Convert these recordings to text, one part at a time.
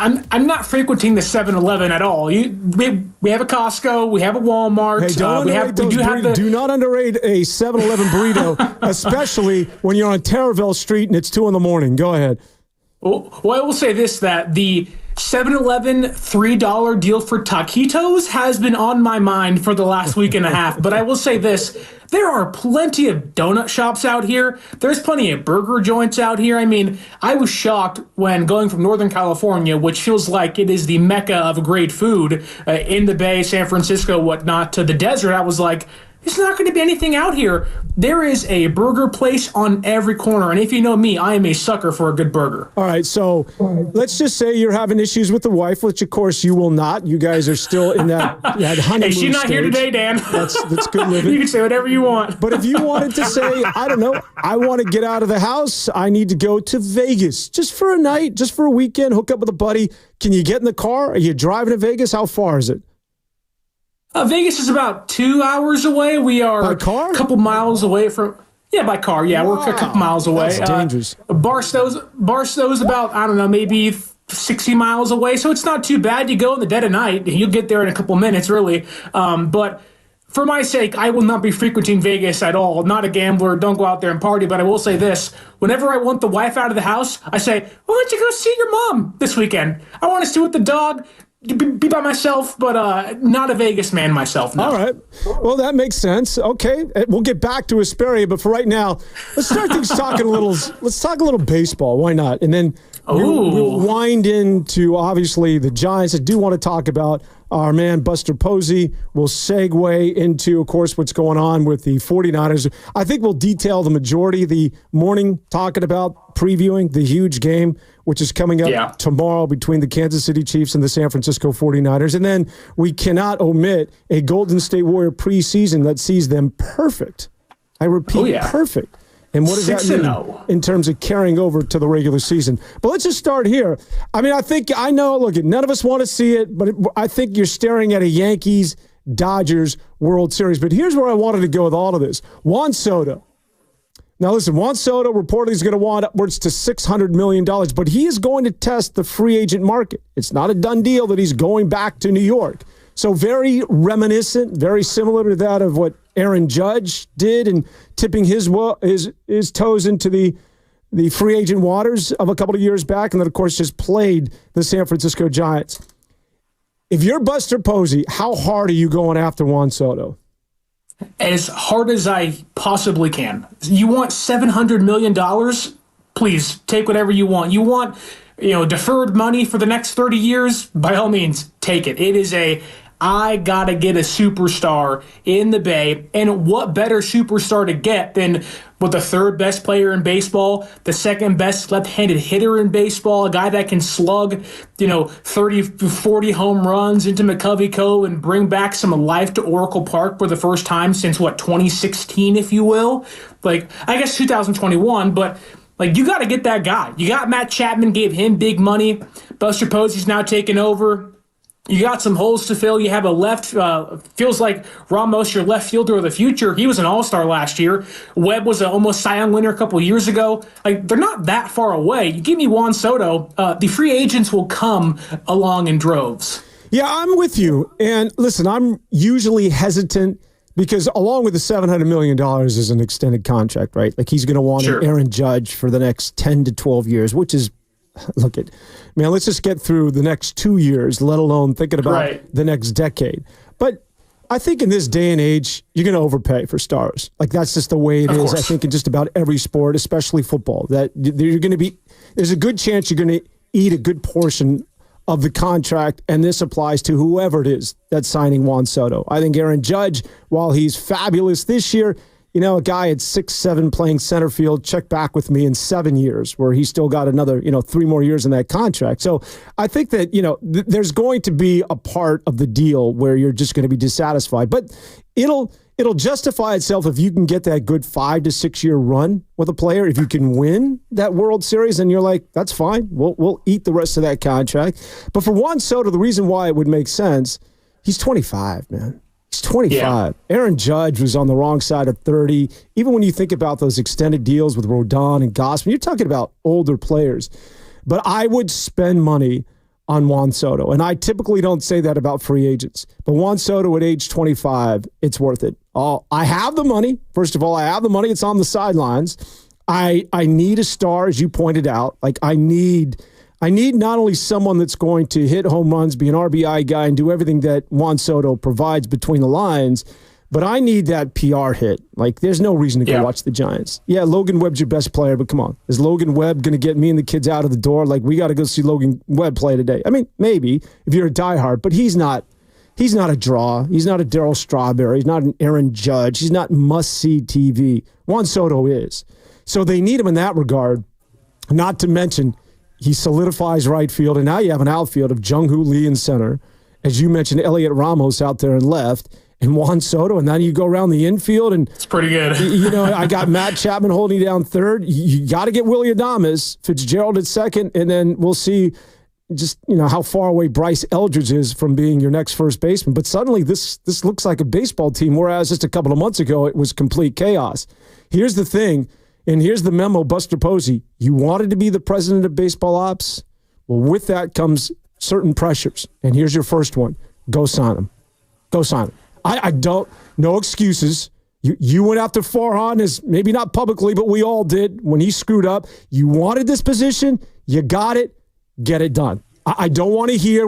I'm not frequenting the 7-Eleven at all. We have a Costco, we have a Walmart. Hey, do not underrate a 7-Eleven burrito, especially when you're on Terraville Street and it's 2 a.m. Go ahead. Well, I will say this, that the 7-Eleven $3 deal for taquitos has been on my mind for the last week and a half. But I will say this, there are plenty of donut shops out here. There's plenty of burger joints out here. I mean, I was shocked when going from Northern California, which feels like it is the mecca of great food, in the Bay, San Francisco, whatnot, to the desert. I was like, there's not going to be anything out here. There is a burger place on every corner. And if you know me, I am a sucker for a good burger. All right, so let's just say you're having issues with the wife, which, of course, you will not. You guys are still in that honeymoon Hey, she's not stage. Here today, Dan. That's good living. You can say whatever you want. But if you wanted to say, I don't know, I want to get out of the house, I need to go to Vegas just for a night, just for a weekend, hook up with a buddy. Can you get in the car? Are you driving to Vegas? How far is it? Vegas is about 2 hours away. We are by car? A couple miles away from. Yeah, by car. Yeah, wow. We're a couple miles away. That's dangerous. Barstow's about, I don't know, maybe 60 miles away. So it's not too bad. You go in the dead of night. You'll get there in a couple minutes, really. But for my sake, I will not be frequenting Vegas at all. Not a gambler. Don't go out there and party. But I will say this. Whenever I want the wife out of the house, I say, why don't you go see your mom this weekend? I want to sit with the dog. Be by myself, but not a Vegas man myself. No. All right. Well, that makes sense. Okay, we'll get back to Hesperia, but for right now, let's start things talking a little. Let's talk a little baseball. Why not? And then we'll wind into obviously the Giants. I do want to talk about our man Buster Posey. We'll segue into, of course, what's going on with the 49ers. I think we'll detail the majority of the morning talking about previewing the huge game, which is coming up tomorrow between the Kansas City Chiefs and the San Francisco 49ers. And then we cannot omit a Golden State Warrior preseason that sees them perfect. I repeat, perfect. And what does that mean in terms of carrying over to the regular season? But let's just start here. I mean, look, none of us want to see it, but I think you're staring at a Yankees-Dodgers World Series. But here's where I wanted to go with all of this. Juan Soto. Now, listen, Juan Soto reportedly is going to want upwards to $600 million, but he is going to test the free agent market. It's not a done deal that he's going back to New York. So very reminiscent, very similar to that of what Aaron Judge did and tipping his toes into the free agent waters of a couple of years back, and then, of course, just played the San Francisco Giants. If you're Buster Posey, how hard are you going after Juan Soto? As hard as I possibly can. You want $700 million? Please, take whatever you want. You want, deferred money for the next 30 years? By all means, take it. It is I got to get a superstar in the Bay. And what better superstar to get than with the third best player in baseball, the second best left-handed hitter in baseball, a guy that can slug, 30, 40 home runs into McCovey Cove and bring back some life to Oracle Park for the first time since, 2016, if you will? I guess 2021, but you got to get that guy. You got Matt Chapman, gave him big money. Buster Posey's now taking over. You got some holes to fill. You have a feels like Ramos, your left fielder of the future. He was an all-star last year. Webb was an almost Cy Young winner a couple of years ago. They're not that far away. You give me Juan Soto, the free agents will come along in droves. Yeah, I'm with you. And listen, I'm usually hesitant because along with the $700 million is an extended contract, right? He's going to want an Aaron Judge for the next 10 to 12 years, which is, let's just get through the next 2 years, let alone thinking about the next decade. But I think in this day and age, you're going to overpay for stars. That's just the way it is. I think in just about every sport, especially football, that there's a good chance you're going to eat a good portion of the contract, and this applies to whoever it is that's signing Juan Soto. I think Aaron Judge, while he's fabulous this year, a guy at 6'7" playing center field, check back with me in 7 years, where he's still got another, 3 more years in that contract. So I think that, there's going to be a part of the deal where you're just going to be dissatisfied. But it'll justify itself if you can get that good 5 to 6 year run with a player. If you can win that World Series, and you're like, that's fine. We'll eat the rest of that contract. But for Juan Soto, the reason why it would make sense, he's 25, man. He's 25. Yeah. Aaron Judge was on the wrong side of 30. Even when you think about those extended deals with Rodon and Gossman, you're talking about older players. But I would spend money on Juan Soto. And I typically don't say that about free agents. But Juan Soto at age 25, it's worth it. I have the money. First of all, I have the money. It's on the sidelines. I need a star, as you pointed out. Like, I need not only someone that's going to hit home runs, be an RBI guy, and do everything that Juan Soto provides between the lines, but I need that PR hit. Like, there's no reason to go watch the Giants. Yeah, Logan Webb's your best player, but come on. Is Logan Webb going to get me and the kids out of the door? Like, we got to go see Logan Webb play today. I mean, maybe if you're a diehard, but he's not a draw. He's not a Darryl Strawberry. He's not an Aaron Judge. He's not must-see TV. Juan Soto is. So they need him in that regard, not to mention he solidifies right field, and now you have an outfield of Jung-Hoo Lee in center. As you mentioned, Elliot Ramos out there in left, and Juan Soto, and then you go around the infield, and it's pretty good. I got Matt Chapman holding down third. You got to get Willie Adames, Fitzgerald at second, and then we'll see just how far away Bryce Eldridge is from being your next first baseman. But suddenly this looks like a baseball team, whereas just a couple of months ago it was complete chaos. Here's the thing, and here's the memo, Buster Posey. You wanted to be the president of baseball ops? Well, with that comes certain pressures, and here's your first one. Go sign him. Go sign him. I don't, no excuses. You went after Farhan, as maybe not publicly, but we all did when he screwed up. You wanted this position. You got it. Get it done. I don't want to hear,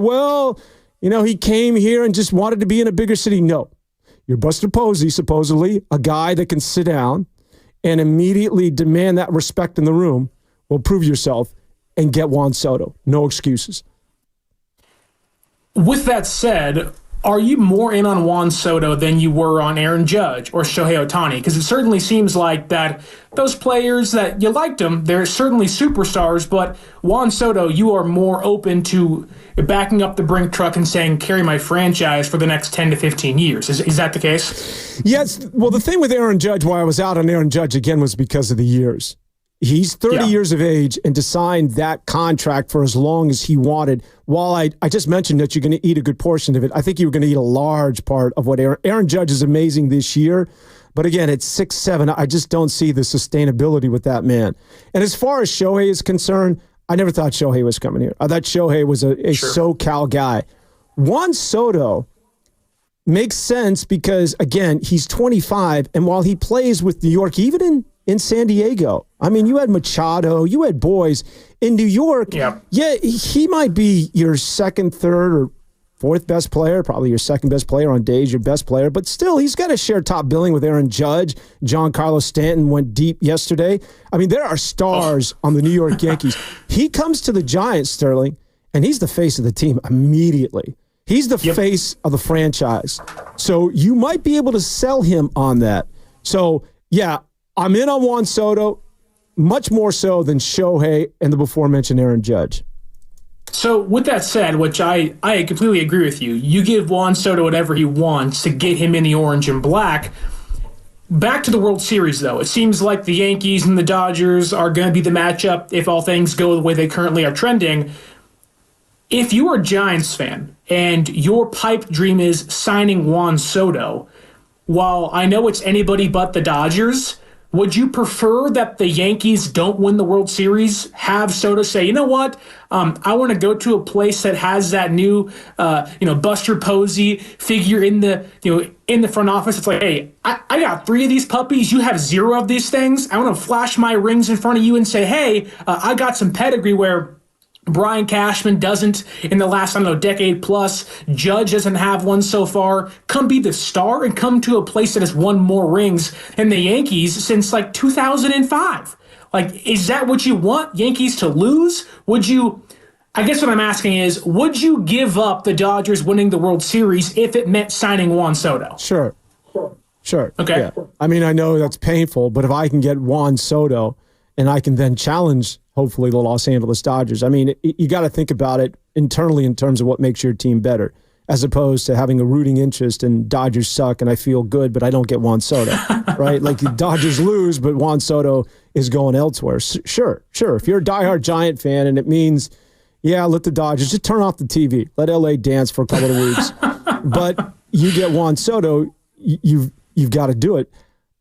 he came here and just wanted to be in a bigger city. No. You're Buster Posey, supposedly, a guy that can sit down and immediately demand that respect in the room. Well, prove yourself and get Juan Soto. No excuses. With that said, are you more in on Juan Soto than you were on Aaron Judge or Shohei Ohtani? Because it certainly seems like that those players that you liked them, they're certainly superstars, but Juan Soto, you are more open to backing up the Brink truck and saying, carry my franchise for the next 10 to 15 years. Is that the case? Yes. Well, the thing with Aaron Judge, why I was out on Aaron Judge again, was because of the years. He's 30 years of age, and to sign that contract for as long as he wanted, while I just mentioned that you're going to eat a good portion of it, I think you were going to eat a large part of what Aaron Judge is amazing this year. But again, at 6'7", I just don't see the sustainability with that man. And as far as Shohei is concerned, I never thought Shohei was coming here. I thought Shohei was a SoCal guy. Juan Soto makes sense because, again, he's 25, and while he plays with New York, even in San Diego, I mean, you had Machado, you had boys in New York. Yeah, he might be your second, third, or fourth best player, probably your second best player on days, your best player, but still, he's got to share top billing with Aaron Judge. Giancarlo Stanton went deep yesterday. I mean, there are stars on the New York Yankees. He comes to the Giants, Sterling, and he's the face of the team immediately. He's the face of the franchise. So you might be able to sell him on that. So, yeah, I'm in on Juan Soto, much more so than Shohei and the before-mentioned Aaron Judge. So with that said, which I completely agree with you, you give Juan Soto whatever he wants to get him in the orange and black. Back to the World Series, though. It seems like the Yankees and the Dodgers are going to be the matchup if all things go the way they currently are trending. If you are a Giants fan and your pipe dream is signing Juan Soto, while I know it's anybody but the Dodgers, would you prefer that the Yankees don't win the World Series, have Soto say, you know what, I want to go to a place that has that new, Buster Posey figure in the front office? It's like, hey, I got 3 of these puppies. You have 0 of these things. I want to flash my rings in front of you and say, hey, I got some pedigree where Brian Cashman doesn't in the last, decade plus. Judge doesn't have one so far. Come be the star and come to a place that has won more rings than the Yankees since 2005. Is that what you want, Yankees to lose? I guess what I'm asking is, would you give up the Dodgers winning the World Series if it meant signing Juan Soto? Sure. Okay. Yeah. I mean, I know that's painful, but if I can get Juan Soto and I can then challenge, hopefully, the Los Angeles Dodgers. I mean, you got to think about it internally in terms of what makes your team better, as opposed to having a rooting interest in Dodgers suck and I feel good, but I don't get Juan Soto, right? The Dodgers lose, but Juan Soto is going elsewhere. Sure. If you're a diehard Giant fan and it means, let the Dodgers just turn off the TV, let LA dance for a couple of weeks, but you get Juan Soto, you've got to do it.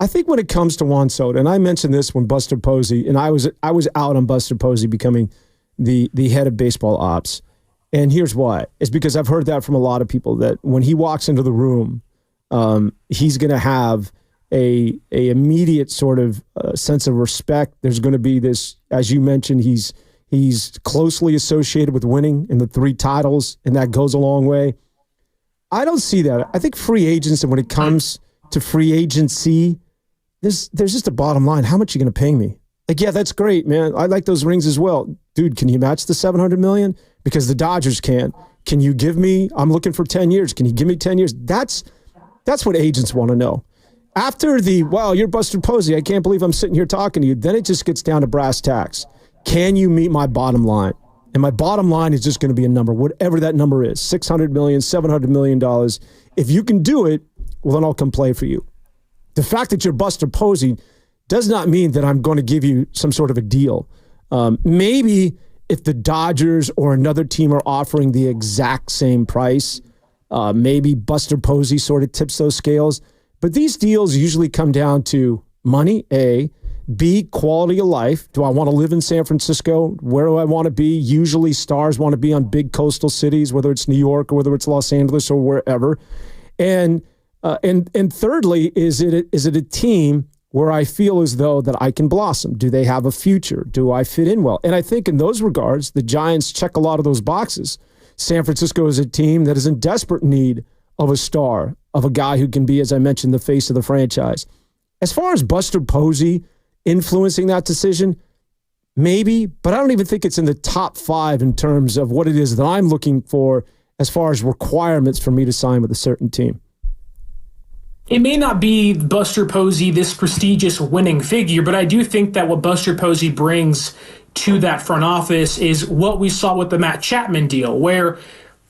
I think when it comes to Juan Soto, and I mentioned this when Buster Posey, and I was out on Buster Posey becoming the head of baseball ops, And here's why. It's because I've heard that from a lot of people, that when he walks into the room, he's going to have a immediate sort of sense of respect. There's going to be this, as you mentioned, he's closely associated with winning in the 3 titles, and that goes a long way. I don't see that. I think free agents, and when it comes to free agency, there's just a bottom line. How much are you going to pay me? Like, yeah, that's great, man. I like those rings as well. Dude, can you match the $700 million? Because the Dodgers can. Can you give me, I'm looking for 10 years. Can you give me 10 years? That's what agents want to know. After the, wow, you're Buster Posey, I can't believe I'm sitting here talking to you, then it just gets down to brass tacks. Can you meet my bottom line? And my bottom line is just going to be a number, whatever that number is, $600 million, $700 million. If you can do it, well, then I'll come play for you. The fact that you're Buster Posey does not mean that I'm going to give you some sort of a deal. Maybe if the Dodgers or another team are offering the exact same price, maybe Buster Posey sort of tips those scales. But these deals usually come down to money, A, B, quality of life. Do I want to live in San Francisco? Where do I want to be? Usually stars want to be on big coastal cities, whether it's New York or whether it's Los Angeles or wherever. And thirdly, is it a team where I feel as though that I can blossom? Do they have a future? Do I fit in well? And I think in those regards, the Giants check a lot of those boxes. San Francisco is a team that is in desperate need of a star, of a guy who can be, as I mentioned, the face of the franchise. As far as Buster Posey influencing that decision, maybe, but I don't even think it's in the top 5 in terms of what it is that I'm looking for as far as requirements for me to sign with a certain team. It may not be Buster Posey, this prestigious winning figure, but I do think that what Buster Posey brings to that front office is what we saw with the Matt Chapman deal, where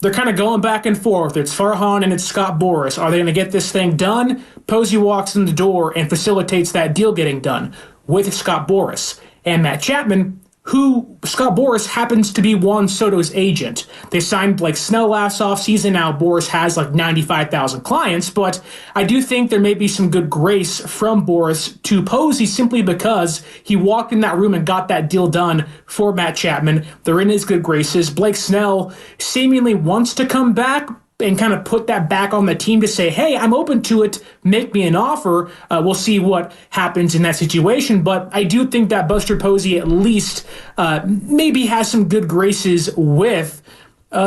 they're kind of going back and forth. It's Farhan and it's Scott Boras. Are they going to get this thing done? Posey walks in the door and facilitates that deal getting done with Scott Boras. And Matt Chapman, who Scott Boras happens to be Juan Soto's agent. They signed like Snell last offseason. Now Boras has like 95,000 clients, but I do think there may be some good grace from Boras to Posey simply because he walked in that room and got that deal done for Matt Chapman. They're in his good graces. Blake Snell seemingly wants to come back and kind of put that back on the team to say, hey, I'm open to it, make me an offer. We'll see what happens in that situation. But I do think that Buster Posey at least maybe has some good graces with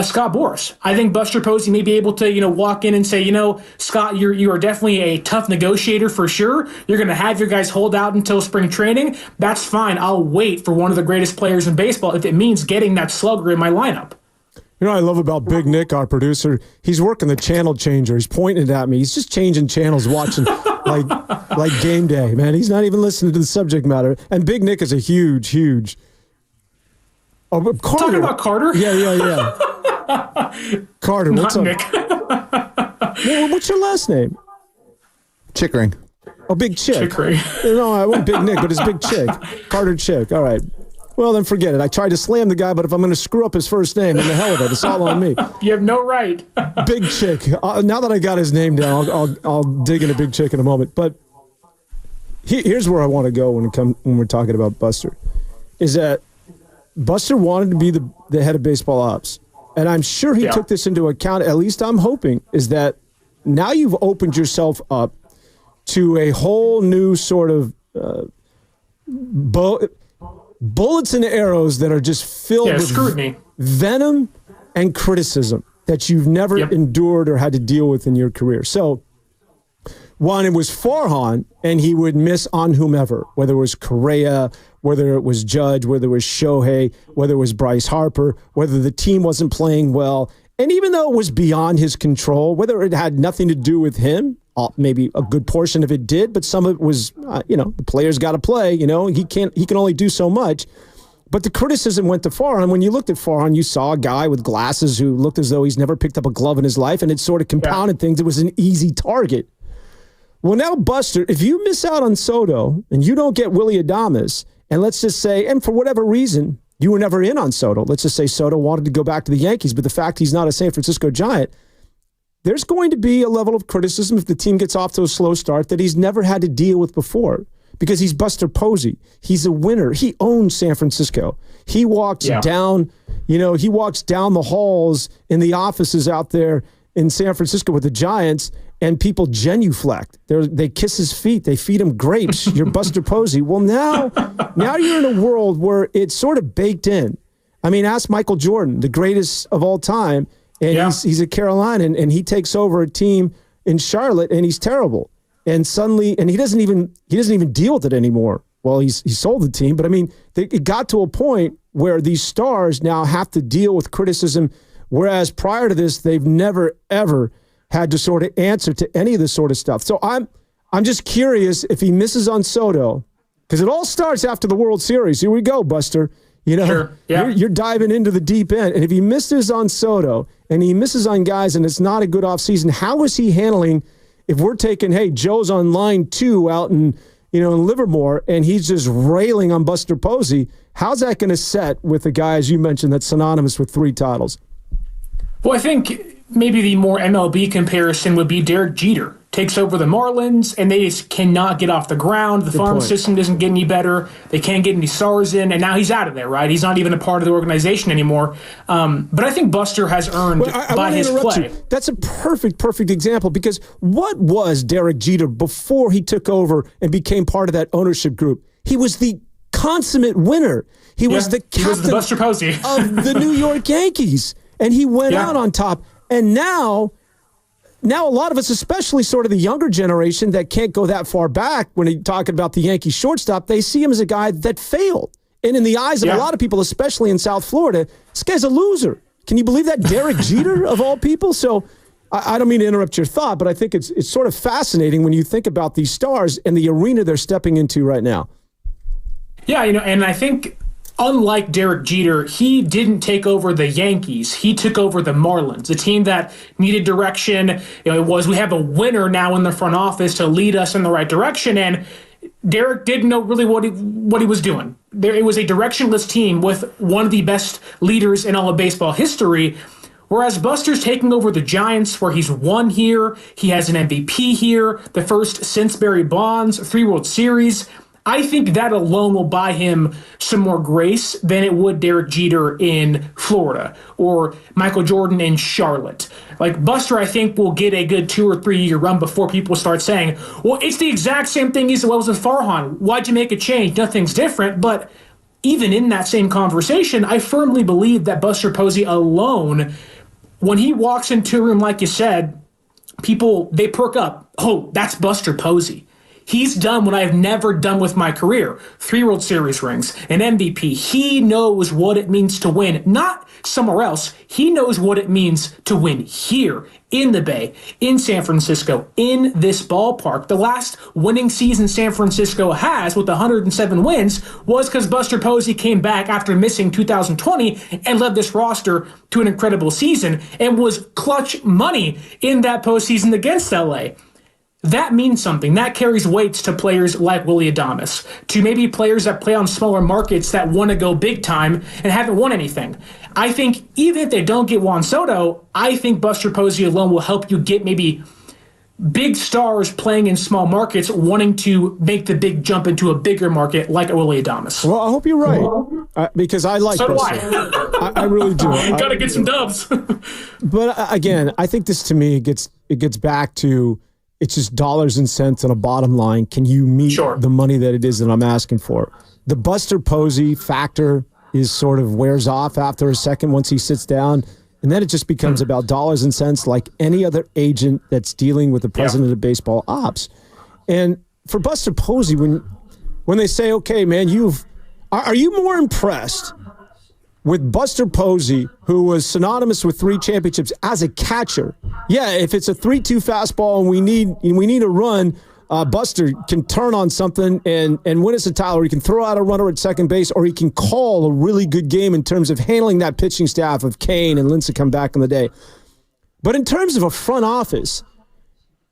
Scott Boras. I think Buster Posey may be able to, walk in and say, Scott, you are definitely a tough negotiator for sure. You're going to have your guys hold out until spring training. That's fine. I'll wait for one of the greatest players in baseball if it means getting that slugger in my lineup. You know what I love about Big Nick, our producer? He's working the channel changer. He's pointing it at me. He's just changing channels, watching like game day, man. He's not even listening to the subject matter. And Big Nick is a huge. Oh, Carter. Talking about Carter? Yeah. Carter, what's up? Nick. What's your last name? Chickering. Oh, Big Chick. Chickering. No, I want Big Nick, but it's Big Chick. Carter Chick. All right. Well, then forget it. I tried to slam the guy, but if I'm going to screw up his first name, then the hell of it. It's all on me. You have no right. Big Chick. Now that I got his name down, I'll dig into Big Chick in a moment. But here's where I want to go when we're talking about Buster, is that Buster wanted to be the head of baseball ops. And I'm sure he took this into account, at least I'm hoping, is that now you've opened yourself up to a whole new sort of bullets and arrows that are just filled with scrutiny, venom, and criticism that you've never endured or had to deal with in your career. So, one, it was Farhan, and he would miss on whomever, whether it was Correa, whether it was Judge, whether it was Shohei, whether it was Bryce Harper, whether the team wasn't playing well. And even though it was beyond his control, whether it had nothing to do with him, maybe a good portion of it did, but some of it was, the players got to play. He can only do so much. But the criticism went to Farhan. When you looked at Farhan, you saw a guy with glasses who looked as though he's never picked up a glove in his life, and it sort of compounded things. It was an easy target. Well, now, Buster, if you miss out on Soto and you don't get Willy Adames, and let's just say, and for whatever reason, you were never in on Soto. Let's just say Soto wanted to go back to the Yankees, but the fact he's not a San Francisco Giant, there's going to be a level of criticism if the team gets off to a slow start that he's never had to deal with before. because he's Buster Posey. He's a winner. He owns San Francisco. He walks down, he walks down the halls in the offices out there in San Francisco with the Giants, and people genuflect. They kiss his feet. They feed him grapes. You're Buster Posey. Well, now you're in a world where it's sort of baked in. I mean, ask Michael Jordan, the greatest of all time, and he's at Carolina, and he takes over a team in Charlotte, and he's terrible. And suddenly, and he doesn't even deal with it anymore. Well, he sold the team, but I mean, it got to a point where these stars now have to deal with criticism, whereas prior to this, they've never ever had to sort of answer to any of this sort of stuff. So I'm just curious if he misses on Soto, because it all starts after the World Series. Here we go, Buster. Sure. Yeah. You're diving into the deep end, and if he misses on Soto and he misses on guys, and it's not a good offseason, how is he handling? If we're taking, hey, Joe's on line 2 out in Livermore, and he's just railing on Buster Posey, how's that going to set with the guy, as you mentioned, that's synonymous with 3 titles? Well, I think maybe the more MLB comparison would be Derek Jeter. Takes over the Marlins, and they just cannot get off the ground. The farm system doesn't get any better. They can't get any stars in, and now he's out of there, right? He's not even a part of the organization anymore. But I think Buster has earned by his play. That's a perfect example, because what was Derek Jeter before he took over and became part of that ownership group? He was the consummate winner. He was the captain was the Buster Posey of the New York Yankees, and he went out on top. And now a lot of us, especially sort of the younger generation that can't go that far back when you're talking about the Yankee shortstop, they see him as a guy that failed. And in the eyes of a lot of people, especially in South Florida, this guy's a loser. Can you believe that? Derek Jeter, of all people? So I don't mean to interrupt your thought, but I think it's sort of fascinating when you think about these stars and the arena they're stepping into right now. Yeah, and I think unlike Derek Jeter, he didn't take over the Yankees. He took over the Marlins, a team that needed direction. We have a winner now in the front office to lead us in the right direction, and Derek didn't know really what he was doing. It was a directionless team with one of the best leaders in all of baseball history, whereas Buster's taking over the Giants, where he's won here. He has an MVP here, the first since Barry Bonds, 3 World Series. I think that alone will buy him some more grace than it would Derek Jeter in Florida or Michael Jordan in Charlotte. Like Buster, I think, will get a good 2 or 3 year run before people start saying, well, it's the exact same thing as it was with Farhan. Why'd you make a change? Nothing's different. But even in that same conversation, I firmly believe that Buster Posey alone, when he walks into a room, like you said, people, they perk up. Oh, that's Buster Posey. He's done what I've never done with my career. 3 World Series rings, an MVP. He knows what it means to win, not somewhere else. He knows what it means to win here in the Bay, in San Francisco, in this ballpark. The last winning season San Francisco has with 107 wins was because Buster Posey came back after missing 2020 and led this roster to an incredible season and was clutch money in that postseason against LA. That means something. That carries weights to players like Willy Adames, to maybe players that play on smaller markets that want to go big time and haven't won anything. I think even if they don't get Juan Soto, I think Buster Posey alone will help you get maybe big stars playing in small markets wanting to make the big jump into a bigger market like Willy Adames. Well, I hope you're right, because I like so Buster. I really do. Got to get some dubs. But again, I think this to me it gets back to, it's just dollars and cents on a bottom line. Can you meet the money that it is that I'm asking for? The Buster Posey factor is sort of wears off after a second once he sits down, and then it just becomes about dollars and cents like any other agent that's dealing with the president of baseball ops. And for Buster Posey, when they say, okay, man, are you more impressed with Buster Posey, who was synonymous with 3 championships as a catcher? Yeah, if it's a 3-2 fastball and we need a run, Buster can turn on something and win us a title, or he can throw out a runner at second base, or he can call a really good game in terms of handling that pitching staff of Kane and Lincecum back in the day. But in terms of a front office,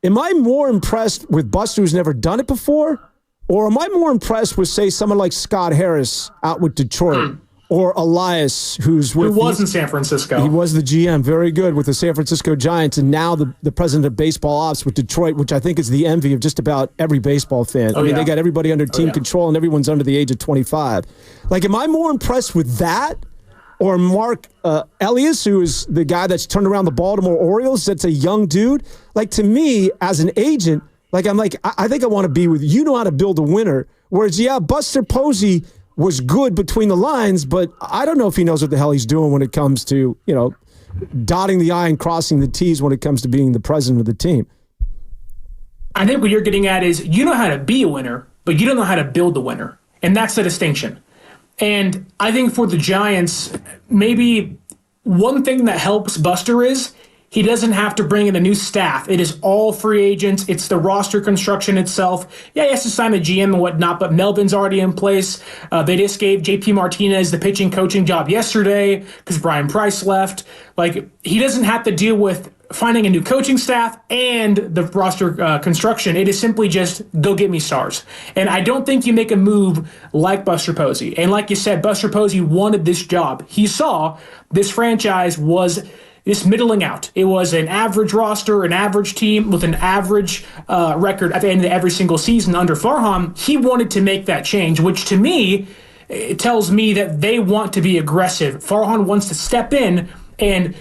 am I more impressed with Buster, who's never done it before, or am I more impressed with, say, someone like Scott Harris out with Detroit? or Elias, who was in San Francisco. He was the GM, very good with the San Francisco Giants, and now the president of baseball ops with Detroit, which I think is the envy of just about every baseball fan. They got everybody under team control, and everyone's under the age of 25. Like, am I more impressed with that, or Mark Elias, who is the guy that's turned around the Baltimore Orioles? That's a young dude. Like, to me, as an agent, like, I'm like, I think I want to be with you. Know how to build a winner. Whereas, Buster Posey was good between the lines, but I don't know if he knows what the hell he's doing when it comes to, dotting the I and crossing the T's when it comes to being the president of the team. I think what you're getting at is you know how to be a winner, but you don't know how to build a winner. And that's the distinction. And I think for the Giants, maybe one thing that helps Buster is he doesn't have to bring in a new staff. It is all free agents. It's the roster construction itself. Yeah, he has to sign a GM and whatnot, but Melvin's already in place. They just gave JP Martinez the pitching coaching job yesterday because Brian Price left. Like, he doesn't have to deal with finding a new coaching staff and the roster construction. It is simply just go get me stars. And I don't think you make a move like Buster Posey. And like you said, Buster Posey wanted this job. He saw this franchise was this middling out. It was an average roster, an average team with an average record at the end of every single season under Farhan. He wanted to make that change, which to me, it tells me that they want to be aggressive. Farhan wants to step in and,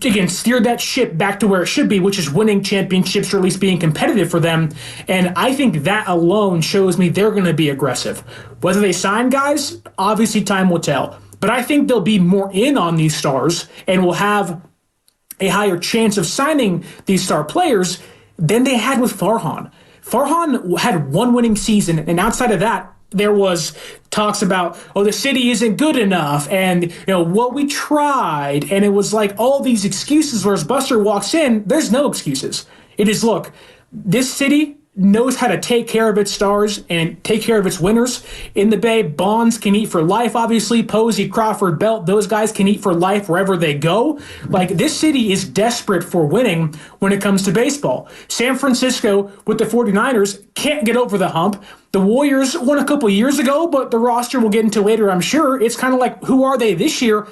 again, steer that ship back to where it should be, which is winning championships or at least being competitive for them. And I think that alone shows me they're going to be aggressive. Whether they sign guys, obviously time will tell. But I think they'll be more in on these stars and will have a higher chance of signing these star players than they had with Farhan. Farhan had one winning season, and outside of that, there was talks about, the city isn't good enough, and what we tried, and it was like all these excuses. Whereas Buster walks in, there's no excuses. It is, look, this city knows how to take care of its stars and take care of its winners. In the Bay, Bonds can eat for life, obviously. Posey, Crawford, Belt, those guys can eat for life wherever they go. Like, this city is desperate for winning when it comes to baseball. San Francisco with the 49ers can't get over the hump. The Warriors won a couple years ago, but the roster we'll get into later, I'm sure. It's kind of like, who are they this year?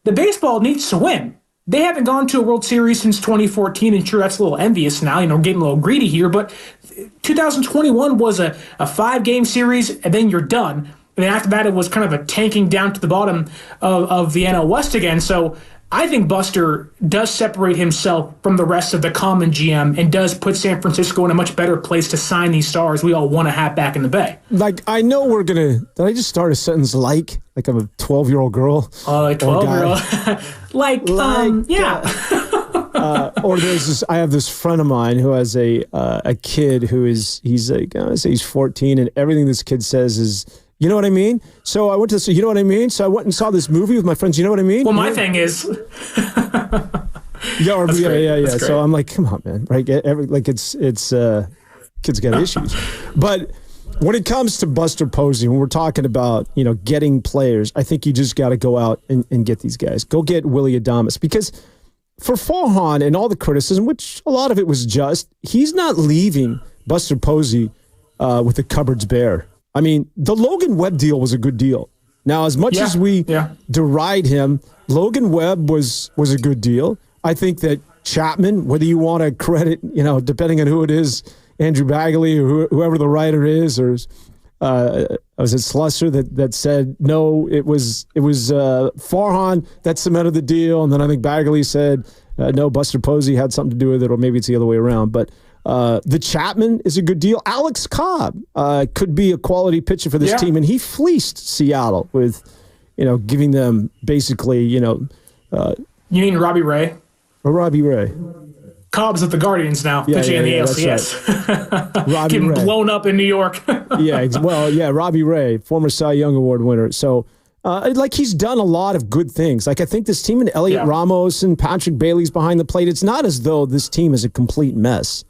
The baseball needs to win. They haven't gone to a World Series since 2014, and sure, that's a little envious now, getting a little greedy here, but 2021 was a 5-game series, and then you're done. And then after that, it was kind of a tanking down to the bottom of the NL West again. So I think Buster does separate himself from the rest of the common GM and does put San Francisco in a much better place to sign these stars we all want to have back in the Bay. Like, I know we're going to... Did I just start a sentence like I'm a 12-year-old girll? Like 12-year-old. Yeah. Or there's this... I have this friend of mine who has a kid who is... He's like, I say he's 14, and everything this kid says is... You know what I mean? So I went to say, you know what I mean? So I went and saw this movie with my friends. You know what I mean? Well, my thing is... yeah. So I'm like, come on, man. Right? It's kids got issues. But when it comes to Buster Posey, when we're talking about, getting players, I think you just got to go out and get these guys. Go get Willy Adames. Because for Farhan and all the criticism, which a lot of it was just, he's not leaving Buster Posey with the cupboards bare. I mean, the Logan Webb deal was a good deal. Now, as much as we deride him, Logan Webb was a good deal. I think that Chapman, whether you want to credit, depending on who it is, Andrew Bagley or whoever the writer is, or was it Slusser that said, no, it was Farhan that cemented the deal. And then I think Bagley said, no, Buster Posey had something to do with it, or maybe it's the other way around. But the Chapman is a good deal. Alex Cobb could be a quality pitcher for this team, and he fleeced Seattle with, giving them basically, you mean Robbie Ray? Or Robbie Ray. Cobb's at the Guardians now, pitching in the ALCS. Right. Getting Ray. blown up in New York. Robbie Ray, former Cy Young Award winner. So, he's done a lot of good things. Like, I think this team and Elliot Ramos and Patrick Bailey's behind the plate. It's not as though this team is a complete mess.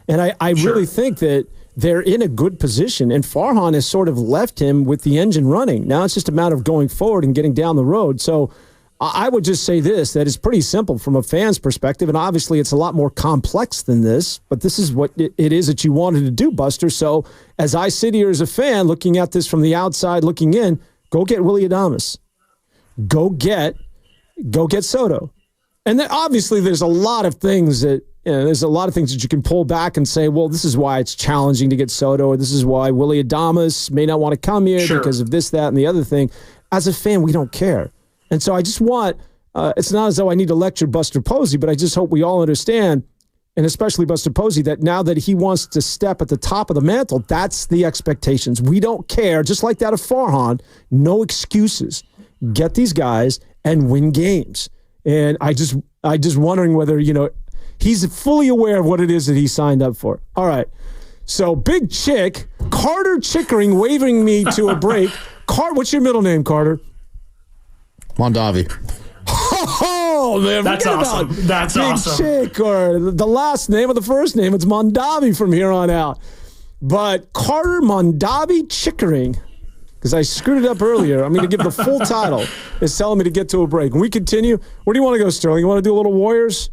And I really think that they're in a good position, and Farhan has sort of left him with the engine running. Now it's just a matter of going forward and getting down the road. So I would just say this, that it's pretty simple from a fan's perspective, and obviously it's a lot more complex than this, but this is what it is that you wanted to do, Buster. So as I sit here as a fan looking at this from the outside looking in, go get Willy Adames. Go get Soto. And then obviously there's a lot of things that you can pull back and say, well, this is why it's challenging to get Soto, or this is why Willy Adames may not want to come here because of this, that, and the other thing. As a fan, we don't care. And so I just want, it's not as though I need to lecture Buster Posey, but I just hope we all understand, and especially Buster Posey, that now that he wants to step at the top of the mantle, that's the expectations. We don't care. Just like that of Farhan, no excuses. Get these guys and win games. And I just wondering whether, he's fully aware of what it is that he signed up for. All right. So Big Chick, Carter Chickering waving me to a break. What's your middle name, Carter? Mondavi. Oh, man. That's awesome. That's Big awesome. Chick, or the last name or the first name. It's Mondavi from here on out. But Carter Mondavi Chickering, because I screwed it up earlier. I'm going to give the full title. It's telling me to get to a break. When we continue, where do you want to go, Sterling? You want to do a little Warriors?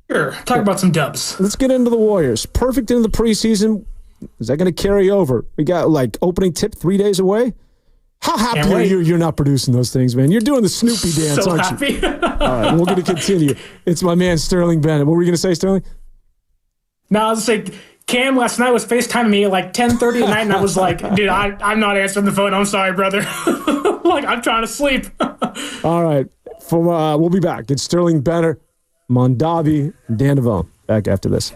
Sure. Talk about some dubs. Let's get into the Warriors. Perfect into the preseason. Is that going to carry over? We got opening tip 3 days away. How happy are you you're not producing those things, man? You're doing the Snoopy dance, So aren't happy. you? All right, we're going to continue. It's my man, Sterling Bennett. What were you going to say, Sterling? Now, I was like, Cam last night was FaceTiming me at 10:30 at night, and I was like, dude, I'm not answering the phone. I'm sorry, brother. I'm trying to sleep. All right. We'll be back. It's Sterling Bennett, Mondavi, and Dan Devone. Back after this.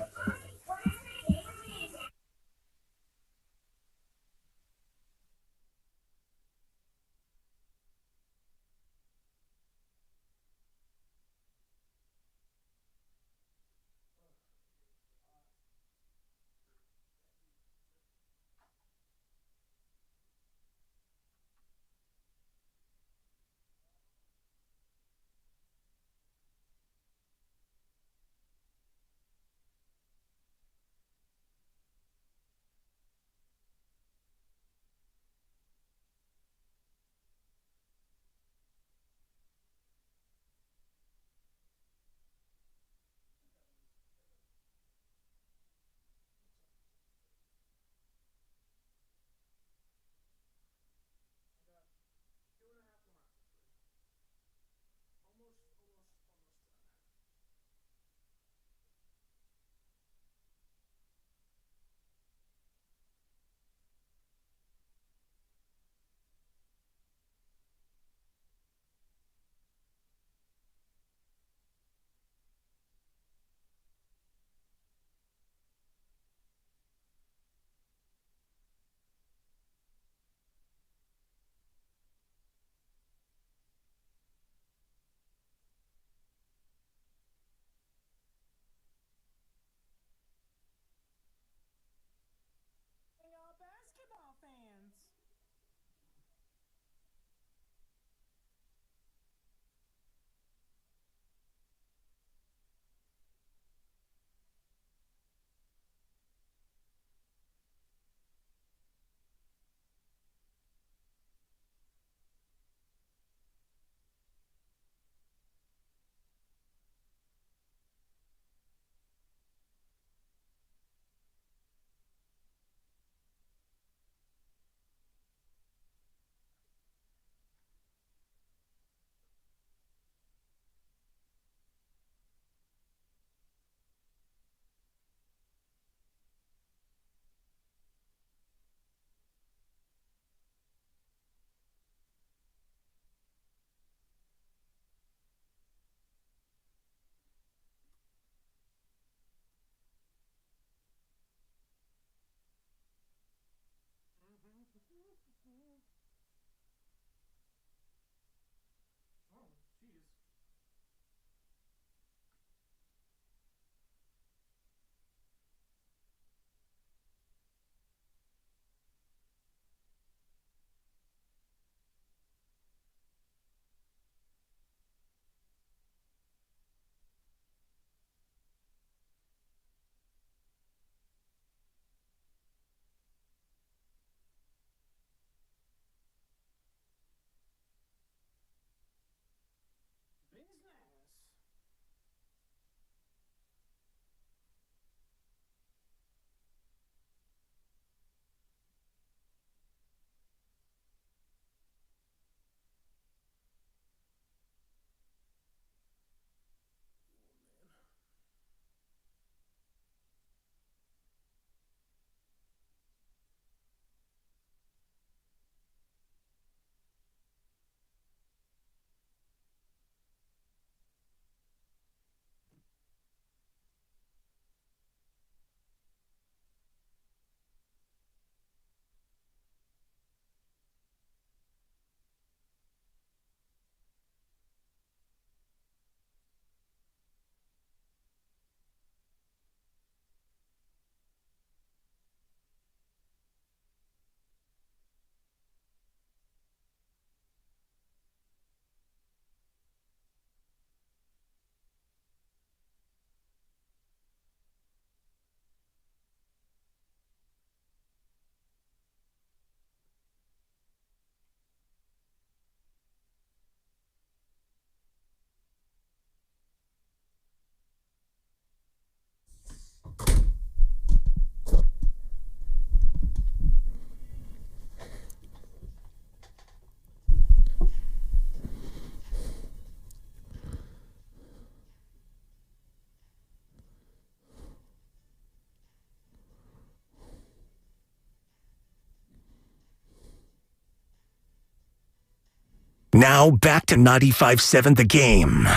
Now back to 95.7 The Game.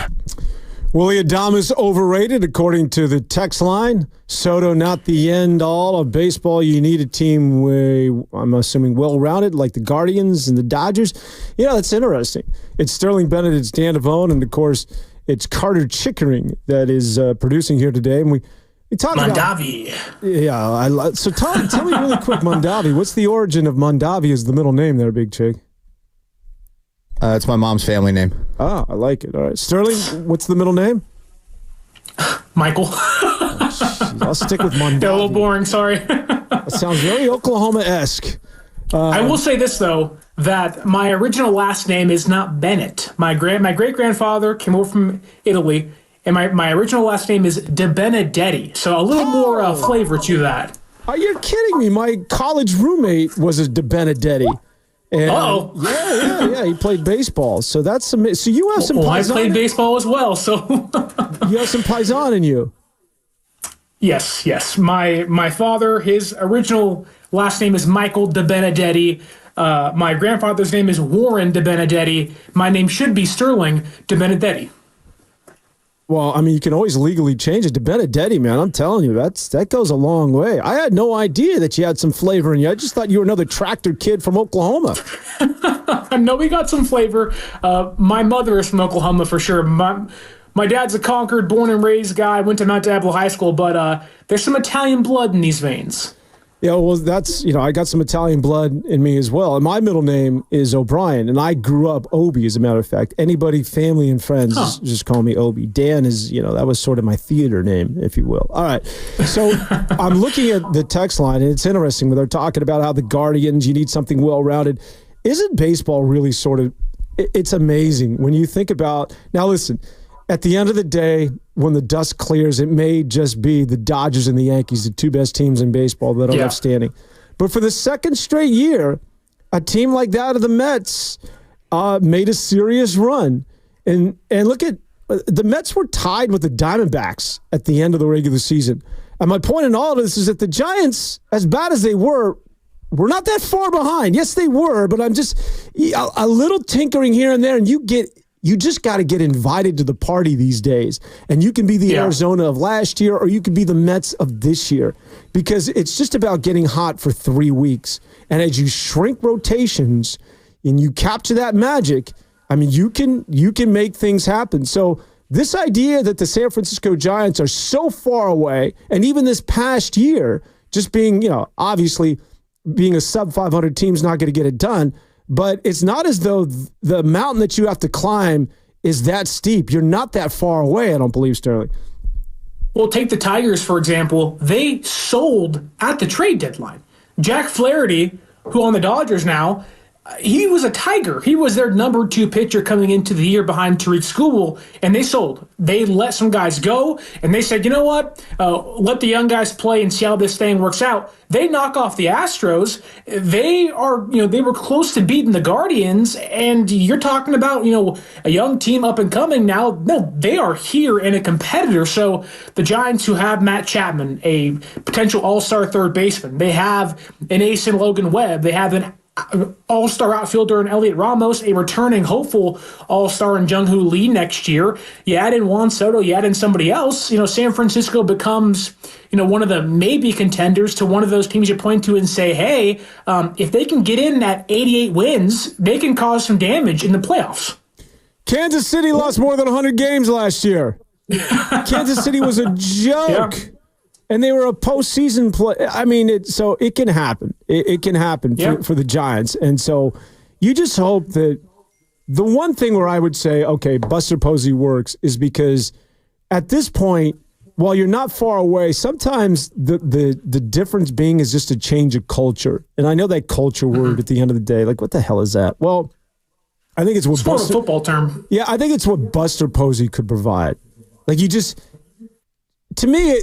Willie Adames overrated, according to the text line. Soto not the end-all of baseball. You need a team I'm assuming, well-rounded, like the Guardians and the Dodgers. Yeah, that's interesting. It's Sterling Bennett, it's Dan Devone, and, of course, it's Carter Chickering that is producing here today. And we talk Mondavi. So tell me really quick, Mondavi. What's the origin of Mondavi as the middle name there, Big Chick? It's my mom's family name. Ah, I like it. All right. Sterling, what's the middle name? Michael. I'll stick with Mondavi. A little boring, sorry. That sounds very Oklahoma-esque. I will say this, though, that my original last name is not Bennett. My great-grandfather came over from Italy, and my original last name is De Benedetti, so a little more flavor to that. Are you kidding me? My college roommate was a De Benedetti. Yeah, he played baseball. So that's some. So you have some. Well, I played baseball as well, so you have some paisan in you. Yes. My father, his original last name is Michael De Benedetti. My grandfather's name is Warren De Benedetti. My name should be Sterling De Benedetti. Well, I mean, you can always legally change it to Benedetti, man. I'm telling you, that goes a long way. I had no idea that you had some flavor in you. I just thought you were another tractor kid from Oklahoma. No, we got some flavor. My mother is from Oklahoma for sure. My dad's a Concord, born and raised guy. Went to Mount Diablo High School, but there's some Italian blood in these veins. Yeah, well, that's, I got some Italian blood in me as well. And my middle name is O'Brien, and I grew up Obi, as a matter of fact. Anybody, family and friends, just call me Obi. Dan is, that was sort of my theater name, if you will. All right. So I'm looking at the text line, and it's interesting when they're talking about how the Guardians, you need something well-rounded. Isn't baseball really sort of, it's amazing when you think about, now listen, at the end of the day, when the dust clears, it may just be the Dodgers and the Yankees, the two best teams in baseball that are left standing. But for the second straight year, a team like that of the Mets made a serious run. And look at, the Mets were tied with the Diamondbacks at the end of the regular season. And my point in all of this is that the Giants, as bad as they were not that far behind. Yes, they were, but I'm just a little tinkering here and there, and you just got to get invited to the party these days. And you can be the Arizona of last year, or you can be the Mets of this year, because it's just about getting hot for 3 weeks. And as you shrink rotations and you capture that magic, I mean, you can make things happen. So this idea that the San Francisco Giants are so far away, and even this past year, just being, obviously being a sub-500 team is not going to get it done. But it's not as though the mountain that you have to climb is that steep. You're not that far away, I don't believe, Sterling. Well, take the Tigers, for example. They sold at the trade deadline. Jack Flaherty, who on the Dodgers now, he was a Tiger. He was their number 2 pitcher coming into the year behind Tariq Skubal, and they sold. They let some guys go, and they said, you know what? Let the young guys play and see how this thing works out. They knock off the Astros. They were close to beating the Guardians, and you're talking about, a young team up and coming now. No, they are here and a competitor. So the Giants, who have Matt Chapman, a potential all-star third baseman, they have an ace in Logan Webb, they have an all-star outfielder in Elliot Ramos, a returning hopeful all-star in Jung-Hoo Lee next year. You add in Juan Soto, you add in somebody else, San Francisco becomes, one of the maybe contenders to one of those teams you point to and say, hey, if they can get in at 88 wins, they can cause some damage in the playoffs. Kansas City lost more than 100 games last year. Kansas City was a joke. Yeah. And they were a postseason play. I mean, so it can happen. It can happen for the Giants. And so you just hope that the one thing where I would say, okay, Buster Posey works is because at this point, while you're not far away, sometimes the difference being is just a change of culture. And I know that culture word at the end of the day, like, what the hell is that? Well, I think it's what a football term. Yeah, I think it's what Buster Posey could provide. Like, you just, to me,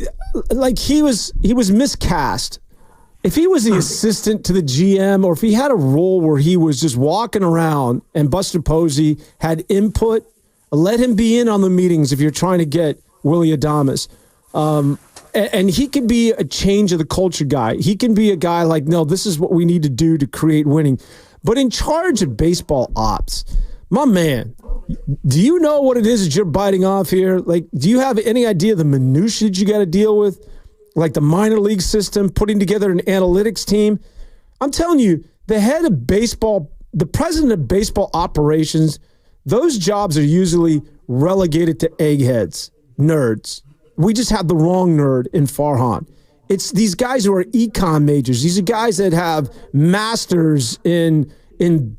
like he was miscast. If he was the assistant to the GM, or if he had a role where he was just walking around and Buster Posey had input, let him be in on the meetings if you're trying to get Willie Adames. And he can be a change of the culture guy. He can be a guy like, no, this is what we need to do to create winning. But in charge of baseball ops, My man, do you know what it is that you're biting off here? Like, do you have any idea the minutiae that you got to deal with? Like the minor league system, putting together an analytics team. I'm telling you, the head of baseball, the president of baseball operations, those jobs are usually relegated to eggheads, nerds. We just have the wrong nerd in Farhan. It's these guys who are econ majors. These are guys that have masters in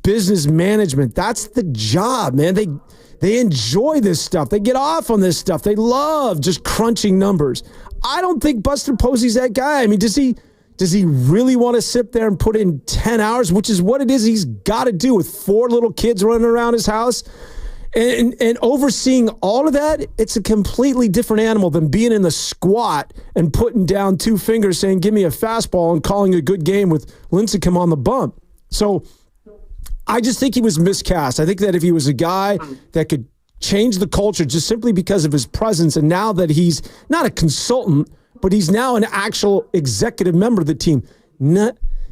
business management. That's the job, man. They enjoy this stuff. They get off on this stuff. They love just crunching numbers. I don't think Buster Posey's that guy. I mean, does he really want to sit there and put in 10 hours, which is what it is he's got to do with 4 little kids running around his house? And overseeing all of that, it's a completely different animal than being in the squat and putting down 2 fingers saying, give me a fastball and calling a good game with Lincecum on the bump. So I just think he was miscast. I think that if he was a guy that could change the culture just simply because of his presence, and now that he's not a consultant, but he's now an actual executive member of the team,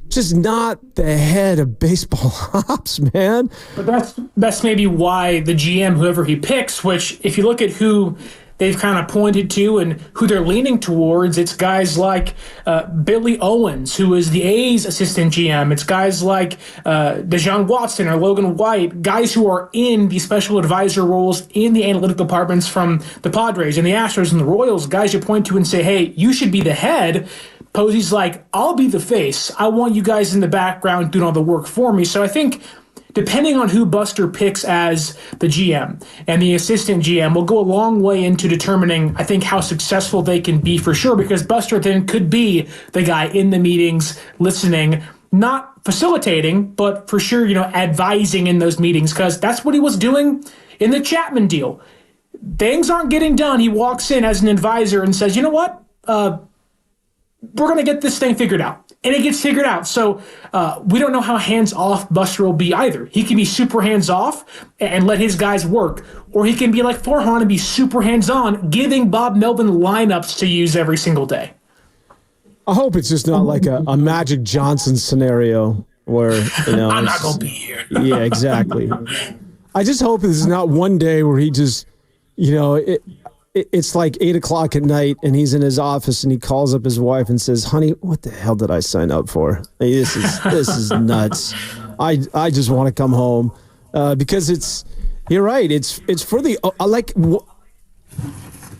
just not the head of baseball ops, man. But that's maybe why the GM, whoever he picks, which if you look at who they've kind of pointed to and who they're leaning towards, it's guys like Billy Owens, who is the A's assistant GM. It's guys like Deshaun Watson or Logan White, guys who are in the special advisor roles in the analytical departments from the Padres and the Astros and the Royals, guys you point to and say, hey, you should be the head. Posey's like, I'll be the face. I want you guys in the background doing all the work for me. So I think depending on who Buster picks as the GM and the assistant GM will go a long way into determining, I think, how successful they can be for sure, because Buster then could be the guy in the meetings, listening, not facilitating, but for sure, advising in those meetings, because that's what he was doing in the Chapman deal. Things aren't getting done. He walks in as an advisor and says, you know what? We're going to get this thing figured out. And it gets figured out. So we don't know how hands-off Buster will be either. He can be super hands-off and let his guys work. Or he can be like Farhan and be super hands-on, giving Bob Melvin lineups to use every single day. I hope it's just not like a Magic Johnson scenario where, I'm not going to be here. Yeah, exactly. I just hope this is not one day where he just, it's like 8 o'clock at night and he's in his office and he calls up his wife and says, honey, what the hell did I sign up for? Hey, this is nuts. I just want to come home because you're right. It's for the,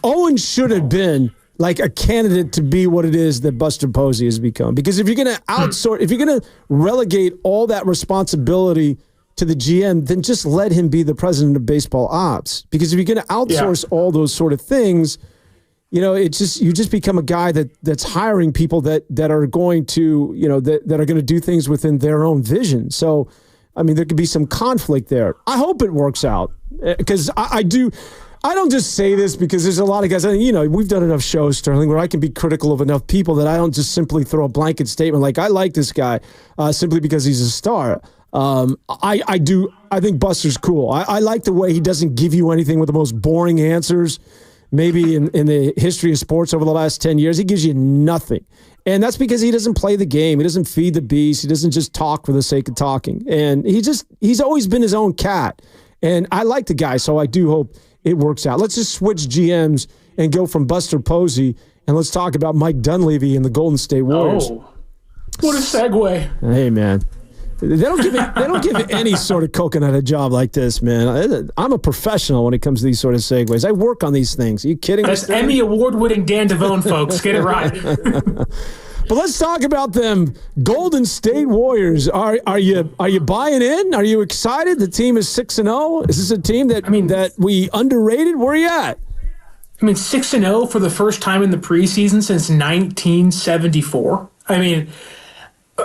Owen should have been like a candidate to be what it is that Buster Posey has become. Because if you're going to outsource, if you're going to relegate all that responsibility to the GM, then just let him be the president of baseball ops. Because if you're going to outsource all those sort of things, you just become a guy that's hiring people that are going to, that are going to do things within their own vision. So, I mean, there could be some conflict there. I hope it works out because I don't just say this because there's a lot of guys, we've done enough shows, Sterling, where I can be critical of enough people that I don't just simply throw a blanket statement like, I like this guy simply because he's a star. I think Buster's cool. I like the way he doesn't give you anything with the most boring answers. Maybe in the history of sports over the last 10 years, he gives you nothing. And that's because he doesn't play the game. He doesn't feed the beast. He doesn't just talk for the sake of talking. And he's always been his own cat. And I like the guy, so I do hope it works out. Let's just switch GMs and go from Buster Posey, and let's talk about Mike Dunleavy and the Golden State Warriors. Oh, what a segue. Hey, man. They don't give any sort of coconut a job like this, man. I'm a professional when it comes to these sort of segues. I work on these things. Are you kidding me? That's Emmy award-winning Dan Devone, folks. Get it right. But let's talk about them Golden State Warriors. Are you buying in? Are you excited? The team is 6-0. Is this a team that we underrated? Where are you at? 6-0 for the first time in the preseason since 1974.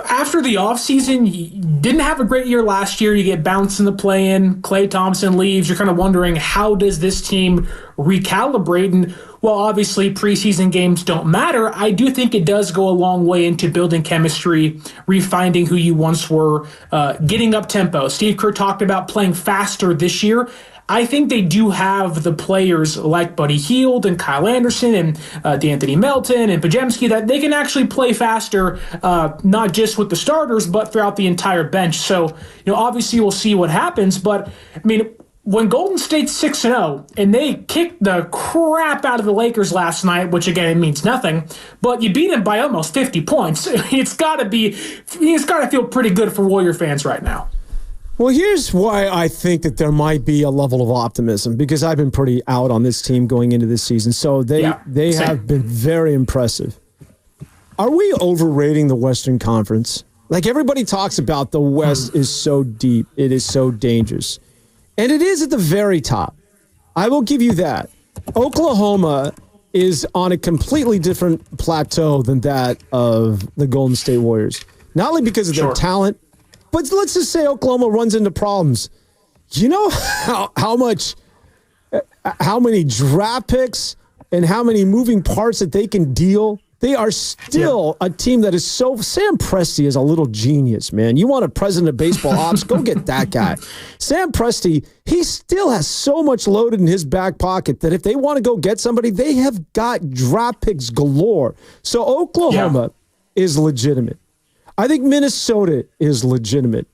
After the offseason, you didn't have a great year last year. You get bounced in the play-in. Klay Thompson leaves. You're kind of wondering, how does this team recalibrate. And while obviously preseason games don't matter, I do think it does go a long way into building chemistry, refining who you once were, getting up tempo. Steve Kerr talked about playing faster this year. I think they do have the players like Buddy Hield and Kyle Anderson and D'Anthony Melton and Pajemski that they can actually play faster, not just with the starters, but throughout the entire bench. So, obviously we'll see what happens. But, when Golden State's 6-0 and they kicked the crap out of the Lakers last night, which again, it means nothing, but you beat them by almost 50 points. It's got to feel pretty good for Warrior fans right now. Well, here's why I think that there might be a level of optimism, because I've been pretty out on this team going into this season. So they have been very impressive. Are we overrating the Western Conference? Like, everybody talks about the West is so deep, it is so dangerous. And it is at the very top. I will give you that. Oklahoma is on a completely different plateau than that of the Golden State Warriors. Not only because of their talent, but let's just say Oklahoma runs into problems. You know how many draft picks and how many moving parts that they can deal? They are still a team that is so... Sam Presti is a little genius, man. You want a president of baseball ops? Go get that guy. Sam Presti, he still has so much loaded in his back pocket that if they want to go get somebody, they have got draft picks galore. So Oklahoma is legitimate. I think Minnesota is legitimate.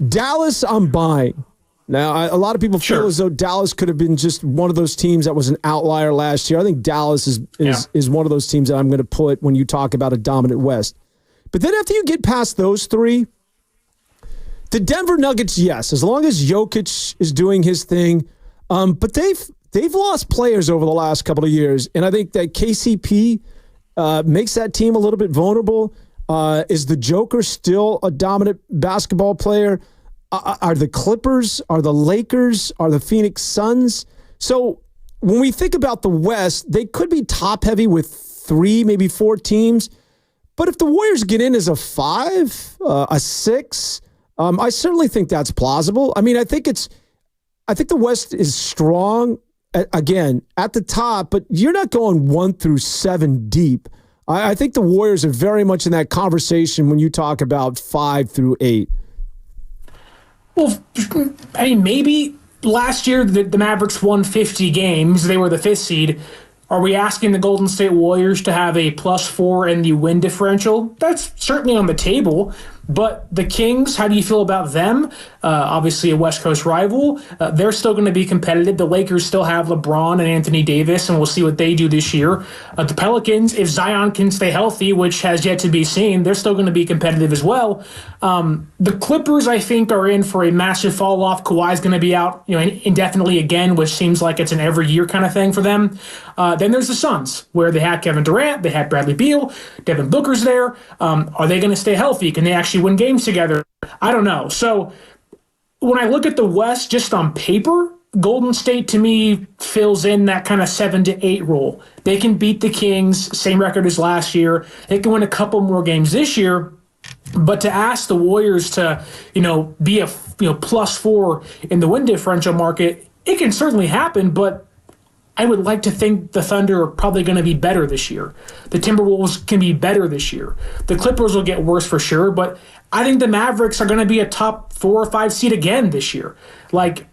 Dallas, I'm buying. Now, a lot of people feel as though Dallas could have been just one of those teams that was an outlier last year. I think Dallas is one of those teams that I'm going to put when you talk about a dominant West. But then after you get past those three, the Denver Nuggets, yes, as long as Jokic is doing his thing. But they've lost players over the last couple of years, and I think that KCP makes that team a little bit vulnerable. Is the Joker still a dominant basketball player? Are the Clippers, are the Lakers, are the Phoenix Suns? So when we think about the West, they could be top heavy with 3, maybe 4 teams. But if the Warriors get in as a 5, a 6, I certainly think that's plausible. I think the West is strong, again, at the top, but you're not going 1 through 7 deep. I think the Warriors are very much in that conversation when you talk about 5 through 8. Well, maybe last year the Mavericks won 50 games. They were the 5th seed. Are we asking the Golden State Warriors to have a +4 in the win differential? That's certainly on the table. But the Kings, how do you feel about them? Obviously a West Coast rival. They're still going to be competitive. The Lakers still have LeBron and Anthony Davis, and we'll see what they do this year. The Pelicans, if Zion can stay healthy, which has yet to be seen, they're still going to be competitive as well. The Clippers, I think, are in for a massive fall-off. Kawhi's going to be out indefinitely again, which seems like it's an every year kind of thing for them. Then there's the Suns, where they had Kevin Durant, they had Bradley Beal, Devin Booker's there. Are they going to stay healthy? Can they actually win games together? I don't know. So when I look at the West just on paper, Golden State to me fills in that kind of 7 to 8 role. They can beat the Kings, same record as last year. They can win a couple more games this year. But to ask the Warriors to, be a +4 in the win differential market, it can certainly happen, but I would like to think the Thunder are probably going to be better this year. The Timberwolves can be better this year. The Clippers will get worse for sure, but I think the Mavericks are going to be a top 4 or 5 seed again this year. Like,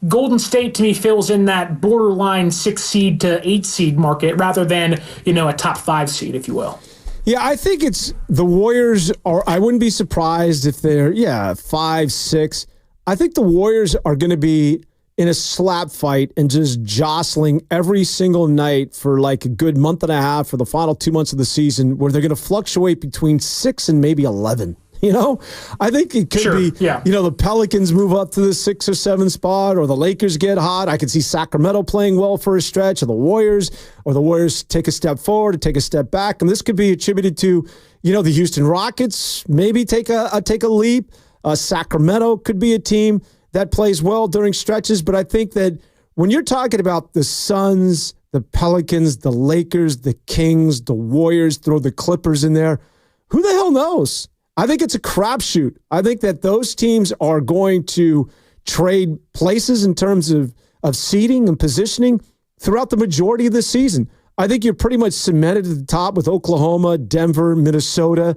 Golden State to me fills in that borderline 6 seed to 8 seed market rather than, a top 5 seed, if you will. Yeah, I think it's the Warriors are, I wouldn't be surprised if they're, 5, 6. I think the Warriors are going to be in a slap fight and just jostling every single night for like a good month and a half for the final 2 months of the season, where they're going to fluctuate between 6 and maybe 11. I think it could be, the Pelicans move up to the 6 or 7 spot, or the Lakers get hot. I could see Sacramento playing well for a stretch, or the Warriors take a step forward or take a step back. And this could be attributed to, the Houston Rockets maybe take a leap. Sacramento could be a team that plays well during stretches. But I think that when you're talking about the Suns, the Pelicans, the Lakers, the Kings, the Warriors, throw the Clippers in there, who the hell knows? I think it's a crapshoot. I think that those teams are going to trade places in terms of of seeding and positioning throughout the majority of the season. I think you're pretty much cemented at the top with Oklahoma, Denver, Minnesota.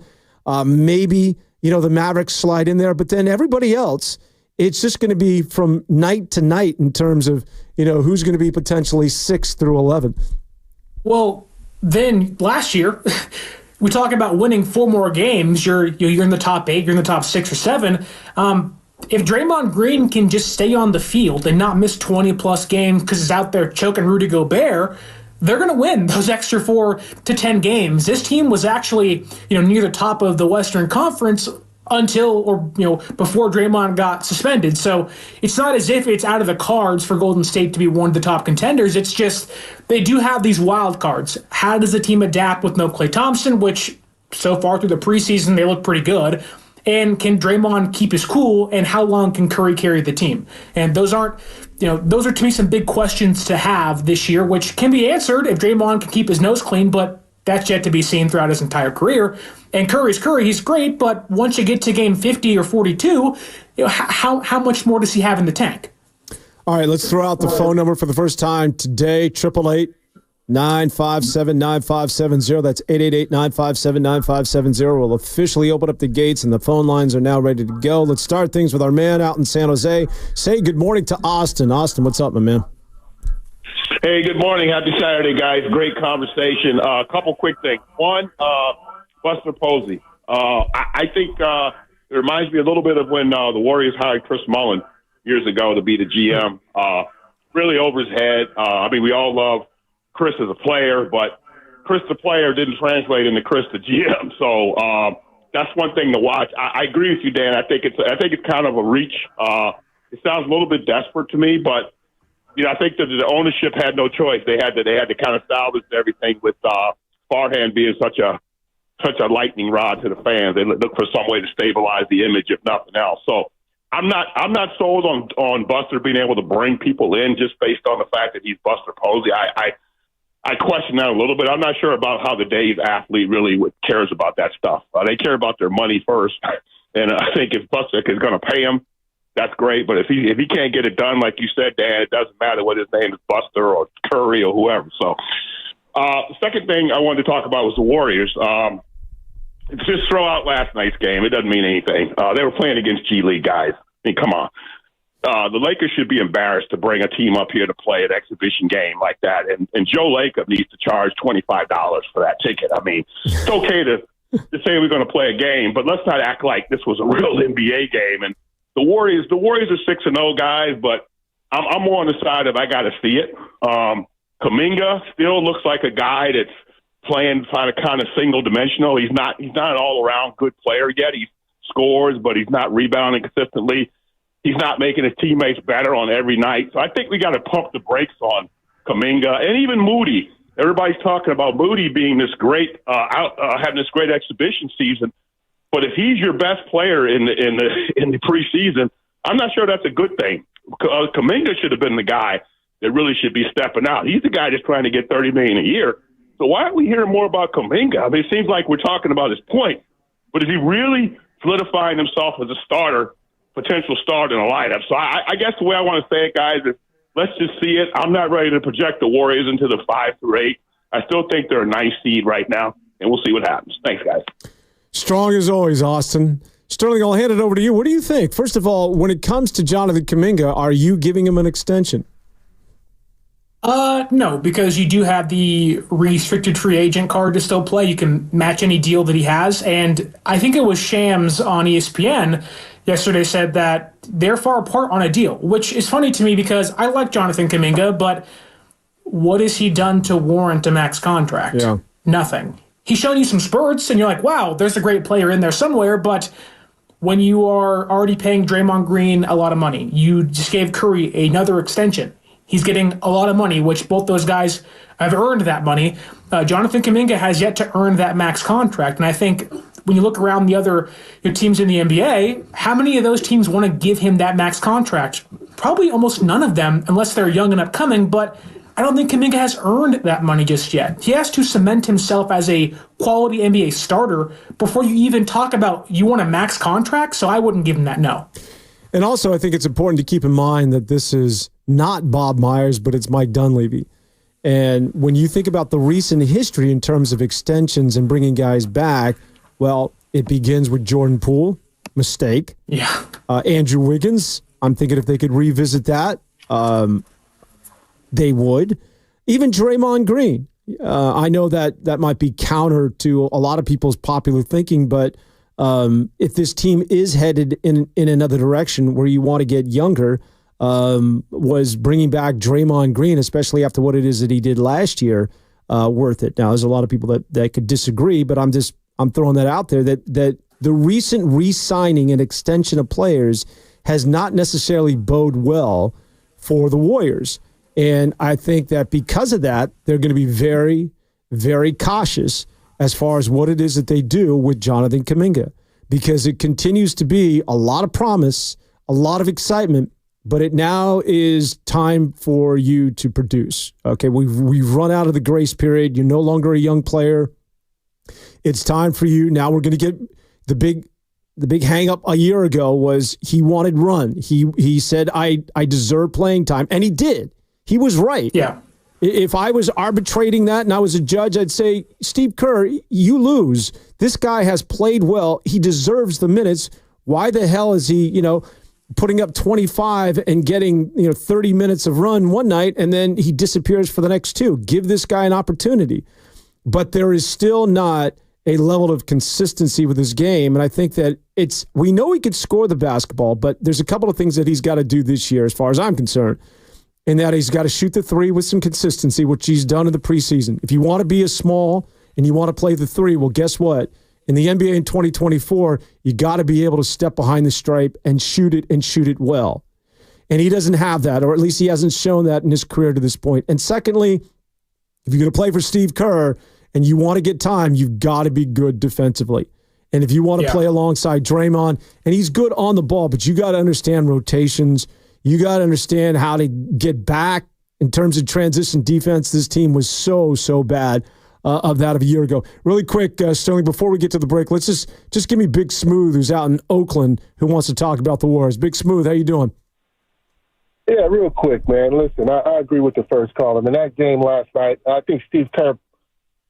Maybe, the Mavericks slide in there. But then everybody else, it's just going to be from night to night in terms of, who's going to be potentially 6 through 11. Well, then last year, we talk about winning 4 more games. You're in the top 8. You're in the top 6 or 7. If Draymond Green can just stay on the field and not miss 20-plus games because he's out there choking Rudy Gobert, they're going to win those extra 4 to 10 games. This team was actually, near the top of the Western Conference before Draymond got suspended. So it's not as if it's out of the cards for Golden State to be one of the top contenders. It's just they do have these wild cards. How does the team adapt with no Klay Thompson, which so far through the preseason they look pretty good? And can Draymond keep his cool, and how long can Curry carry the team? And those are to me some big questions to have this year, which can be answered if Draymond can keep his nose clean, but that's yet to be seen throughout his entire career. And Curry's Curry, he's great, but once you get to game 50 or 42, how much more does he have in the tank? All right, let's throw out the phone number for the first time today, 888-957-9570. That's 888-957-9570. We'll officially open up the gates, and the phone lines are now ready to go. Let's start things with our man out in San Jose. Say good morning to Austin. Austin, what's up, my man? Hey, good morning. Happy Saturday, guys. Great conversation. A couple quick things. One, Buster Posey. I think it reminds me a little bit of when the Warriors hired Chris Mullin years ago to be the GM. Really over his head. We all love Chris as a player, but Chris the player didn't translate into Chris the GM. So that's one thing to watch. I agree with you, Dan. I think it's kind of a reach. It sounds a little bit desperate to me, but I think that the ownership had no choice. They had to kind of salvage everything with Farhan being such a lightning rod to the fans. They look for some way to stabilize the image, if nothing else. So I'm not sold on Buster being able to bring people in just based on the fact that he's Buster Posey. I question that a little bit. I'm not sure about how the Dave athlete really cares about that stuff. They care about their money first, and I think if Buster is going to pay him, that's great. But if he can't get it done, like you said, Dan, it doesn't matter what his name is, Buster or Curry or whoever. So the second thing I wanted to talk about was the Warriors. Just throw out last night's game. It doesn't mean anything. They were playing against G League guys. Come on. The Lakers should be embarrassed to bring a team up here to play an exhibition game like that. And Joe Lacob needs to charge $25 for that ticket. It's okay to say we're going to play a game, but let's not act like this was a real NBA game. And the Warriors are 6-0 guys, but I'm more on the side of I got to see it. Kuminga still looks like a guy that's playing kind of single dimensional. He's not an all around good player yet. He scores, but he's not rebounding consistently. He's not making his teammates better on every night. So I think we got to pump the brakes on Kuminga and even Moody. Everybody's talking about Moody being this great, having this great exhibition season. But if he's your best player in the preseason, I'm not sure that's a good thing. Kuminga should have been the guy that really should be stepping out. He's the guy that's trying to get $30 million a year. So why aren't we hearing more about Kuminga? It seems like we're talking about his point, but is he really solidifying himself as a starter? Potential start in a lineup. So I guess the way I want to say it, guys, is let's just see it. I'm not ready to project the Warriors into the 5 through 8. I still think they're a nice seed right now, and we'll see what happens. Thanks, guys. Strong as always, Austin. Sterling, I'll hand it over to you. What do you think? First of all, when it comes to Jonathan Kuminga, are you giving him an extension? No, because you do have the restricted free agent card to still play. You can match any deal that he has. And I think it was Shams on ESPN yesterday said that they're far apart on a deal, which is funny to me because I like Jonathan Kuminga, but what has he done to warrant a max contract? Yeah. Nothing. He's shown you some spurts, and you're like, wow, there's a great player in there somewhere, but when you are already paying Draymond Green a lot of money, you just gave Curry another extension. He's getting a lot of money, which both those guys have earned that money. Jonathan Kuminga has yet to earn that max contract, and I think when you look around the other teams in the NBA, how many of those teams want to give him that max contract? Probably almost none of them, unless they're young and upcoming, but I don't think Kuminga has earned that money just yet. He has to cement himself as a quality NBA starter before you even talk about you want a max contract, so I wouldn't give him that, no. And also, I think it's important to keep in mind that this is not Bob Myers, but it's Mike Dunleavy. And when you think about the recent history in terms of extensions and bringing guys back, well, it begins with Jordan Poole, mistake. Yeah. Andrew Wiggins, I'm thinking if they could revisit that, they would. Even Draymond Green. I know that might be counter to a lot of people's popular thinking, but if this team is headed in another direction where you want to get younger, was bringing back Draymond Green, especially after what it is that he did last year, worth it. Now, there's a lot of people that could disagree, but I'm throwing that out there that the recent re-signing and extension of players has not necessarily bode well for the Warriors. And I think that because of that, they're going to be very, very cautious as far as what it is that they do with Jonathan Kuminga, because it continues to be a lot of promise, a lot of excitement, but it now is time for you to produce. Okay, we've run out of the grace period. You're no longer a young player. It's time for you. Now we're going to get the big hang up a year ago was he wanted run. He said, I deserve playing time, and he did. He was right. Yeah. If I was arbitrating that and I was a judge, I'd say, Steve Kerr, you lose. This guy has played well. He deserves the minutes. Why the hell is he, putting up 25 and getting, 30 minutes of run one night and then he disappears for the next two? Give this guy an opportunity. But there is still not a level of consistency with his game. And I think that we know he could score the basketball, but there's a couple of things that he's got to do this year as far as I'm concerned. In that he's got to shoot the three with some consistency, which he's done in the preseason. If you want to be a small and you want to play the three, well, guess what? In the NBA in 2024, you got to be able to step behind the stripe and shoot it well. And he doesn't have that, or at least he hasn't shown that in his career to this point. And secondly, if you're going to play for Steve Kerr and you want to get time, you've got to be good defensively. And if you want to play alongside Draymond, and he's good on the ball, but you got to understand rotations. You got to understand how to get back in terms of transition defense. This team was so bad of that of a year ago. Really quick, Sterling, before we get to the break, let's just give me Big Smooth, who's out in Oakland, who wants to talk about the Warriors. Big Smooth, how you doing? Yeah, real quick, man. Listen, I agree with the first caller. In that game last night, I think Steve Kerr,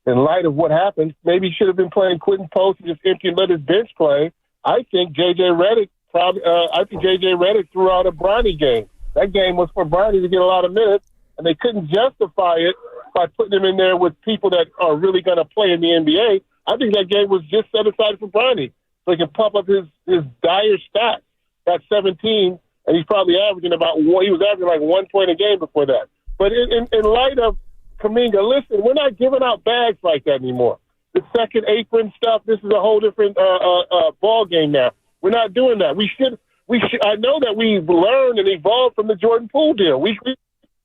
in light of what happened, maybe he should have been playing Quentin Post and just empty and let his bench play. I think J.J. Redick threw out a Bronny game. That game was for Bronny to get a lot of minutes, and they couldn't justify it by putting him in there with people that are really going to play in the NBA. I think that game was just set aside for Bronny so he can pump up his dire stats. Got 17, and he's probably averaging he was averaging like 1 point a game before that. But in light of Kuminga, listen, we're not giving out bags like that anymore. The second apron stuff, this is a whole different ball game now. We're not doing that. We should. I know that we've learned and evolved from the Jordan Poole deal. We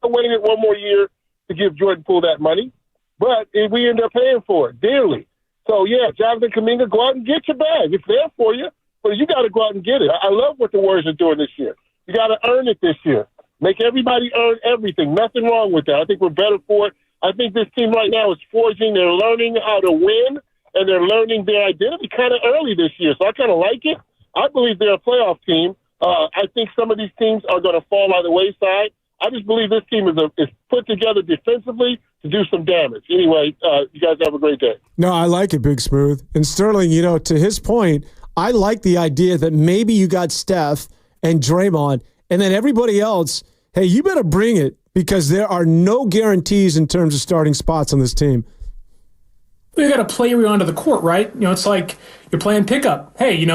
are waiting it one more year to give Jordan Poole that money, but we end up paying for it dearly. So, yeah, Jonathan Kuminga, go out and get your bag. It's there for you, but you got to go out and get it. I love what the Warriors are doing this year. You got to earn it this year. Make everybody earn everything. Nothing wrong with that. I think we're better for it. I think this team right now is forging. They're learning how to win, and they're learning their identity kind of early this year. So I kind of like it. I believe they're a playoff team. I think some of these teams are going to fall by the wayside. I just believe this team is put together defensively to do some damage. Anyway, you guys have a great day. No, I like it, Big Smooth. And Sterling, to his point, I like the idea that maybe you got Steph and Draymond, and then everybody else, hey, you better bring it because there are no guarantees in terms of starting spots on this team. You got to play you onto the court, right? It's like you're playing pickup. Hey, you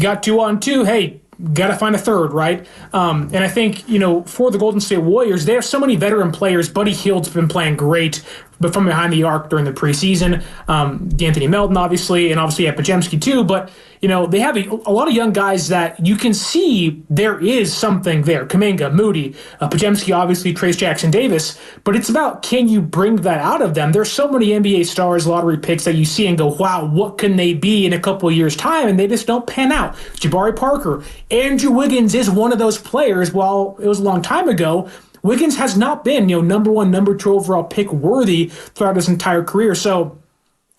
got 2-on-2. Hey, got to find a third, right? And I think, for the Golden State Warriors, they have so many veteran players. Buddy Hield's been playing great, but from behind the arc during the preseason. D'Anthony Melton, obviously, and obviously at Podziemski too. But, they have a lot of young guys that you can see there is something there. Kuminga, Moody, Podziemski, obviously, Trace Jackson-Davis. But it's about, can you bring that out of them? There's so many NBA stars, lottery picks that you see and go, wow, what can they be in a couple of years' time? And they just don't pan out. Jabari Parker. Andrew Wiggins is one of those players. While it was a long time ago, Wiggins has not been, number 1, number 2 overall pick worthy throughout his entire career. So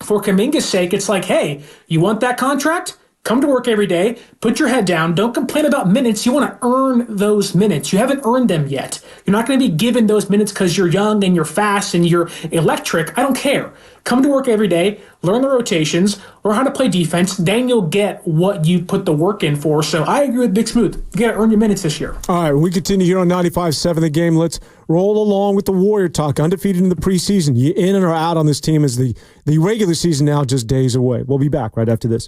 for Kuminga's sake, it's like, hey, you want that contract? Come to work every day, put your head down, don't complain about minutes. You want to earn those minutes. You haven't earned them yet. You're not going to be given those minutes because you're young and you're fast and you're electric. I don't care. Come to work every day, learn the rotations, learn how to play defense, then you'll get what you put the work in for. So I agree with Big Smooth. You got to earn your minutes this year. All right, we continue here on 95.7 The Game. Let's roll along with the Warrior talk. Undefeated in the preseason. You in or out on this team as the regular season now just days away. We'll be back right after this.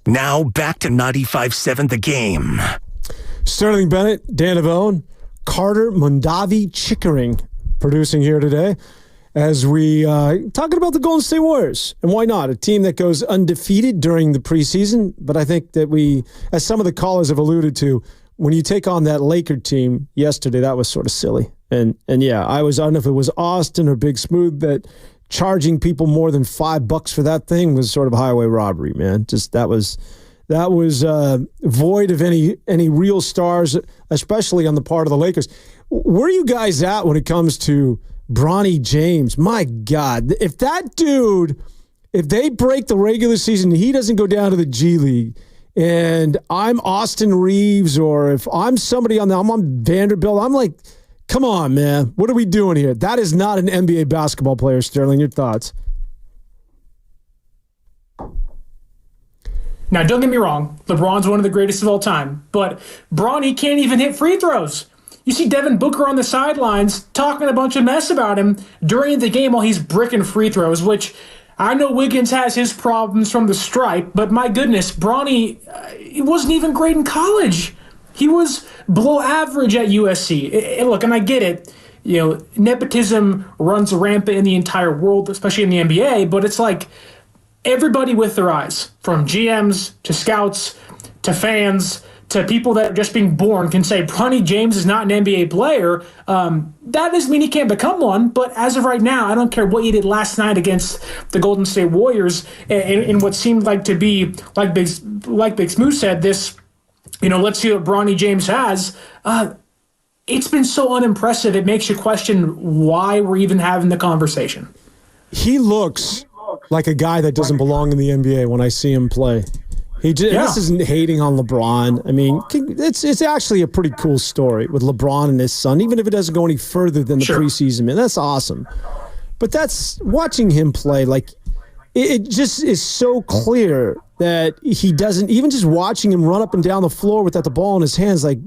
Now back to 95.7 The Game. Sterling Bennett, Dan Avone, Carter Mondavi Chickering producing here today as we talking about the Golden State Warriors. And why not? A team that goes undefeated during the preseason. But I think that we, as some of the callers have alluded to, when you take on that Laker team yesterday, that was sort of silly. And yeah, I don't know if it was Austin or Big Smooth that charging people more than $5 for that thing was sort of highway robbery, man. Just that was void of any real stars, especially on the part of the Lakers. Where are you guys at when it comes to Bronny James? My God, if they break the regular season, he doesn't go down to the G League, and I'm Austin Reeves, or if I'm somebody I'm on Vanderbilt, I'm like, come on, man, what are we doing here? That is not an NBA basketball player, Sterling. Your thoughts? Now, don't get me wrong. LeBron's one of the greatest of all time. But Bronny can't even hit free throws. You see Devin Booker on the sidelines talking a bunch of mess about him during the game while he's bricking free throws, which I know Wiggins has his problems from the stripe, but my goodness, Bronny, he wasn't even great in college. He was below average at USC. Look, and I get it. Nepotism runs rampant in the entire world, especially in the NBA, but it's like everybody with their eyes, from GMs to scouts to fans to people that are just being born, can say Bronny James is not an NBA player. That doesn't mean he can't become one, but as of right now, I don't care what he did last night against the Golden State Warriors in what seemed like to be, like Big Smooth said, this, let's see what Bronny James has. It's been so unimpressive, it makes you question why we're even having the conversation. He looks like a guy that doesn't belong in the NBA when I see him play. This isn't hating on LeBron. I mean, it's actually a pretty cool story with LeBron and his son, even if it doesn't go any further than the preseason. Man, that's awesome. But that's watching him play, like, it just is so clear that he doesn't, even just watching him run up and down the floor without the ball in his hands, like,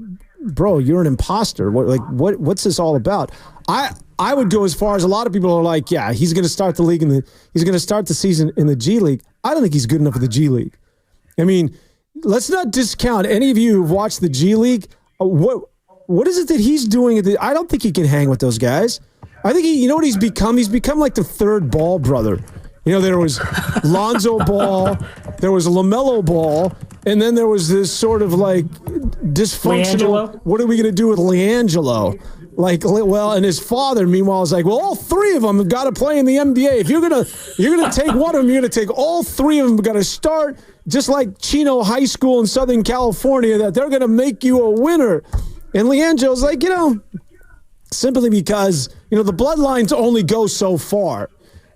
bro, you're an imposter. What's this all about? I would go as far as a lot of people are like, yeah, he's going to start the league he's going to start the season in the G League. I don't think he's good enough for the G League. I mean, let's not discount any of you who've watched the G League. What is it that he's doing? I don't think he can hang with those guys. I think you know what he's become? He's become like the third Ball brother. There was Lonzo Ball, there was LaMelo Ball, and then there was this sort of like dysfunctional. What are we going to do with LiAngelo? And his father, meanwhile, is like, well, all three of them have got to play in the NBA. If you're gonna take one of them, you're gonna take all three of them. Got to start just like Chino High School in Southern California. That they're gonna make you a winner. And LiAngelo's like, simply because the bloodlines only go so far.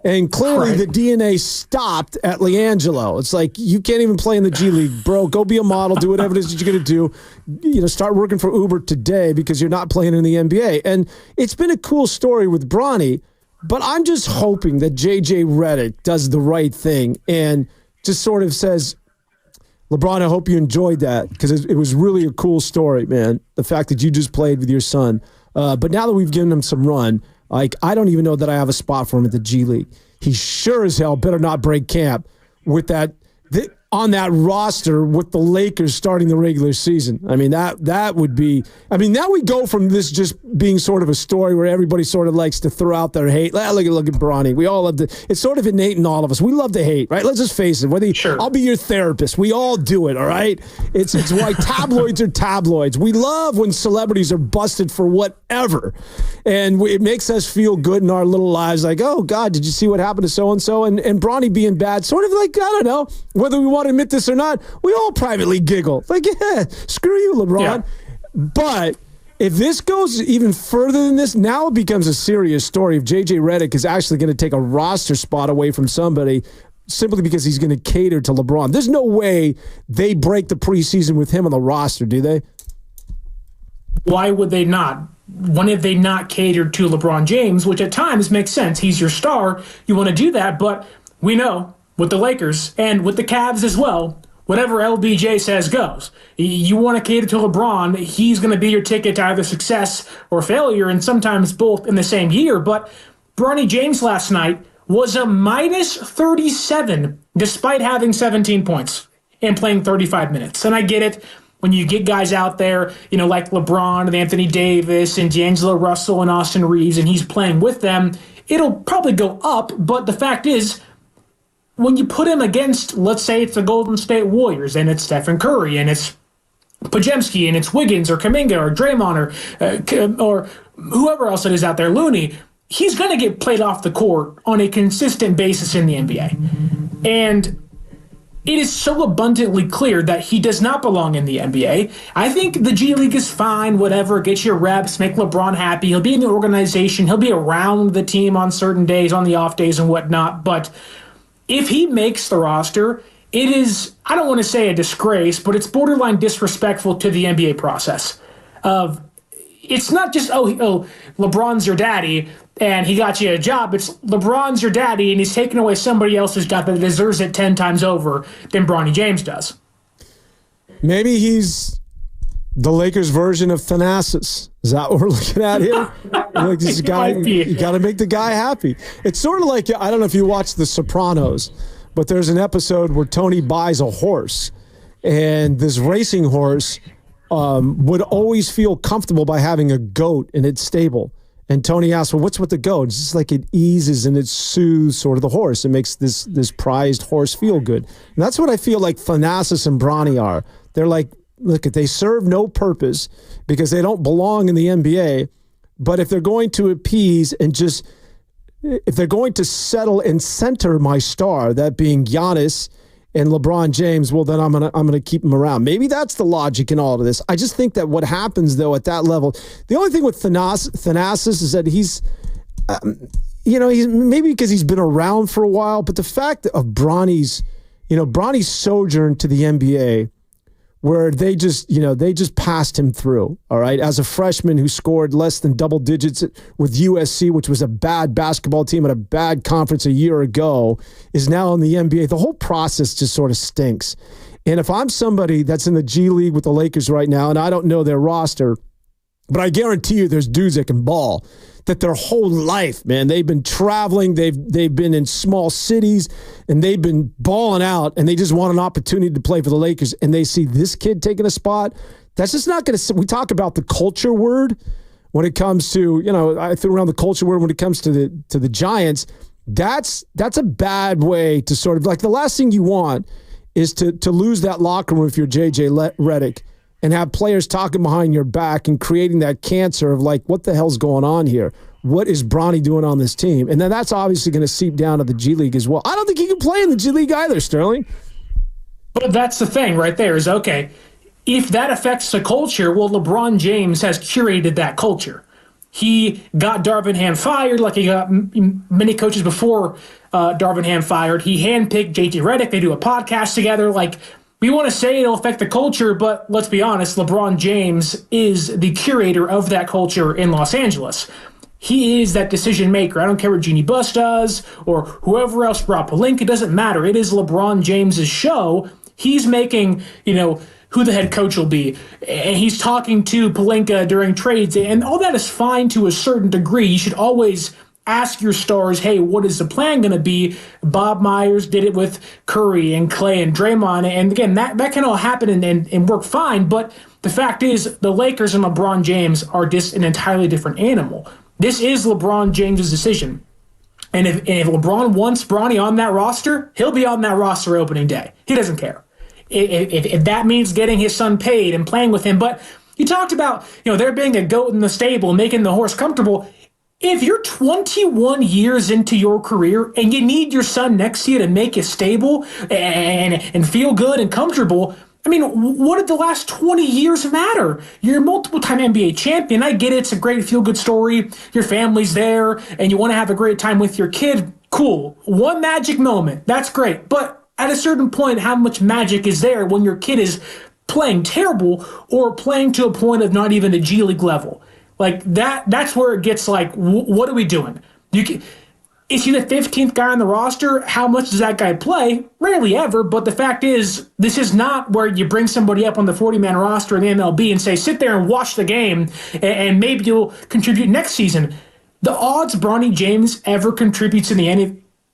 And clearly the DNA stopped at LiAngelo. It's like, you can't even play in the G League, bro. Go be a model. Do whatever it is that you're going to do. Start working for Uber today because you're not playing in the NBA. And it's been a cool story with Bronny, but I'm just hoping that J.J. Redick does the right thing and just sort of says, LeBron, I hope you enjoyed that because it was really a cool story, man, the fact that you just played with your son. But now that we've given him some run, I don't even know that I have a spot for him at the G League. He sure as hell better not break camp with on that roster with the Lakers starting the regular season. I mean, that would be. I mean, now we go from this just being sort of a story where everybody sort of likes to throw out their hate. Look at Bronny. We all love to. It's sort of innate in all of us. We love to hate, right? Let's just face it. I'll be your therapist. We all do it. All right. It's why tabloids are tabloids. We love when celebrities are busted for whatever, and it makes us feel good in our little lives. Like, oh God, did you see what happened to so and so? And Bronny being bad, sort of like, I don't know whether we want to admit this or not, we all privately giggle. Like, yeah, screw you, LeBron. Yeah. But if this goes even further than this, now it becomes a serious story if J.J. Redick is actually going to take a roster spot away from somebody simply because he's going to cater to LeBron. There's no way they break the preseason with him on the roster, do they? Why would they not? When have they not catered to LeBron James, which at times makes sense. He's your star. You want to do that, but we know with the Lakers and with the Cavs as well, whatever LBJ says goes. You want to cater to LeBron, he's going to be your ticket to either success or failure, and sometimes both in the same year. But Bronny James last night was a minus 37 despite having 17 points. and playing 35 minutes. And I get it. When you get guys out there, like LeBron and Anthony Davis and D'Angelo Russell and Austin Reeves, and he's playing with them, it'll probably go up. But the fact is, when you put him against, let's say it's the Golden State Warriors, and it's Stephen Curry, and it's Pajemski, and it's Wiggins or Kuminga or Draymond or whoever else it is out there, Looney, he's going to get played off the court on a consistent basis in the NBA. And it is so abundantly clear that he does not belong in the NBA. I think the G League is fine, whatever, get your reps, make LeBron happy. He'll be in the organization. He'll be around the team on certain days, on the off days and whatnot. But if he makes the roster, it is, I don't want to say a disgrace, but it's borderline disrespectful to the NBA process. It's not just, LeBron's your daddy and he got you a job. It's LeBron's your daddy and he's taking away somebody else's job that deserves it 10 times over than Bronny James does. Maybe he's the Lakers version of Thanasis. Is that what we're looking at here? Like this guy, you got to make the guy happy. It's sort of like, I don't know if you watch The Sopranos, but there's an episode where Tony buys a horse, and this racing horse would always feel comfortable by having a goat in its stable. And Tony asks, well, what's with the goat? It's just like it eases and it soothes sort of the horse. It makes this prized horse feel good. And that's what I feel like Thanasis and Bronny are. They're like, look, they serve no purpose because they don't belong in the NBA. But if they're going to appease and if they're going to settle and center my star, that being Giannis and LeBron James, well, then I'm gonna keep them around. Maybe that's the logic in all of this. I just think that what happens, though, at that level, the only thing with Thanasis is that he's maybe because he's been around for a while, but the fact of Bronny's sojourn to the NBA, where they just passed him through, all right? As a freshman who scored less than double digits with USC, which was a bad basketball team at a bad conference a year ago, is now in the NBA. The whole process just sort of stinks. And if I'm somebody that's in the G League with the Lakers right now, and I don't know their roster, but I guarantee you there's dudes that can ball, that their whole life, man, they've been traveling, they've been in small cities, and they've been balling out, and they just want an opportunity to play for the Lakers, and they see this kid taking a spot. That's just not going to – we talk about the culture word when it comes to – I threw around the culture word when it comes to the Giants. That's a bad way to sort of – like the last thing you want is to lose that locker room if you're J.J. Redick and have players talking behind your back and creating that cancer of like, what the hell's going on here? What is Bronny doing on this team? And then that's obviously going to seep down to the G League as well. I don't think he can play in the G League either, Sterling. But that's the thing right there is, okay, if that affects the culture, well, LeBron James has curated that culture. He got Darvin Ham fired like he got many coaches before Darvin Ham fired. He handpicked JJ Redick. They do a podcast together. Like, we want to say it'll affect the culture, but let's be honest, LeBron James is the curator of that culture in Los Angeles. He is that decision maker. I don't care what Jeannie Buss does or whoever else, Rob Pelinka, it doesn't matter. It is LeBron James's show. He's making, who the head coach will be. And he's talking to Pelinka during trades, and all that is fine to a certain degree. You should always ask your stars, hey, what is the plan going to be? Bob Myers did it with Curry and Clay and Draymond. And again, that can all happen and work fine. But the fact is, the Lakers and LeBron James are just an entirely different animal. This is LeBron James's decision. And if LeBron wants Bronny on that roster, he'll be on that roster opening day. He doesn't care. If that means getting his son paid and playing with him. But you talked about, there being a goat in the stable, making the horse comfortable. If you're 21 years into your career and you need your son next to you to make you stable and feel good and comfortable, I mean, what did the last 20 years matter? You're a multiple-time NBA champion. I get it. It's a great feel-good story. Your family's there, and you want to have a great time with your kid. Cool. One magic moment. That's great. But at a certain point, how much magic is there when your kid is playing terrible or playing to a point of not even a G League level? Like, that's where it gets like, what are we doing? Is he the 15th guy on the roster? How much does that guy play? Rarely ever, but the fact is, this is not where you bring somebody up on the 40-man roster in the MLB and say, sit there and watch the game, and maybe you'll contribute next season. The odds Bronny James ever contributes in the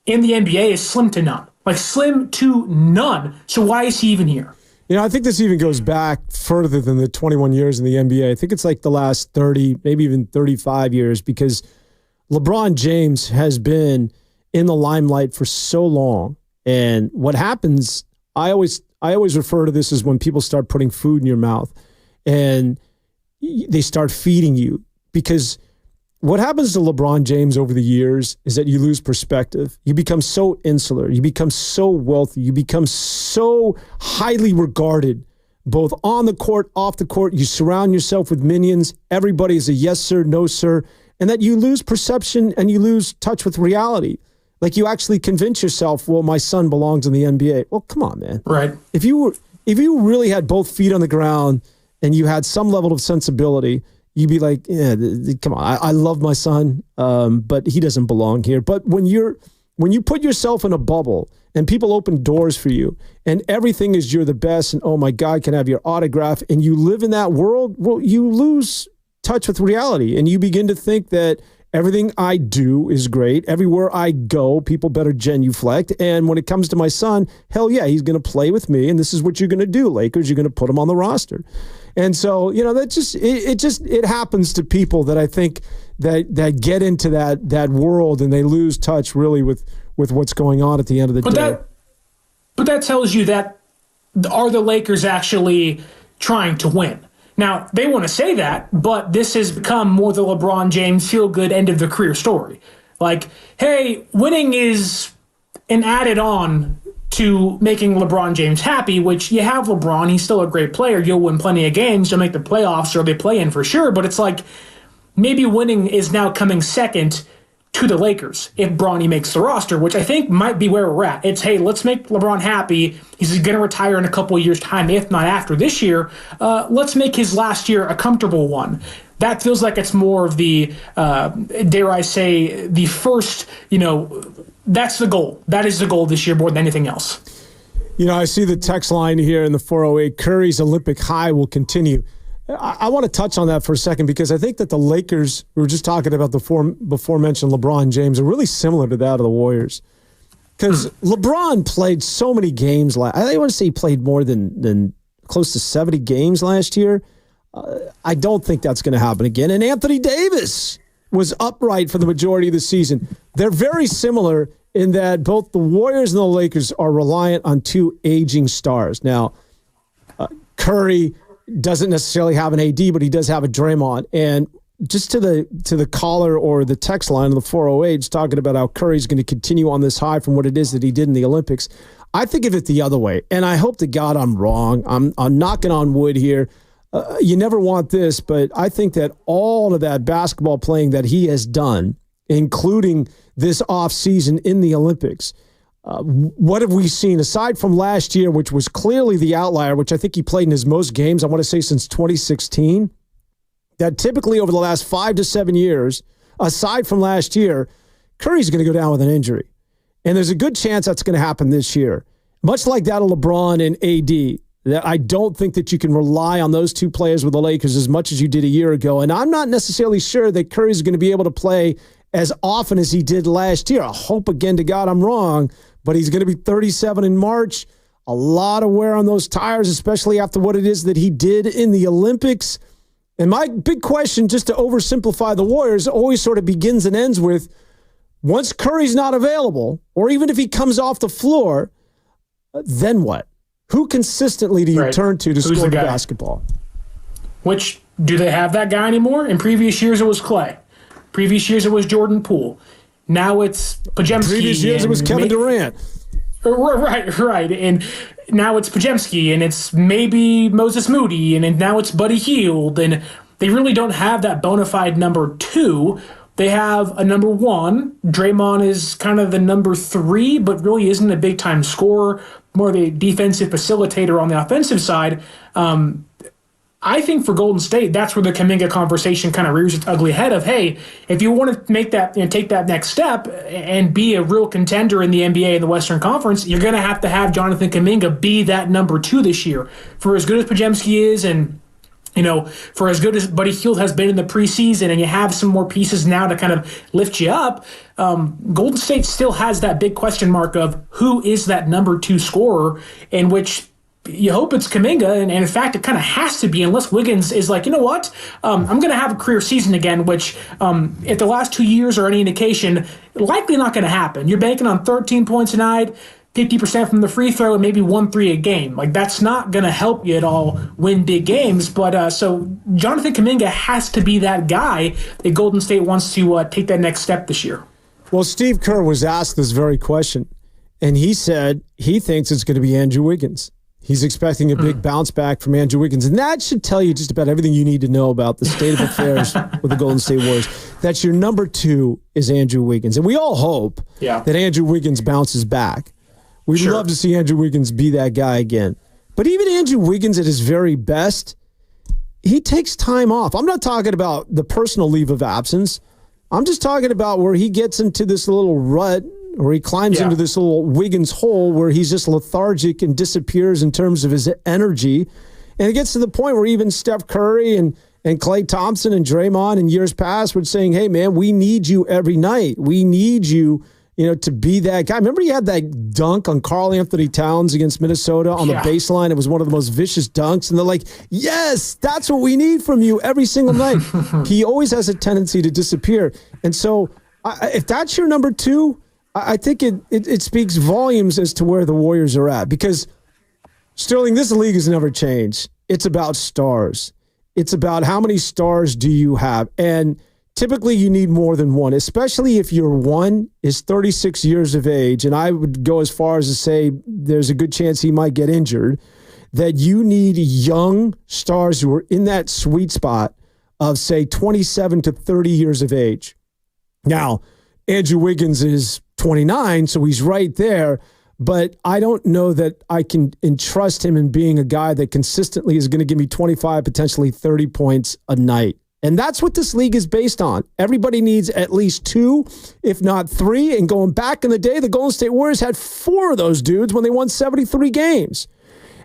NBA is slim to none. Like slim to none. So why is he even here? I think this even goes back further than the 21 years in the NBA. I think it's like the last 30, maybe even 35 years, because LeBron James has been in the limelight for so long. And what happens, I always refer to this as when people start putting food in your mouth and they start feeding you. Because what happens to LeBron James over the years is that you lose perspective. You become so insular. You become so wealthy. You become so highly regarded, both on the court, off the court. You surround yourself with minions. Everybody is a yes, sir, no, sir. And that you lose perception and you lose touch with reality. Like you actually convince yourself, well, my son belongs in the NBA. Well, come on, man. Right. If you really had both feet on the ground and you had some level of sensibility, you'd be like, yeah, come on. I love my son, but he doesn't belong here. But when you put yourself in a bubble and people open doors for you and everything is you're the best and, oh my God, can I have your autograph, and you live in that world, well, you lose touch with reality and you begin to think that everything I do is great. Everywhere I go, people better genuflect. And when it comes to my son, hell yeah, he's going to play with me. And this is what you're going to do, Lakers. You're going to put him on the roster. And so, that just it happens to people that I think that get into that world and they lose touch really with what's going on at the end of the day. But that tells you that are the Lakers actually trying to win? Now, they want to say that, but this has become more the LeBron James feel-good end of the career story. Like, hey, winning is an added on to making LeBron James happy, which you have LeBron. He's still a great player. You'll win plenty of games. You'll make the playoffs or they play in for sure. But it's like maybe winning is now coming second to the Lakers if Bronny makes the roster, which I think might be where we're at. It's, hey, let's make LeBron happy. He's going to retire in a couple of years' time, if not after this year. Let's make his last year a comfortable one. That feels like it's more of the, dare I say, the first, that's the goal. That is the goal this year more than anything else. I see the text line here in the 408, Curry's Olympic high will continue. I want to touch on that for a second because I think that the Lakers, we were just talking about the before mentioned LeBron James, are really similar to that of the Warriors. Because LeBron played so many games. I want to say he played more than close to 70 games last year. I don't think that's going to happen again. And Anthony Davis was upright for the majority of the season. They're very similar in that both the Warriors and the Lakers are reliant on two aging stars. Now, Curry doesn't necessarily have an AD, but he does have a Draymond. And just to the caller or the text line of the 408 is talking about how Curry's going to continue on this high from what it is that he did in the Olympics. I think of it the other way, and I hope to God I'm wrong. I'm knocking on wood here. You never want this, but I think that all of that basketball playing that he has done, including this offseason in the Olympics, what have we seen aside from last year, which was clearly the outlier, which I think he played in his most games, I want to say since 2016, that typically over the last 5 to 7 years, aside from last year, Curry's going to go down with an injury. And there's a good chance that's going to happen this year. Much like that of LeBron and AD, that I don't think that you can rely on those two players with the Lakers as much as you did a year ago. And I'm not necessarily sure that Curry's going to be able to play as often as he did last year. I hope again to God I'm wrong, but he's going to be 37 in March. A lot of wear on those tires, especially after what it is that he did in the Olympics. And my big question, just to oversimplify the Warriors, always sort of begins and ends with, once Curry's not available, or even if he comes off the floor, then what? Who consistently do you turn to score the basketball? Which, do they have that guy anymore? In previous years, it was Clay. Previous years, it was Jordan Poole. Now it's Podziemski. Previous years, it was Kevin Durant. Right. And now it's Podziemski, and it's maybe Moses Moody, and now it's Buddy Hield. And they really don't have that bona fide number two. They have a number one. Draymond is kind of the number three, but really isn't a big-time scorer, more of a defensive facilitator on the offensive side. I think for Golden State, that's where the Kuminga conversation kind of rears its ugly head of, hey, if you want to make that, take that next step and be a real contender in the NBA and the Western Conference, you're going to have Jonathan Kuminga be that number two this year. For as good as Podziemski is and for as good as Buddy Hield has been in the preseason, and you have some more pieces now to kind of lift you up, Golden State still has that big question mark of who is that number 2 scorer, in which you hope it's Kuminga, and in fact, it kind of has to be, unless Wiggins is like, you know what, I'm going to have a career season again, which if the last 2 years are any indication, likely not going to happen. You're banking on 13 points a night, 50% from the free throw, and maybe 1-3 a game. Like, that's not going to help you at all win big games. But so Jonathan Kuminga has to be that guy that Golden State wants to take that next step this year. Well, Steve Kerr was asked this very question, and he said he thinks it's going to be Andrew Wiggins. He's expecting a big bounce back from Andrew Wiggins. And that should tell you just about everything you need to know about the state of affairs with the Golden State Warriors. That's your number 2 is Andrew Wiggins. And we all hope that Andrew Wiggins bounces back. We'd love to see Andrew Wiggins be that guy again. But even Andrew Wiggins at his very best, he takes time off. I'm not talking about the personal leave of absence. I'm just talking about where he gets into this little rut, or he climbs into this little Wiggins hole where he's just lethargic and disappears in terms of his energy. And it gets to the point where even Steph Curry and Klay Thompson and Draymond in years past were saying, hey, man, we need you every night. We need you, to be that guy. Remember he had that dunk on Karl Anthony Towns against Minnesota on the baseline? It was one of the most vicious dunks. And they're like, yes, that's what we need from you every single night. He always has a tendency to disappear. And so if that's your number 2, I think it speaks volumes as to where the Warriors are at. Because, Sterling, this league has never changed. It's about stars. It's about how many stars do you have. And typically you need more than one, especially if your one is 36 years of age. And I would go as far as to say there's a good chance he might get injured, that you need young stars who are in that sweet spot of, say, 27 to 30 years of age. Now, Andrew Wiggins is 29, so he's right there. But I don't know that I can entrust him in being a guy that consistently is going to give me 25, potentially 30 points a night. And that's what this league is based on. Everybody needs at least 2, if not 3. And going back in the day, the Golden State Warriors had 4 of those dudes when they won 73 games.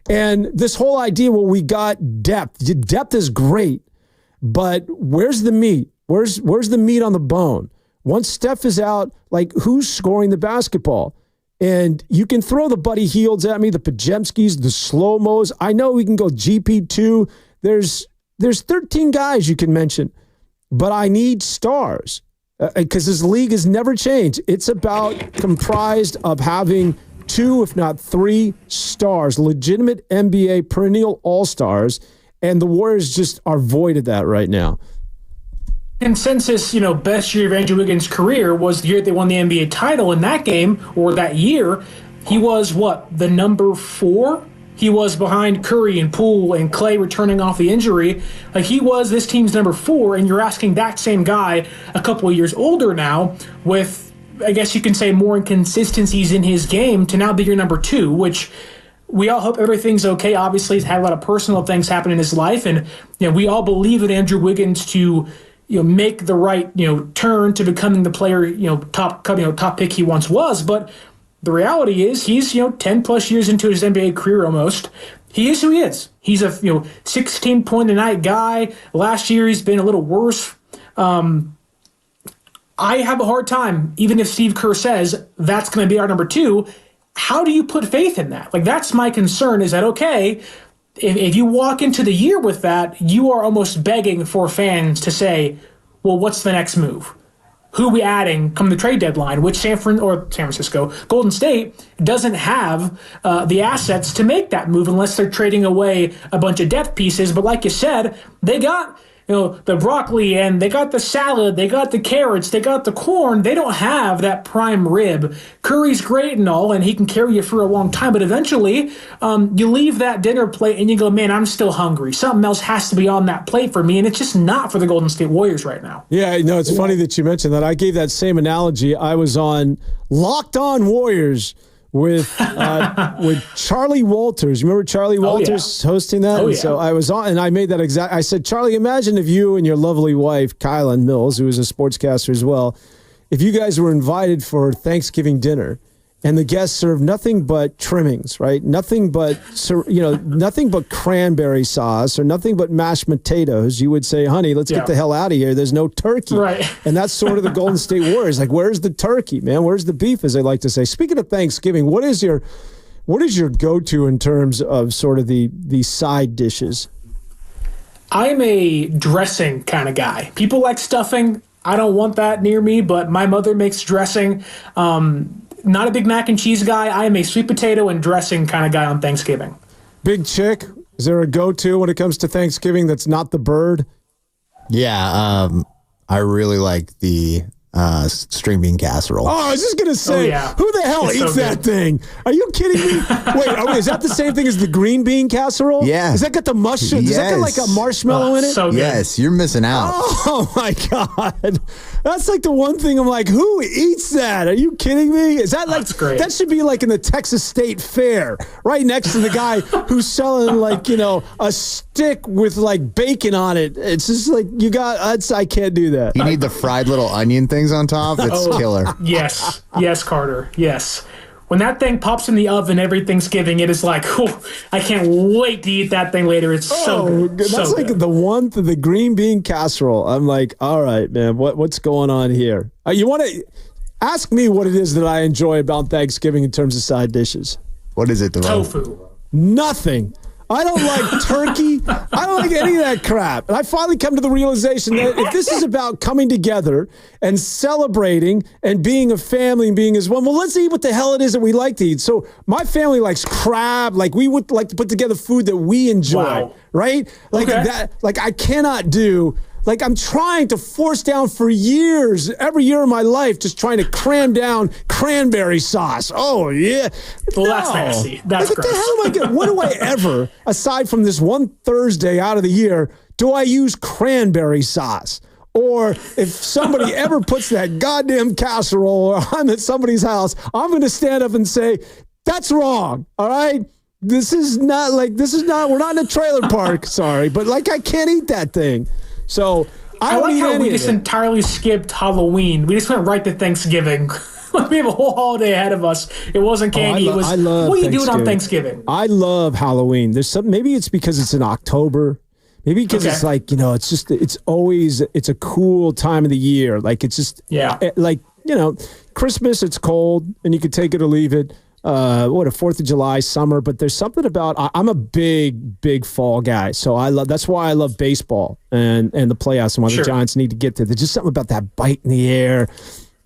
And this whole idea, well, we got depth. Depth is great, but where's the meat? Where's the meat on the bone? Once Steph is out, like, who's scoring the basketball? And you can throw the Buddy Hields at me, the Pajemskis, the slow-mos. I know we can go GP2. There's 13 guys you can mention, but I need stars because this league has never changed. It's about comprised of having 2, if not 3 stars, legitimate NBA perennial all-stars, and the Warriors just are void of that right now. Consensus, best year of Andrew Wiggins' career was the year they won the NBA title. In that game, or that year, he was the number 4? He was behind Curry and Poole and Klay returning off the injury. Like, he was this team's number 4, and you're asking that same guy a couple of years older now with, I guess you can say, more inconsistencies in his game to now be your number 2, which we all hope everything's okay. Obviously, he's had a lot of personal things happen in his life, and we all believe in Andrew Wiggins to make the right turn to becoming the player top pick he once was. But the reality is he's 10 plus years into his NBA career almost. He is who he is. He's a 16 point a night guy. Last year he's been a little worse. I have a hard time, even if Steve Kerr says that's going to be our number 2. How do you put faith in that? Like, that's my concern. Is that okay? If you walk into the year with that, you are almost begging for fans to say, well, what's the next move? Who are we adding come the trade deadline, which San Francisco, Golden State doesn't have the assets to make that move unless they're trading away a bunch of depth pieces. But like you said, they got the broccoli and they got the salad, they got the carrots, they got the corn. They don't have that prime rib. Curry's great and all, and he can carry you for a long time, but eventually you leave that dinner plate and you go, man, I'm still hungry. Something else has to be on that plate for me, and it's just not for the Golden State Warriors right now. Yeah, it's funny that you mentioned that. I gave that same analogy. I was on Locked On Warriors with Charlie Walters. You remember Charlie Walters hosting that? Oh, yeah. So I was on, and I made that exact. I said, Charlie, imagine if you and your lovely wife, Kylan Mills, who is a sportscaster as well, if you guys were invited for Thanksgiving dinner, and the guests serve nothing but trimmings, right? Nothing but, nothing but cranberry sauce or nothing but mashed potatoes, you would say, honey, let's get the hell out of here. There's no turkey. Right. And that's sort of the Golden State Warriors. Like, where's the turkey, man? Where's the beef, as they like to say? Speaking of Thanksgiving, what is your go-to in terms of sort of the side dishes? I'm a dressing kind of guy. People like stuffing. I don't want that near me, but my mother makes dressing. Not a big mac and cheese guy. I am a sweet potato and dressing kind of guy on Thanksgiving. Big Chick, is there a go-to when it comes to Thanksgiving that's not the bird? Yeah, I really like the string bean casserole. Oh, I was just going to say, who the hell eats that thing? Are you kidding me? Wait, is that the same thing as the green bean casserole? Yeah. Does that got the mushroom? Does that got like a marshmallow in it? So good. Yes, you're missing out. Oh, my God. That's like the one thing I'm like, who eats that? Are you kidding me? Is that like, that's great. That should be like in the Texas State Fair, right next to the guy who's selling like, a stick with like bacon on it. It's just like, I can't do that. You need the fried little onion things on top. It's killer. Yes, Carter. Yes. When that thing pops in the oven every Thanksgiving, it is like, I can't wait to eat that thing later. It's so good. That's so like good. the green bean casserole. I'm like, all right, man, what's going on here? You want to ask me what it is that I enjoy about Thanksgiving in terms of side dishes? What is it, Deron? Tofu. Nothing. I don't like turkey. I don't like any of that crap. And I finally come to the realization that if this is about coming together and celebrating and being a family and being as one, well, let's eat what the hell it is that we like to eat. So my family likes crab. Like, we would like to put together food that we enjoy, right? Like that. Like, I cannot do. Like, I'm trying to force down for years, every year of my life, just trying to cram down cranberry sauce. Oh, yeah. Well, that's nasty. That's like, what gross. the hell am I getting? When do I ever, aside from this one Thursday out of the year, do I use cranberry sauce? Or if somebody ever puts that goddamn casserole or I'm at somebody's house, I'm going to stand up and say, that's wrong, all right? We're not in a trailer park, sorry, but like, I can't eat that thing. So I like how we just just entirely skipped Halloween. We just went right to Thanksgiving. We have a whole holiday ahead of us. It wasn't candy. I love what are you doing on Thanksgiving? I love Halloween. There's some. Maybe it's because it's in October. Maybe because it's like, it's a cool time of the year. Like, it's just like, Christmas. It's cold and you can take it or leave it. A 4th of July, summer, but there's something about, I'm a big fall guy. So that's why I love baseball and the playoffs and why the Giants need to get there. There's just something about that bite in the air,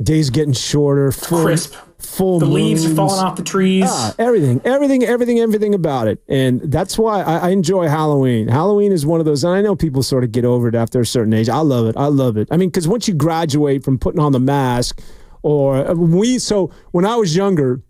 days getting shorter, crisp, full the moons. leaves are falling off the trees. Everything about it. And that's why I enjoy Halloween. Halloween is one of those, and I know people sort of get over it after a certain age. I love it. I mean, because once you graduate from putting on the mask when I was younger,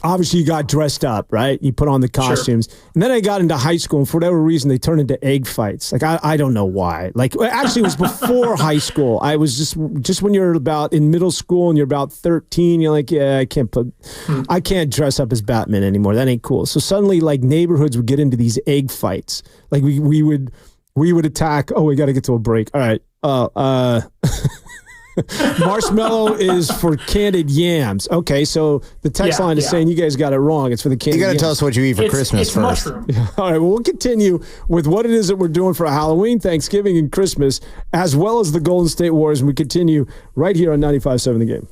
obviously you got dressed up, right? You put on the costumes. And then I got into high school, and for whatever reason, they turned into egg fights. Like, I don't know why. Like, actually, it was before high school. I was just when you're about in middle school and you're about 13, you're like, yeah, I can't dress up as Batman anymore. That ain't cool. So suddenly, like, neighborhoods would get into these egg fights. Like, we would attack. Oh, we got to get to a break. All right. Marshmallow is for candied yams. Okay, so the text line is saying you guys got it wrong. It's for the candied yams. You got to tell us what you eat for Christmas it's first. Mushroom. All right, well, we'll continue with what it is that we're doing for Halloween, Thanksgiving, and Christmas, as well as the Golden State Warriors. And we continue right here on 95.7 The Game.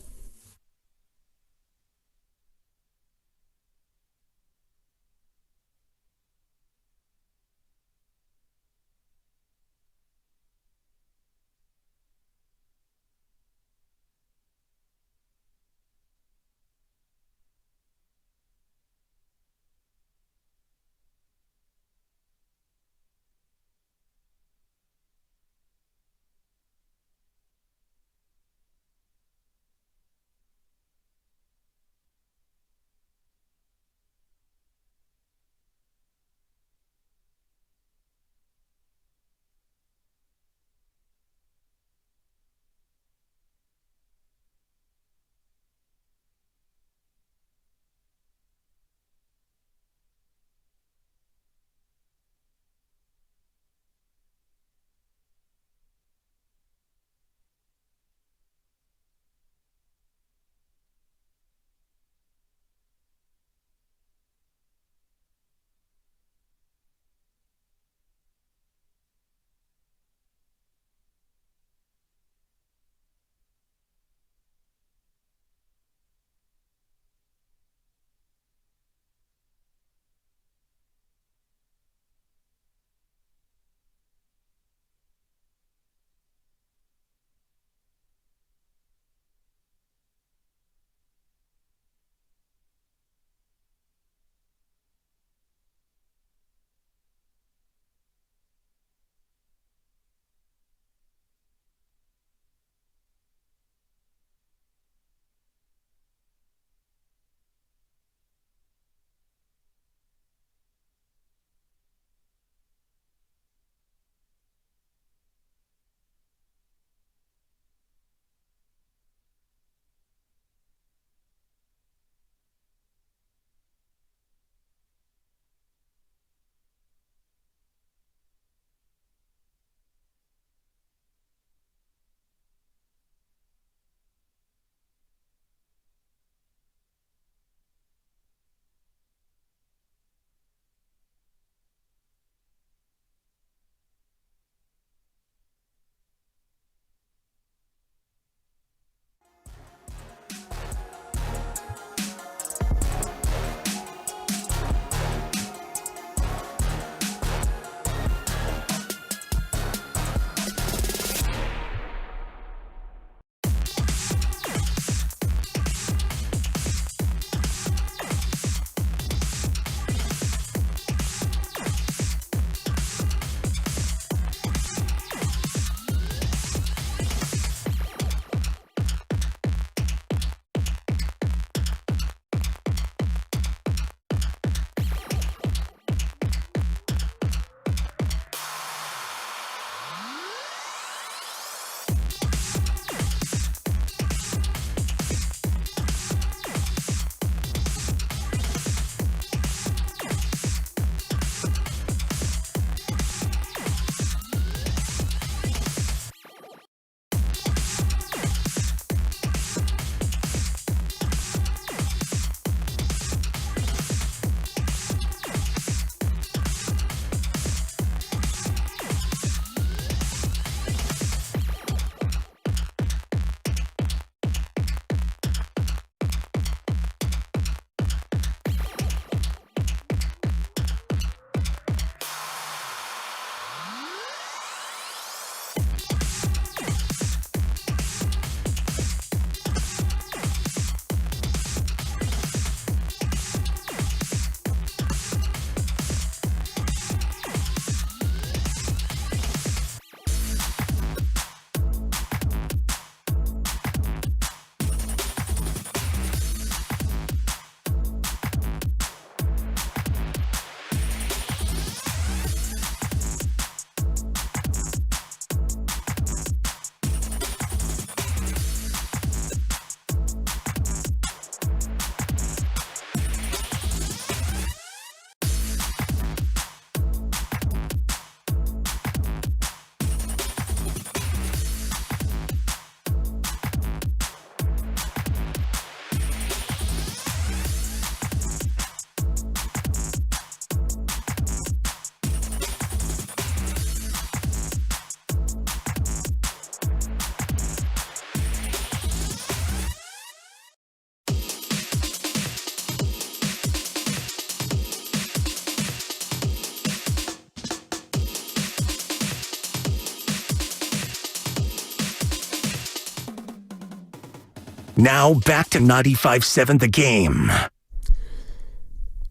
Now back to 95.7 The Game.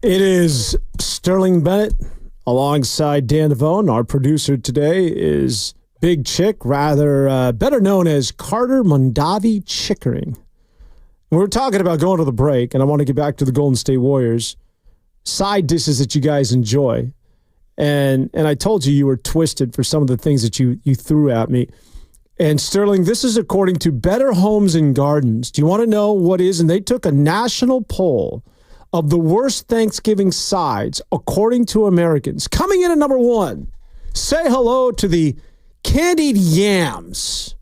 It is Sterling Bennett alongside Dan Devone. Our producer today is Big Chick, rather better known as Carter Mondavi Chickering. We're talking about going to the break, and I want to get back to the Golden State Warriors. Side dishes that you guys enjoy. And I told you were twisted for some of the things that you threw at me. And Sterling, this is according to Better Homes and Gardens. Do you want to know what is? And they took a national poll of the worst Thanksgiving sides according to Americans. Coming in at number 1, say hello to the candied yams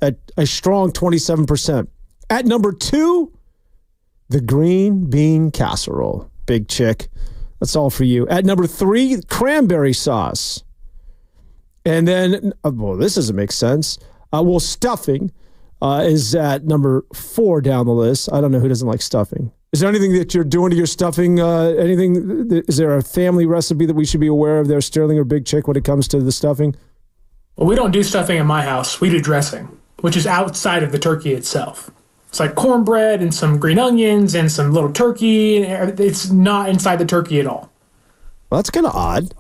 at a strong 27%. At number 2, the green bean casserole. Big Chick. That's all for you. At number 3, cranberry sauce. And then, well, this doesn't make sense. Stuffing is at number 4 down the list. I don't know who doesn't like stuffing. Is there anything that you're doing to your stuffing? Is there a family recipe that we should be aware of there, Sterling or Big Chick, when it comes to the stuffing? Well, we don't do stuffing in my house. We do dressing, which is outside of the turkey itself. It's like cornbread and some green onions and some little turkey. It's not inside the turkey at all. Well, that's kind of odd.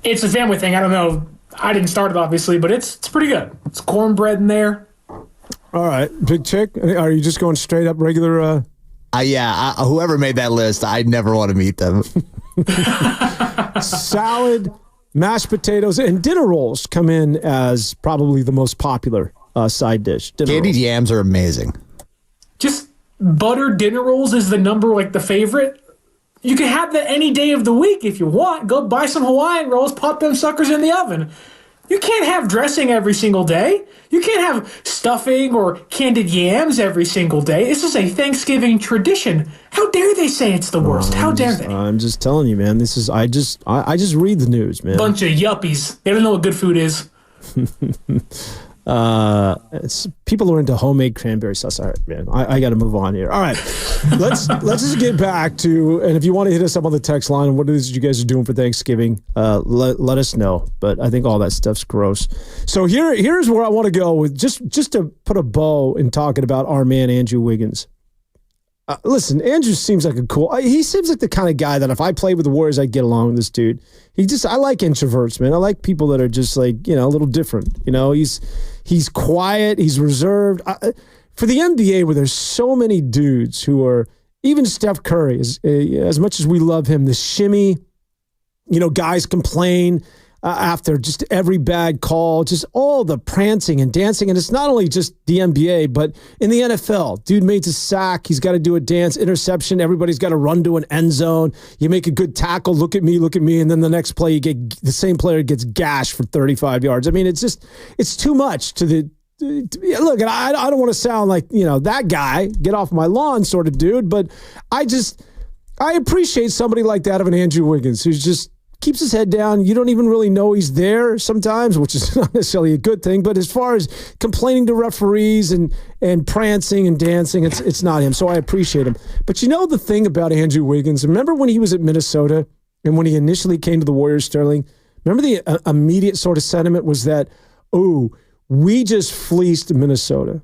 It's a family thing. I don't know. I didn't start it, obviously, but it's pretty good. It's cornbread in there. All right. Big Chick, are you just going straight up regular? Whoever made that list, I never want to meet them. Salad, mashed potatoes, and dinner rolls come in as probably the most popular side dish. Candied yams are amazing. Just buttered dinner rolls is the favorite. You can have that any day of the week if you want. Go buy some Hawaiian rolls, pop them suckers in the oven. You can't have dressing every single day. You can't have stuffing or candied yams every single day. This is a Thanksgiving tradition. How dare they say it's the worst? How dare they? I'm just telling you, man. This is I just read the news, man. Bunch of yuppies. They don't know what good food is. People are into homemade cranberry sauce. All right, man. I got to move on here. All right, let's just get back to. And if you want to hit us up on the text line and what it is you guys are doing for Thanksgiving, let us know. But I think all that stuff's gross. So here's where I want to go with just to put a bow in talking about our man Andrew Wiggins. Listen, Andrew seems like he seems like the kind of guy that if I played with the Warriors, I'd get along with this dude. I like introverts, man. I like people that are just like, a little different. He's quiet. He's reserved. For the NBA, where there's so many dudes who are, even Steph Curry, as much as we love him, the shimmy, guys complain after just every bad call, just all the prancing and dancing. And it's not only just the NBA, but in the NFL, dude makes a sack. He's got to do a dance, interception. Everybody's got to run to an end zone. You make a good tackle. Look at me. And then the next play, you get the same player gets gashed for 35 yards. I mean, it's too much to the. Look, I don't want to sound like, that guy, get off my lawn sort of dude, but I appreciate somebody like that of an Andrew Wiggins who's just keeps his head down. You don't even really know he's there sometimes, which is not necessarily a good thing. But as far as complaining to referees and prancing and dancing, it's not him. So I appreciate him. But the thing about Andrew Wiggins, remember when he was at Minnesota and when he initially came to the Warriors, Sterling? Remember the immediate sort of sentiment was that, we just fleeced Minnesota.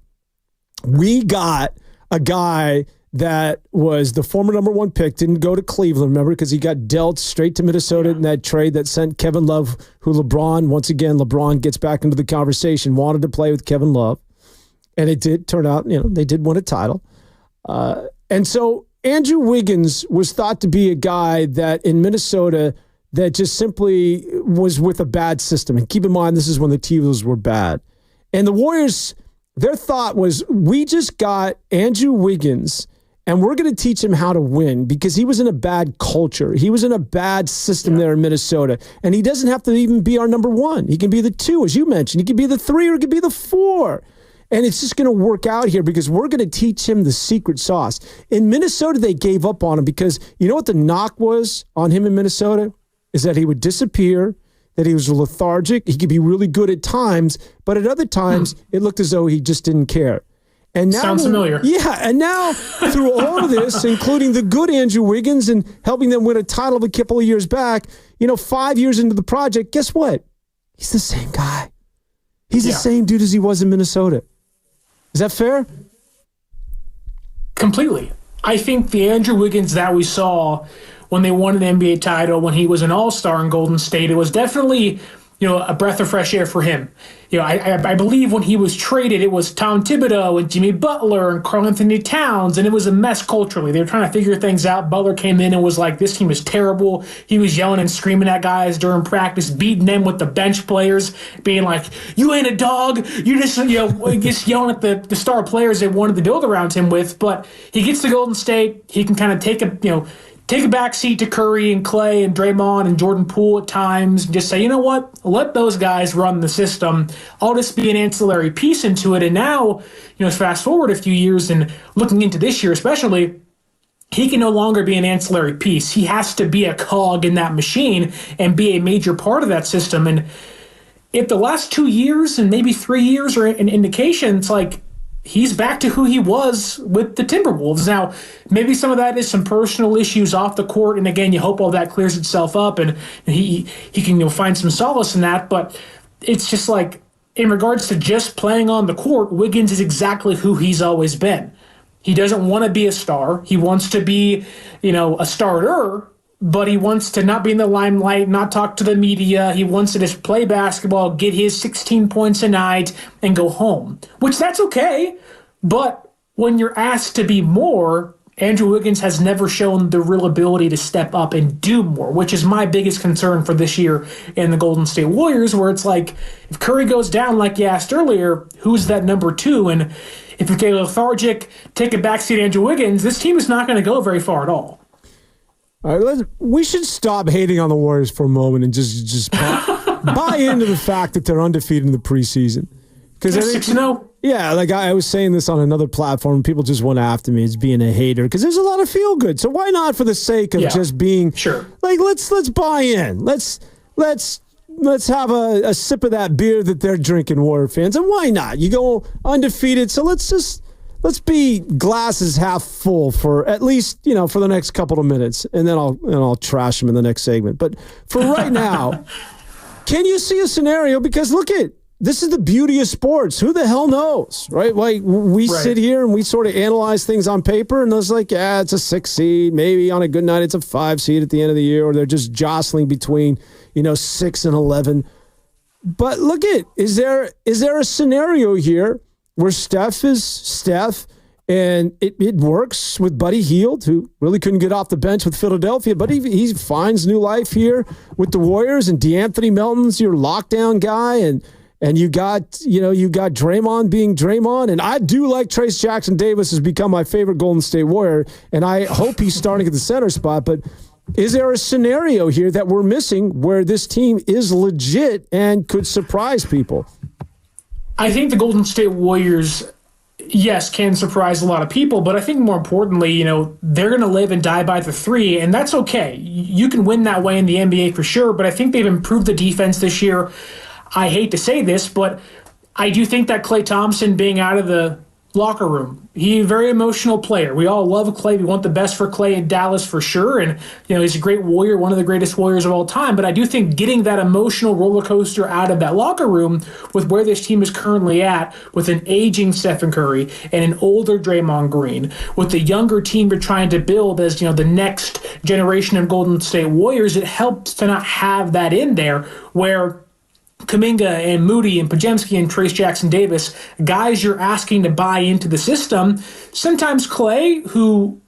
We got a guy that was the former number 1 pick, didn't go to Cleveland, remember, because he got dealt straight to Minnesota in that trade that sent Kevin Love, who LeBron gets back into the conversation, wanted to play with Kevin Love. And it did turn out, they did win a title. And so Andrew Wiggins was thought to be a guy that in Minnesota that just simply was with a bad system. And keep in mind, this is when the T-Wolves were bad. And the Warriors, their thought was, we just got Andrew Wiggins and we're going to teach him how to win because he was in a bad culture. He was in a bad system there in Minnesota. And he doesn't have to even be our number 1. He can be the 2, as you mentioned. He could be the 3 or he could be the 4. And it's just going to work out here because we're going to teach him the secret sauce. In Minnesota, they gave up on him because you know what the knock was on him in Minnesota? Is that he would disappear, that he was lethargic. He could be really good at times, but at other times, it looked as though he just didn't care. And now, sounds familiar. Yeah, and now through all of this, including the good Andrew Wiggins and helping them win a title a couple of years back, 5 years into the project, guess what? He's the same guy. He's the same dude as he was in Minnesota. Is that fair? Completely. I think the Andrew Wiggins that we saw when they won an NBA title, when he was an all-star in Golden State, it was definitely, a breath of fresh air for him. I believe when he was traded, it was Tom Thibodeau and Jimmy Butler and Karl Anthony Towns, and it was a mess culturally. They were trying to figure things out. Butler came in and was like, this team is terrible. He was yelling and screaming at guys during practice, beating them with the bench players, being like, you ain't a dog. You just, just yelling at the star players they wanted to build around him with. But he gets to Golden State. He can kind of take a back seat to Curry and Clay and Draymond and Jordan Poole at times. Just say, you know what? Let those guys run the system. I'll just be an ancillary piece into it. And now, fast forward a few years and looking into this year especially, he can no longer be an ancillary piece. He has to be a cog in that machine and be a major part of that system. And if the last 2 years and maybe 3 years are an indication, it's like, he's back to who he was with the Timberwolves. Now, maybe some of that is some personal issues off the court, and again, you hope all that clears itself up, and he can find some solace in that. But it's just like, in regards to just playing on the court, Wiggins is exactly who he's always been. He doesn't want to be a star. He wants to be, a starter, but he wants to not be in the limelight, not talk to the media. He wants to just play basketball, get his 16 points a night, and go home, which that's okay. But when you're asked to be more, Andrew Wiggins has never shown the real ability to step up and do more, which is my biggest concern for this year in the Golden State Warriors, where it's like, if Curry goes down, like you asked earlier, who's that number two? And if you get lethargic, take a backseat Andrew Wiggins, this team is not going to go very far at all. All right, we should stop hating on the Warriors for a moment and just buy into the fact that they're undefeated in the preseason. Because they're 6-0. Yeah, like I was saying this on another platform. People just went after me as being a hater because there's a lot of feel good. So why not, for the sake of just being sure? Like let's buy in. Let's have a sip of that beer that they're drinking, Warrior fans, and why not? You go undefeated, so let's be glasses half full for at least, for the next couple of minutes, and then I'll trash them in the next segment. But for right now, can you see a scenario? Because this is the beauty of sports. Who the hell knows, right? Like we sit here and we sort of analyze things on paper, and it's like, it's a 6 seed. Maybe on a good night, it's a 5 seed at the end of the year, or they're just jostling between, 6 and 11. But is there a scenario here where Steph is Steph, and it works with Buddy Hield, who really couldn't get off the bench with Philadelphia, but he finds new life here with the Warriors, and DeAnthony Melton's your lockdown guy, and you got Draymond being Draymond, and I do like Trace Jackson Davis has become my favorite Golden State Warrior, and I hope he's starting at the center spot. But is there a scenario here that we're missing where this team is legit and could surprise people? I think the Golden State Warriors, yes, can surprise a lot of people, but I think more importantly, they're going to live and die by the three, and that's okay. You can win that way in the NBA for sure, but I think they've improved the defense this year. I hate to say this, but I do think that Klay Thompson being out of the locker room, he's a very emotional player. We all love Klay. We want the best for Klay in Dallas for sure, and he's a great Warrior, one of the greatest Warriors of all time. But I do think getting that emotional roller coaster out of that locker room with where this team is currently at, with an aging Stephen Curry and an older Draymond Green, with the younger team you're trying to build as the next generation of Golden State Warriors, it helps to not have that in there where Kuminga and Moody and Podziemski and Trace Jackson Davis, guys you're asking to buy into the system. Sometimes Klay, who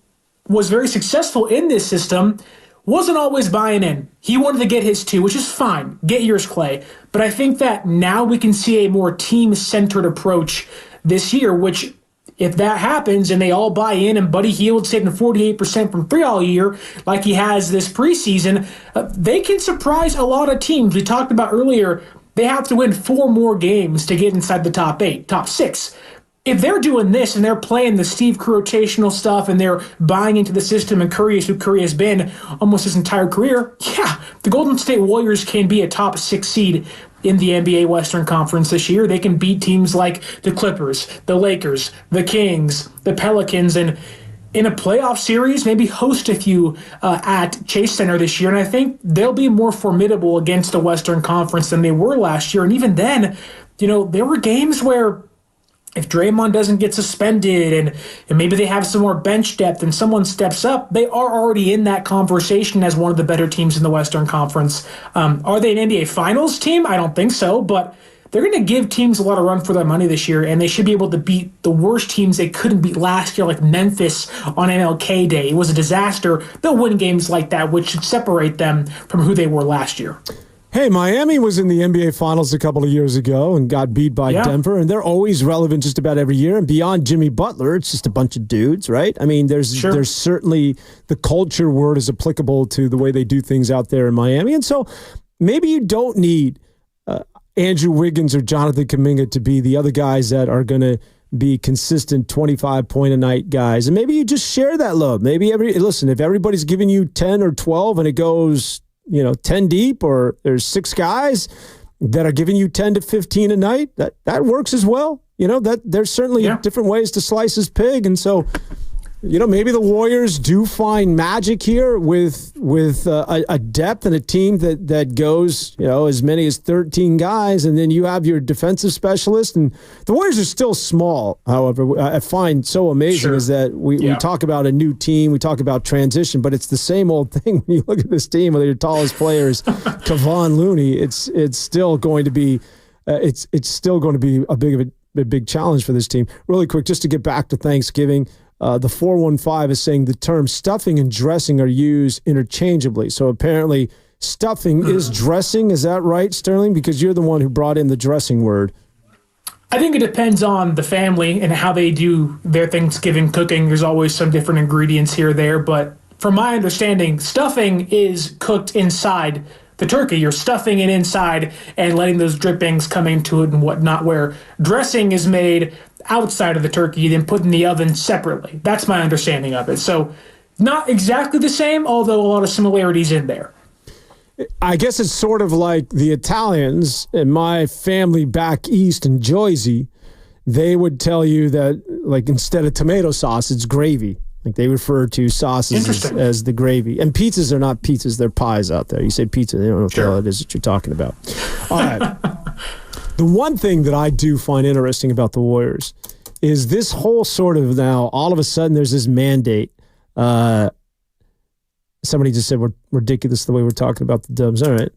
was very successful in this system, wasn't always buying in. He wanted to get his too, which is fine. Get yours, Klay. But I think that now we can see a more team-centered approach this year, which, if that happens and they all buy in and Buddy Hield's hitting 48% from three all year like he has this preseason, they can surprise a lot of teams. We talked about earlier, they have to win 4 more games to get inside the top 8, top 6. If they're doing this and they're playing the Steve Kerr rotational stuff and they're buying into the system and Curry is who Curry has been almost his entire career, the Golden State Warriors can be a top 6 seed in the NBA Western Conference this year. They can beat teams like the Clippers, the Lakers, the Kings, the Pelicans, and in a playoff series, maybe host a few at Chase Center this year. And I think they'll be more formidable against the Western Conference than they were last year. And even then, there were games where if Draymond doesn't get suspended and maybe they have some more bench depth and someone steps up, they are already in that conversation as one of the better teams in the Western Conference. Are they an NBA Finals team? I don't think so, but they're going to give teams a lot of run for their money this year, and they should be able to beat the worst teams they couldn't beat last year, like Memphis on MLK Day. It was a disaster. They'll win games like that, which should separate them from who they were last year. Hey, Miami was in the NBA Finals a couple of years ago and got beat by Denver, and they're always relevant just about every year. And beyond Jimmy Butler, it's just a bunch of dudes, right? I mean, there's certainly the culture word is applicable to the way they do things out there in Miami. And so maybe you don't need Andrew Wiggins or Jonathan Kuminga to be the other guys that are going to be consistent 25-point-a-night guys. And maybe you just share that load. Maybe if everybody's giving you 10 or 12 and it goes 10 deep, or there's 6 guys that are giving you 10 to 15 a night, that works as well. That there's certainly different ways to slice his pig. And so, maybe the Warriors do find magic here with a depth and a team that goes, as many as 13 guys, and then you have your defensive specialist. And the Warriors are still small, however. I find so amazing is that we talk about a new team, we talk about transition, but it's the same old thing when you look at this team. Whether your tallest player is Kevon Looney, it's still going to be a big challenge for this team. Really quick, just to get back to Thanksgiving. The 415 is saying the term stuffing and dressing are used interchangeably. So apparently stuffing is dressing. Is that right, Sterling? Because you're the one who brought in the dressing word. I think it depends on the family and how they do their Thanksgiving cooking. There's always some different ingredients here or there. But from my understanding, stuffing is cooked inside the turkey. You're stuffing it inside and letting those drippings come into it and whatnot, where dressing is made outside of the turkey, then put in the oven separately. That's my understanding of it. So not exactly the same, although a lot of similarities in there. I guess it's sort of like the Italians in my family back east in Jersey. They would tell you that, like, instead of tomato sauce, it's gravy. Like, they refer to sauces as the gravy. And pizzas are not pizzas, they're pies out there. You say pizza, they don't know what the hell it is that you're talking about. All right. The one thing that I do find interesting about the Warriors is this whole sort of now, all of a sudden, there's this mandate. Somebody just said we're ridiculous the way we're talking about the Dubs. All right.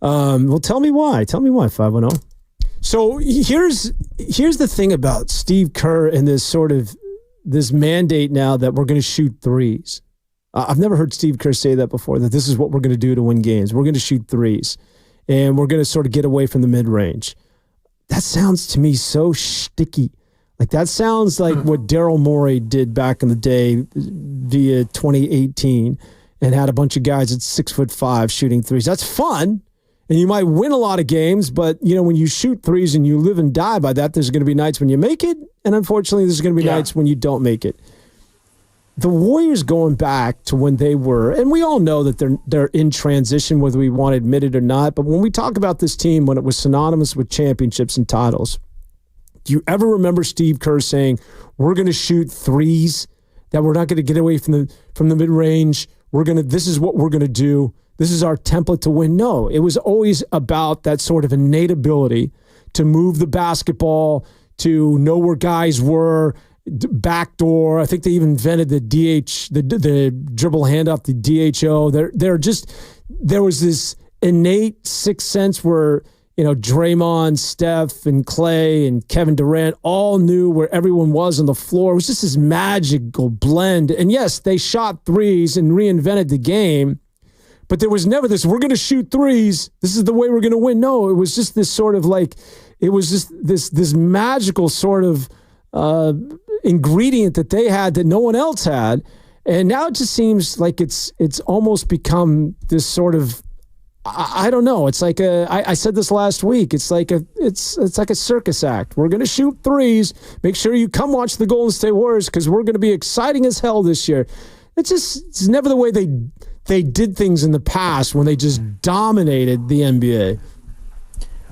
Well, tell me why. Tell me why, 510. So here's the thing about Steve Kerr and this mandate now that we're going to shoot threes. I've never heard Steve Kerr say that before, that this is what we're going to do to win games. We're going to shoot threes, and we're going to sort of get away from the mid-range. That sounds to me so sticky. Like, that sounds like what Daryl Morey did back in the day via 2018 and had a bunch of guys at 6'5" shooting threes. That's fun, and you might win a lot of games, but, when you shoot threes and you live and die by that, there's going to be nights when you make it, and unfortunately there's going to be nights when you don't make it. The Warriors going back to when they were, and we all know that they're in transition, whether we want to admit it or not, but when we talk about this team when it was synonymous with championships and titles, do you ever remember Steve Kerr saying, we're going to shoot threes, that we're not going to get away from the mid-range, this is what we're going to do, this is our template to win? No, it was always about that sort of innate ability to move the basketball, to know where guys were, backdoor. I think they even invented the DH, the dribble handoff, the DHO. There was this innate sixth sense where, Draymond, Steph, and Clay, and Kevin Durant all knew where everyone was on the floor. It was just this magical blend. And yes, they shot threes and reinvented the game, but there was never this, we're going to shoot threes, this is the way we're going to win. No, it was just this sort of like, it was just this magical sort of ingredient that they had that no one else had, and now it just seems like it's almost become this sort of, I don't know. It's like I said this last week. It's like a circus act. We're going to shoot threes. Make sure you come watch the Golden State Warriors because we're going to be exciting as hell this year. It's never the way they did things in the past when they just dominated the NBA.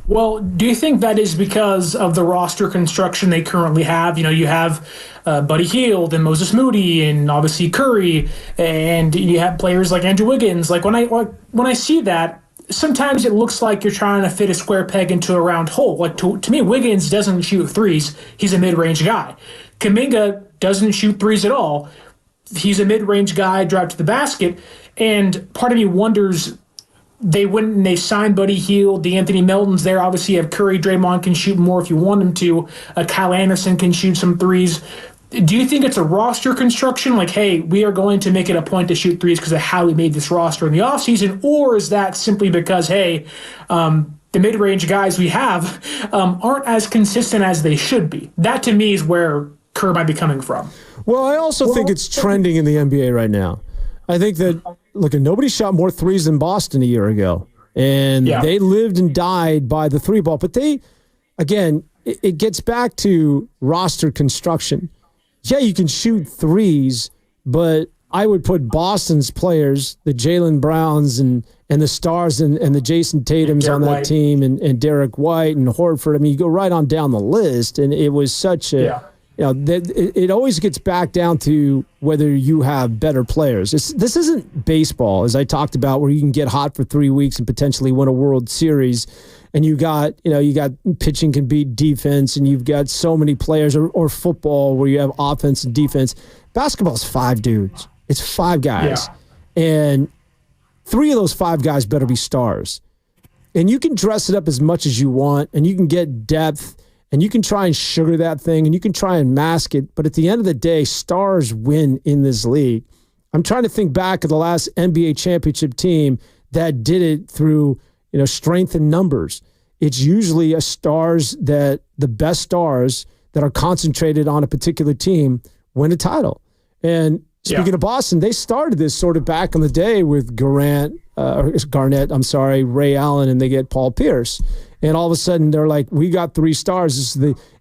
Well, do you think that is because of the roster construction they currently have? You have Buddy Hield and Moses Moody and obviously Curry, and you have players like Andrew Wiggins. Like when I see that, sometimes it looks like you're trying to fit a square peg into a round hole. Like to me, Wiggins doesn't shoot threes. He's a mid-range guy. Kuminga doesn't shoot threes at all. He's a mid-range guy, drive to the basket. And part of me wonders, they went and they signed Buddy Hield, DeAnthony Melton's there. Obviously, you have Curry. Draymond can shoot more if you want him to. Kyle Anderson can shoot some threes. Do you think it's a roster construction? Like, hey, we are going to make it a point to shoot threes because of how we made this roster in the offseason? Or is that simply because, hey, the mid-range guys we have aren't as consistent as they should be? That, to me, is where Kerr might be coming from. Well, I also think it's trending in the NBA right now. I think that, look, nobody shot more threes than Boston a year ago. And they lived and died by the three ball. But they, again, it gets back to roster construction. Yeah, you can shoot threes, but I would put Boston's players, the Jaylen Browns and the Stars and the Jason Tatums on that team and Derek White and Horford. I mean, you go right on down the list, and it was such a it always gets back down to whether you have better players. This isn't baseball, as I talked about, where you can get hot for 3 weeks and potentially win a World Series. And you got pitching can beat defense, and you've got so many players, or football where you have offense and defense. Basketball's 5 dudes. It's 5 guys. Yeah. And 3 of those 5 guys better be stars. And you can dress it up as much as you want, and you can get depth, and you can try and sugar that thing, and you can try and mask it. But at the end of the day, stars win in this league. I'm trying to think back of the last NBA championship team that did it through strength in numbers. It's usually the best stars that are concentrated on a particular team win a title. And speaking of Boston, they started this sort of back in the day with Garnett, Ray Allen, and they get Paul Pierce. And all of a sudden they're like, we got 3 stars.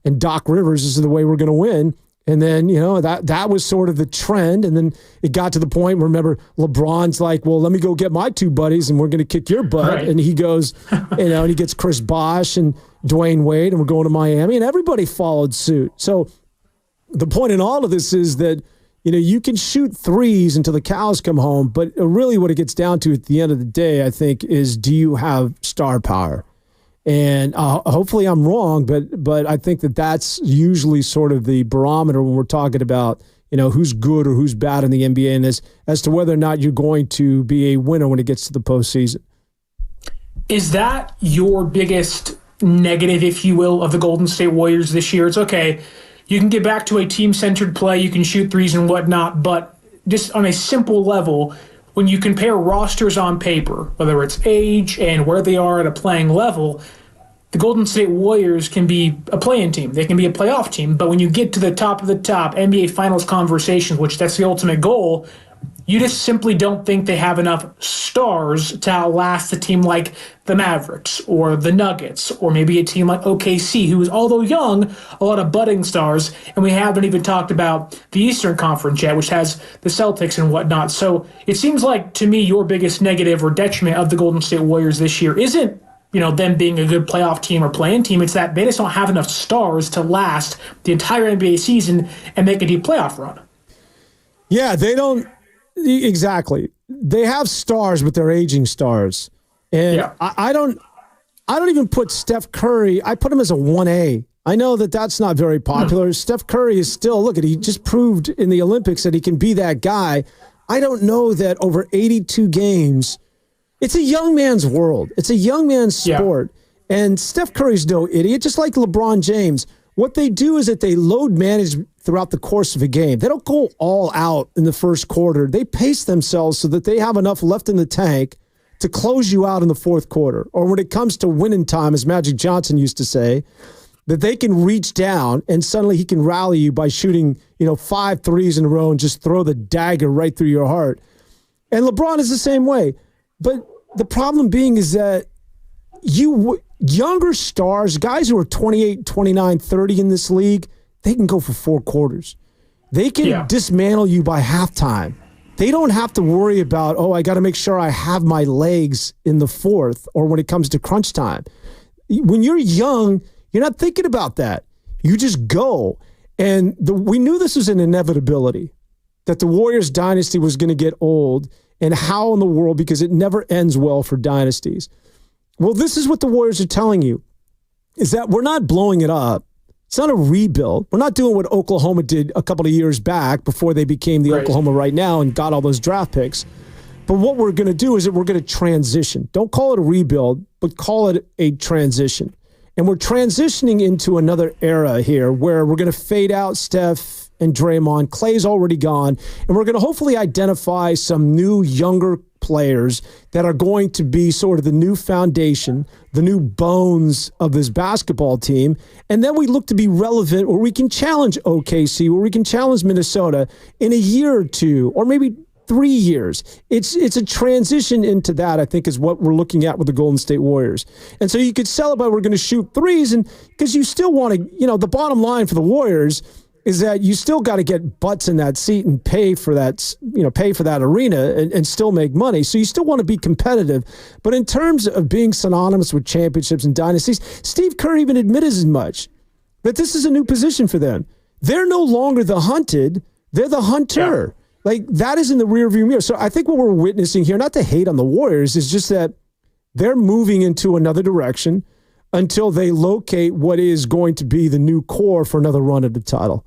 And Doc Rivers, this is the way we're going to win. And then, that was sort of the trend. And then it got to the point where, remember, LeBron's like, well, let me go get my 2 buddies and we're going to kick your butt. Right. And he goes, and he gets Chris Bosh and Dwayne Wade, and we're going to Miami. And everybody followed suit. So the point in all of this is that, you can shoot threes until the cows come home. But really what it gets down to at the end of the day, I think, is do you have star power? And hopefully I'm wrong, but I think that's usually sort of the barometer when we're talking about, who's good or who's bad in the NBA, and as to whether or not you're going to be a winner when it gets to the postseason. Is that your biggest negative, if you will, of the Golden State Warriors this year? It's okay. You can get back to a team-centered play. You can shoot threes and whatnot, but just on a simple level, when you compare rosters on paper, whether it's age and where they are at a playing level, the Golden State Warriors can be a play-in team. They can be a playoff team. But when you get to the top of the top NBA Finals conversations, which that's the ultimate goal, you just simply don't think they have enough stars to outlast a team like the Mavericks or the Nuggets or maybe a team like OKC, who is, although young, a lot of budding stars. And we haven't even talked about the Eastern Conference yet, which has the Celtics and whatnot. So it seems like, to me, your biggest negative or detriment of the Golden State Warriors this year isn't them being a good playoff team or play-in team. It's that they just don't have enough stars to last the entire NBA season and make a deep playoff run. Yeah, they don't. Exactly. They have stars, but they're aging stars. And I don't even put Steph Curry. I put him as a 1A. I know that that's not very popular. Steph Curry is still, he just proved in the Olympics that he can be that guy. I don't know that over 82 games, it's a young man's world. It's a young man's sport. Yeah. And Steph Curry's no idiot, just like LeBron James. What they do is that they load manage throughout the course of a game. They don't go all out in the first quarter. They pace themselves so that they have enough left in the tank to close you out in the fourth quarter. Or when it comes to winning time, as Magic Johnson used to say, that they can reach down and suddenly he can rally you by shooting, 5 threes in a row and just throw the dagger right through your heart. And LeBron is the same way. But the problem being is that younger stars, guys who are 28, 29, 30 in this league, they can go for 4 quarters. They can dismantle you by halftime. They don't have to worry about, I got to make sure I have my legs in the fourth or when it comes to crunch time. When you're young, you're not thinking about that. You just go. And we knew this was an inevitability, that the Warriors dynasty was going to get old and how in the world, because it never ends well for dynasties. Well, this is what the Warriors are telling you, is that we're not blowing it up. It's not a rebuild. We're not doing what Oklahoma did a couple of years back before they became the Oklahoma right now and got all those draft picks. But what we're going to do is that we're going to transition. Don't call it a rebuild, but call it a transition. And we're transitioning into another era here where we're going to fade out Steph and Draymond. Clay's already gone. And we're going to hopefully identify some new, younger players that are going to be sort of the new foundation, the new bones of this basketball team. And then we look to be relevant where we can challenge OKC, where we can challenge Minnesota in a year or two, or maybe 3 years. It's a transition into that, I think, is what we're looking at with the Golden State Warriors. And so you could sell it by we're going to shoot threes, and because you still want to, the bottom line for the Warriors is that you still got to get butts in that seat and pay for that, pay for that arena and still make money. So you still want to be competitive. But in terms of being synonymous with championships and dynasties, Steve Kerr even admitted as much, that this is a new position for them. They're no longer the hunted, they're the hunter. Yeah. Like, that is in the rearview mirror. So I think what we're witnessing here, not to hate on the Warriors, is just that they're moving into another direction until they locate what is going to be the new core for another run at the title.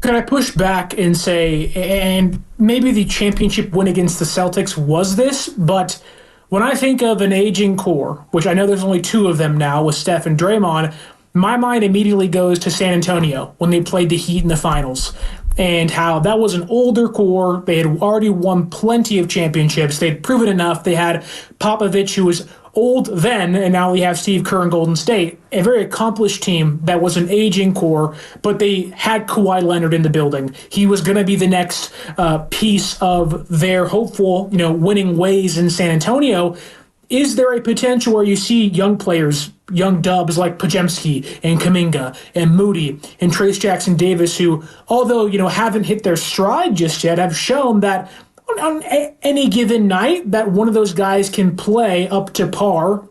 Could I push back and say, and maybe the championship win against the Celtics was this, but when I think of an aging core, which I know there's only 2 of them now with Steph and Draymond, my mind immediately goes to San Antonio when they played the Heat in the finals, and how that was an older core. They had already won plenty of championships. They'd proven enough. They had Popovich, who was old then, and now we have Steve Kerr and Golden State, a very accomplished team that was an aging core, but they had Kawhi Leonard in the building. He was going to be the next piece of their hopeful, winning ways in San Antonio. Is there a potential where you see young players, young dubs like Podziemski and Kuminga and Moody and Trace Jackson Davis, who, although, haven't hit their stride just yet, have shown that on any given night that one of those guys can play up to par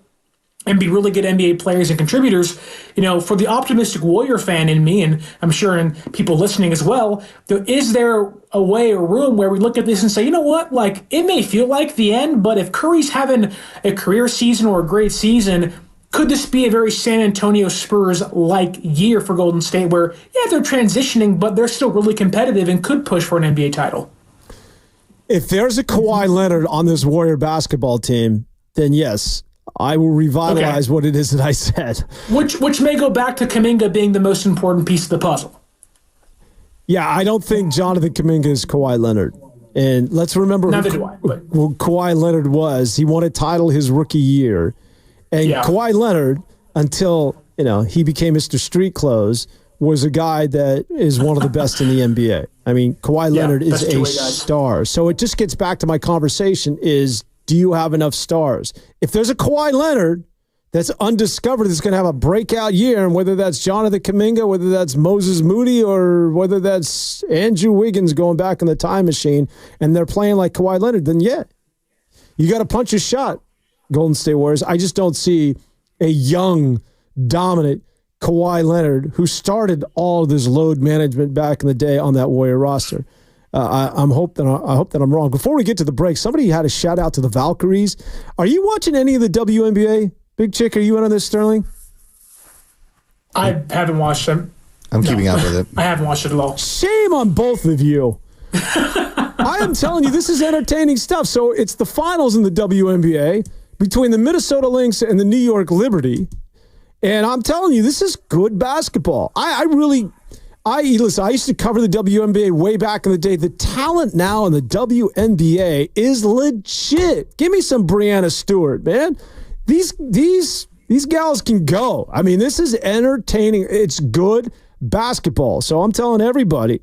and be really good NBA players and contributors? For the optimistic Warrior fan in me, and I'm sure in people listening as well, is there a way or room where we look at this and say, you know what, like, it may feel like the end, but if Curry's having a career season or a great season, could this be a very San Antonio Spurs-like year for Golden State where, yeah, they're transitioning, but they're still really competitive and could push for an NBA title? If there's a Kawhi Leonard on this Warrior basketball team, then yes, I will revitalize what it is that I said. Which may go back to Kuminga being the most important piece of the puzzle. Yeah, I don't think Jonathan Kuminga is Kawhi Leonard. And let's remember who Kawhi Leonard was. He won a title his rookie year. And Kawhi Leonard, until he became Mr. Street Clothes, was a guy that is one of the best in the NBA. I mean, Kawhi Leonard is a star. So it just gets back to my conversation is, do you have enough stars? If there's a Kawhi Leonard that's undiscovered that's going to have a breakout year, and whether that's Jonathan Kuminga, whether that's Moses Moody, or whether that's Andrew Wiggins going back in the time machine, and they're playing like Kawhi Leonard, then yeah, you got to punch a shot, Golden State Warriors. I just don't see a young, dominant Kawhi Leonard who started all of this load management back in the day on that Warrior roster. I hope that I'm wrong. Before we get to the break, somebody had a shout out to the Valkyries. Are you watching any of the WNBA? Big Chick, are you in on this, Sterling? I haven't watched them. I'm keeping up with it. I haven't watched it at all. Shame on both of you. I am telling you, this is entertaining stuff. So it's the finals in the WNBA between the Minnesota Lynx and the New York Liberty. And I'm telling you, this is good basketball. Listen, I used to cover the WNBA way back in the day. The talent now in the WNBA is legit. Give me some Breanna Stewart, man. These gals can go. I mean, this is entertaining. It's good basketball. So I'm telling everybody,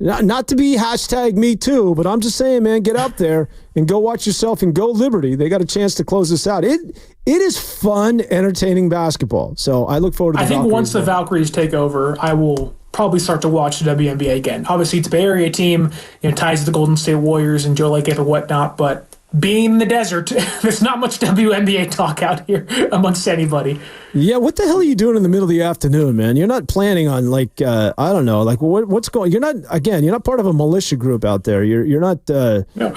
not to be #MeToo, but I'm just saying, man, get out there and go watch yourself and go Liberty. They got a chance to close this out. It is fun, entertaining basketball. So I look forward to the Valkyries. I think once the Valkyries take over, I will probably start to watch the WNBA again. Obviously, it's a Bay Area team, ties to the Golden State Warriors and Joe Lacob and whatnot, but being in the desert, there's not much WNBA talk out here amongst anybody. Yeah, what the hell are you doing in the middle of the afternoon, man? You're not planning on I don't know, what's going? You're not part of a militia group out there. You're not. No,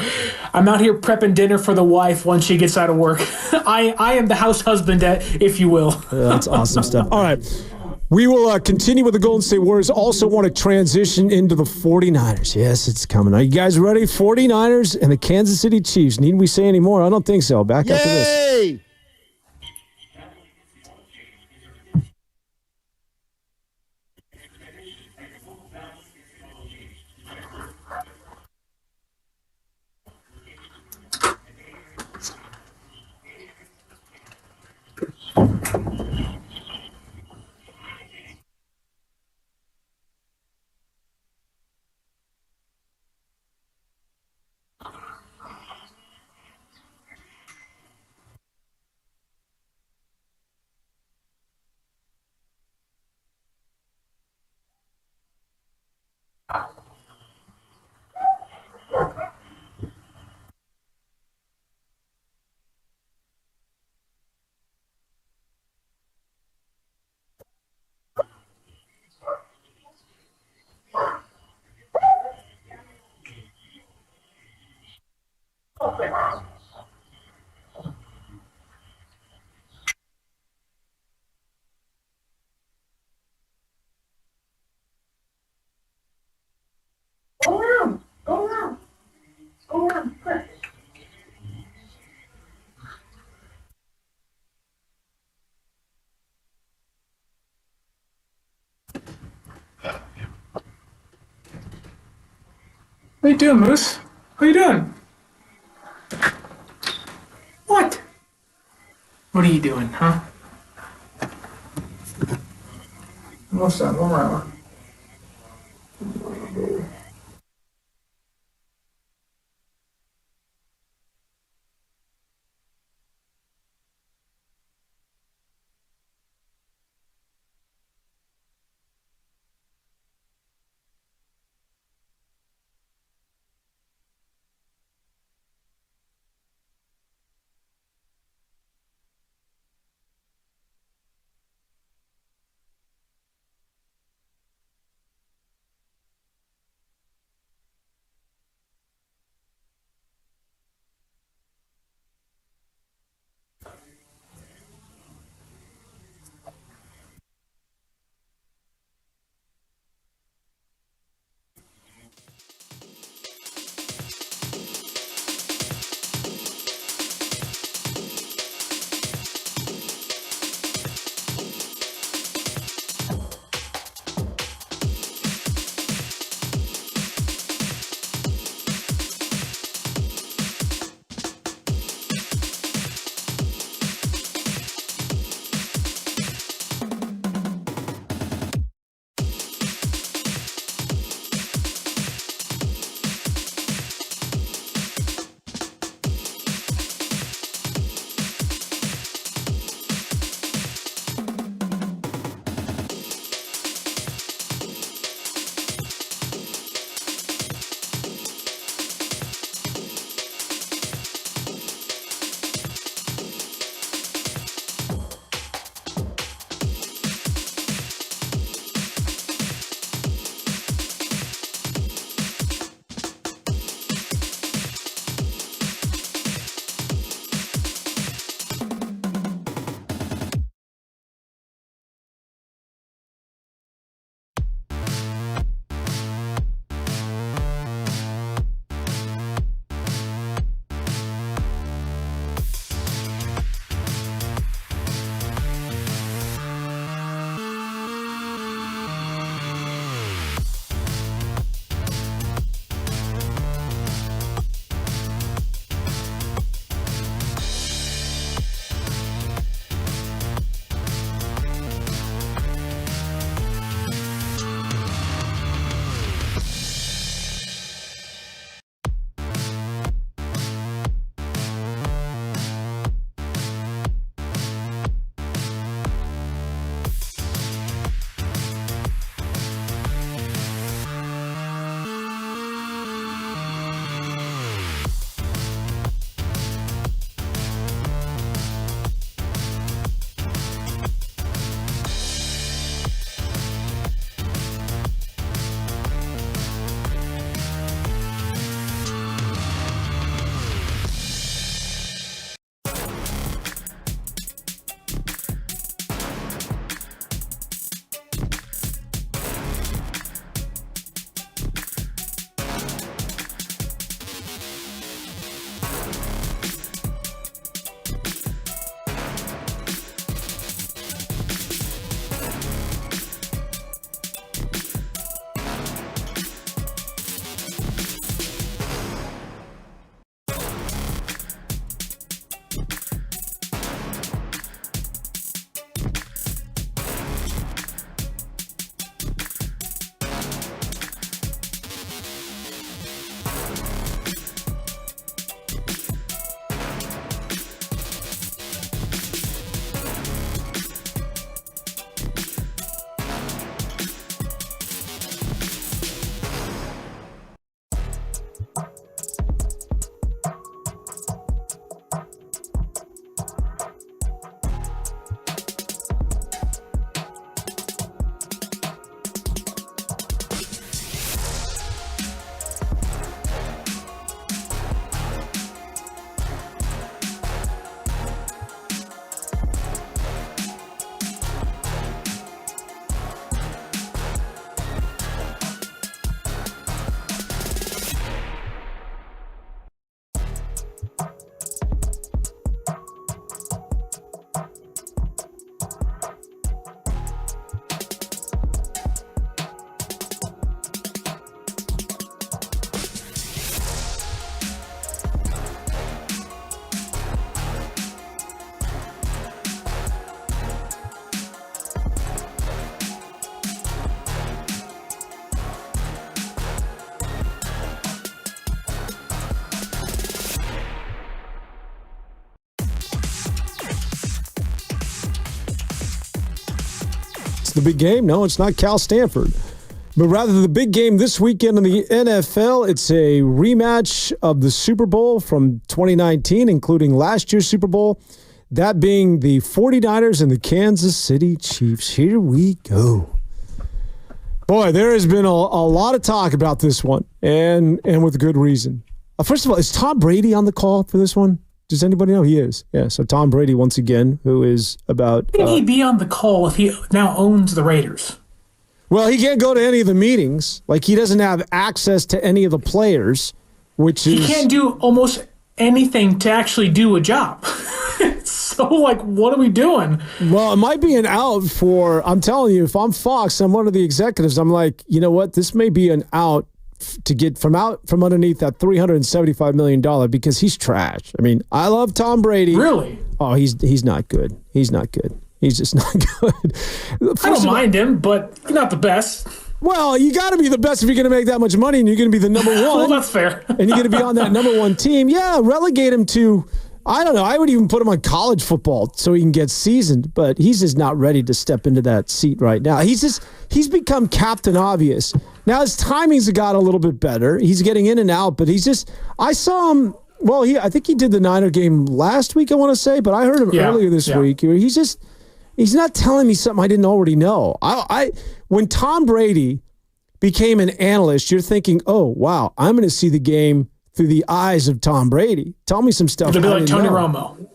I'm out here prepping dinner for the wife once she gets out of work. I am the house husband, if you will. That's awesome stuff. All right. We will continue with the Golden State Warriors. Also want to transition into the 49ers. Yes, it's coming. Are you guys ready? 49ers and the Kansas City Chiefs. Need we say any more? I don't think so. Back after this. What are you doing, Moose? What are you doing? What? What are you doing, huh? What's that? One more. the big game? No, it's not Cal Stanford. But rather the big game this weekend in the NFL, it's a rematch of the Super Bowl from 2019, including last year's Super Bowl, that being the 49ers and the Kansas City Chiefs. Here we go. Boy, there has been a lot of talk about this one, and with good reason. First of all, is Tom Brady on the call for this one? Does anybody know? He is. Yeah, so Tom Brady, once again, who is about... Can he be on the call if he now owns the Raiders? Well, he can't go to any of the meetings. Like, he doesn't have access to any of the players, which is... He can't do almost anything to actually do a job. So, like, what are we doing? Well, it might be an out for... I'm telling you, if I'm Fox, I'm one of the executives, I'm like, you know what? This may be an out to get from underneath that $375 million because he's trash. I mean, I love Tom Brady. Really? Oh, he's not good. He's not good. He's just not good. I don't mind him, but he's not the best. Well, you got to be the best if you're going to make that much money and you're going to be the number one. Well, that's fair. And you're going to be on that number one team. Yeah, relegate him to, I don't know, I would even put him on college football so he can get seasoned, but he's just not ready to step into that seat right now. He's become Captain Obvious. Now his timing's got a little bit better. He's getting in and out, but I saw him, well, I think he did the Niner game last week, I want to say, but I heard him earlier this week. He's not telling me something I didn't already know. When Tom Brady became an analyst, you're thinking, oh, wow, I'm going to see the game through the eyes of Tom Brady. Tell me some stuff. It'll be like Tony Romo.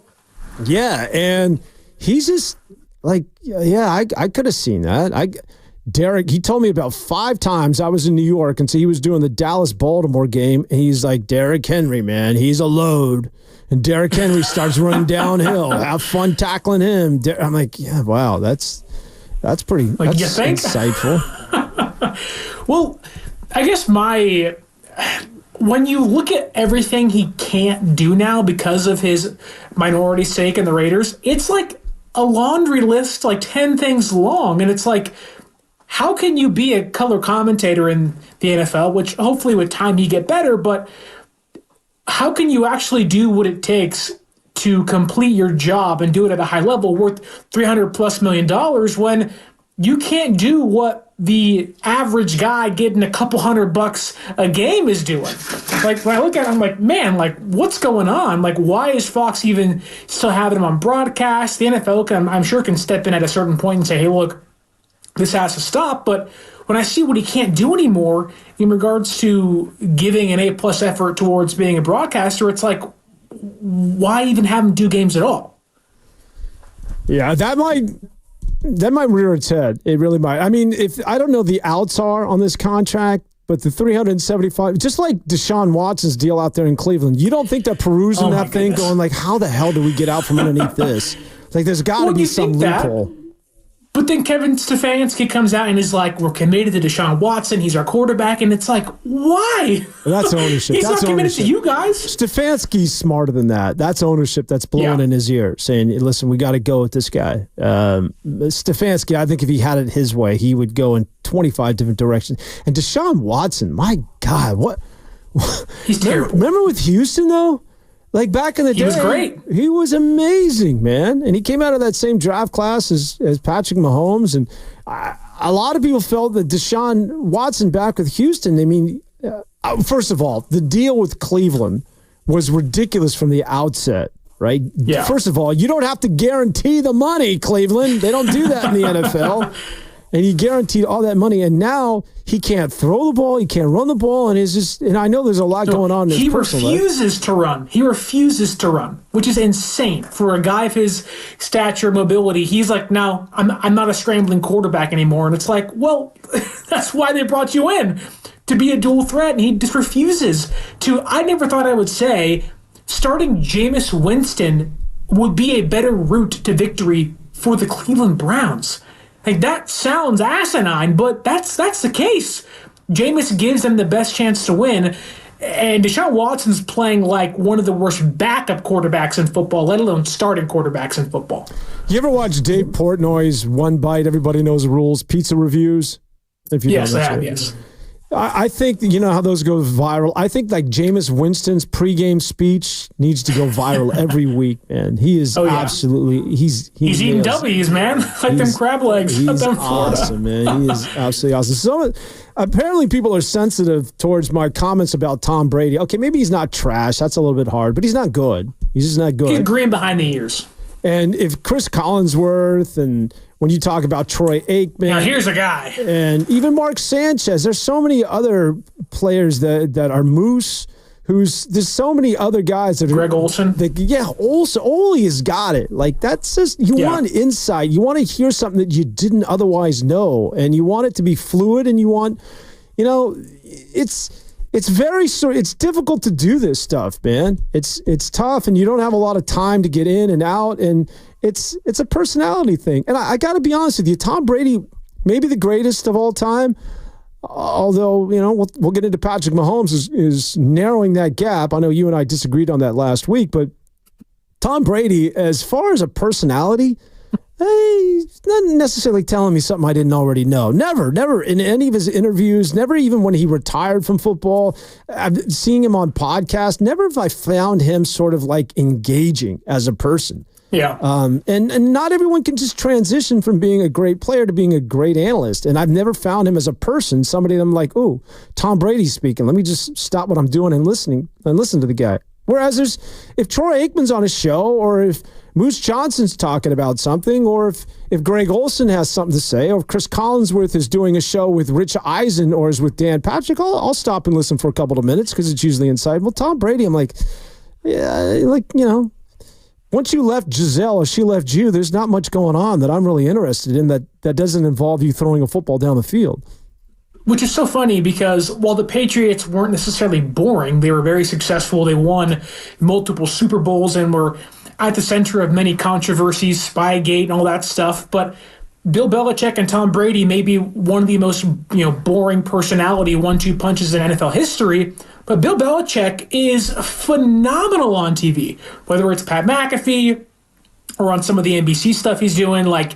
Yeah, and he's just like, I could have seen that. Derek, he told me about 5 times I was in New York, and so he was doing the Dallas-Baltimore game, and he's like, Derrick Henry, man, he's a load. And Derrick Henry starts running downhill. Have fun tackling him. I'm like, yeah, wow, that's pretty like, that's insightful. Well, I guess when you look at everything he can't do now because of his minority stake in the Raiders, it's like a laundry list, like 10 things long. And it's like, how can you be a color commentator in the NFL, which hopefully with time you get better, but how can you actually do what it takes to complete your job and do it at a high level worth $300+ million when you can't do what the average guy getting a couple $100 a game is doing? Like, when I look at it, I'm like, man, like, what's going on? Like, why is Fox even still having him on broadcast? The NFL, I'm sure, can step in at a certain point and say, hey, look, this has to stop. But when I see what he can't do anymore in regards to giving an A+ effort towards being a broadcaster, it's like, why even have him do games at all? Yeah, that might rear its head. It really might. I mean, if I don't know the outs are on this contract, but the 375, just like Deshaun Watson's deal out there in Cleveland, you don't think they're perusing that thing going like, how the hell do we get out from underneath this? Like, there's got to be some loophole. But then Kevin Stefanski comes out and is like, we're committed to Deshaun Watson. He's our quarterback. And it's like, why? Well, that's ownership. He's not committed to you guys. Stefanski's smarter than that. That's ownership that's blowing in his ear, saying, listen, we got to go with this guy. Stefanski, I think if he had it his way, he would go in 25 different directions. And Deshaun Watson, my God, what? He's terrible. Remember with Houston, though? Like back in the day, he was great. He was amazing, man. And he came out of that same draft class as Patrick Mahomes. And a lot of people felt that Deshaun Watson back with Houston, I mean, first of all, the deal with Cleveland was ridiculous from the outset, right? Yeah. First of all, you don't have to guarantee the money, Cleveland. They don't do that in the NFL. And he guaranteed all that money, and now he can't throw the ball, he can't run the ball, and it's just. And I know there's a lot going on in his personal life. He refuses to run. He refuses to run, which is insane for a guy of his stature, mobility. He's like, no, I'm not a scrambling quarterback anymore, and it's like, well, that's why they brought you in, to be a dual threat, and he just refuses to. I never thought I would say starting Jameis Winston would be a better route to victory for the Cleveland Browns. Like, that sounds asinine, but that's the case. Jameis gives them the best chance to win, and Deshaun Watson's playing like one of the worst backup quarterbacks in football, let alone starting quarterbacks in football. You ever watch Dave Portnoy's One Bite, Everybody Knows the Rules, pizza reviews? Yes, I have, yes. I think you know how those go viral. I think like Jameis Winston's pregame speech needs to go viral every week, man. He is absolutely he's eating W's, man, like them crab legs. He's them awesome, man. He is absolutely awesome. So apparently, people are sensitive towards my comments about Tom Brady. Okay, maybe he's not trash. That's a little bit hard, but he's not good. He's just not good. He's green behind the ears. And if Chris Collinsworth and when you talk about Troy Aikman. Now here's a guy. And even Mark Sanchez. There's so many other players that are Moose. There's so many other guys that are. Greg Olsen. Ole has got it. Like, that's just, you want insight. You want to hear something that you didn't otherwise know. And you want it to be fluid, and you want, it's difficult to do this stuff, man. It's tough, and you don't have a lot of time to get in and out, and it's a personality thing. And I got to be honest with you, Tom Brady, maybe the greatest of all time, although, we'll get into Patrick Mahomes is narrowing that gap. I know you and I disagreed on that last week, but Tom Brady, as far as a personality, he's not necessarily telling me something I didn't already know. Never in any of his interviews, never even when he retired from football, seeing him on podcasts, never have I found him sort of like engaging as a person. Yeah. And not everyone can just transition from being a great player to being a great analyst. And I've never found him as a person, somebody that I'm like, ooh, Tom Brady's speaking. Let me just stop what I'm doing and listen to the guy. Whereas if Troy Aikman's on a show, or if Moose Johnson's talking about something, or if Greg Olsen has something to say, or if Chris Collinsworth is doing a show with Rich Eisen or is with Dan Patrick, I'll stop and listen for a couple of minutes because it's usually insightful. Tom Brady, I'm like, once you left Giselle or she left you, there's not much going on that I'm really interested in that doesn't involve you throwing a football down the field. Which is so funny because while the Patriots weren't necessarily boring, they were very successful. They won multiple Super Bowls and were at the center of many controversies, Spygate and all that stuff. But Bill Belichick and Tom Brady may be one of the most boring personality 1-2 punches in NFL history. But Bill Belichick is phenomenal on TV, whether it's Pat McAfee or on some of the NBC stuff he's doing. Like,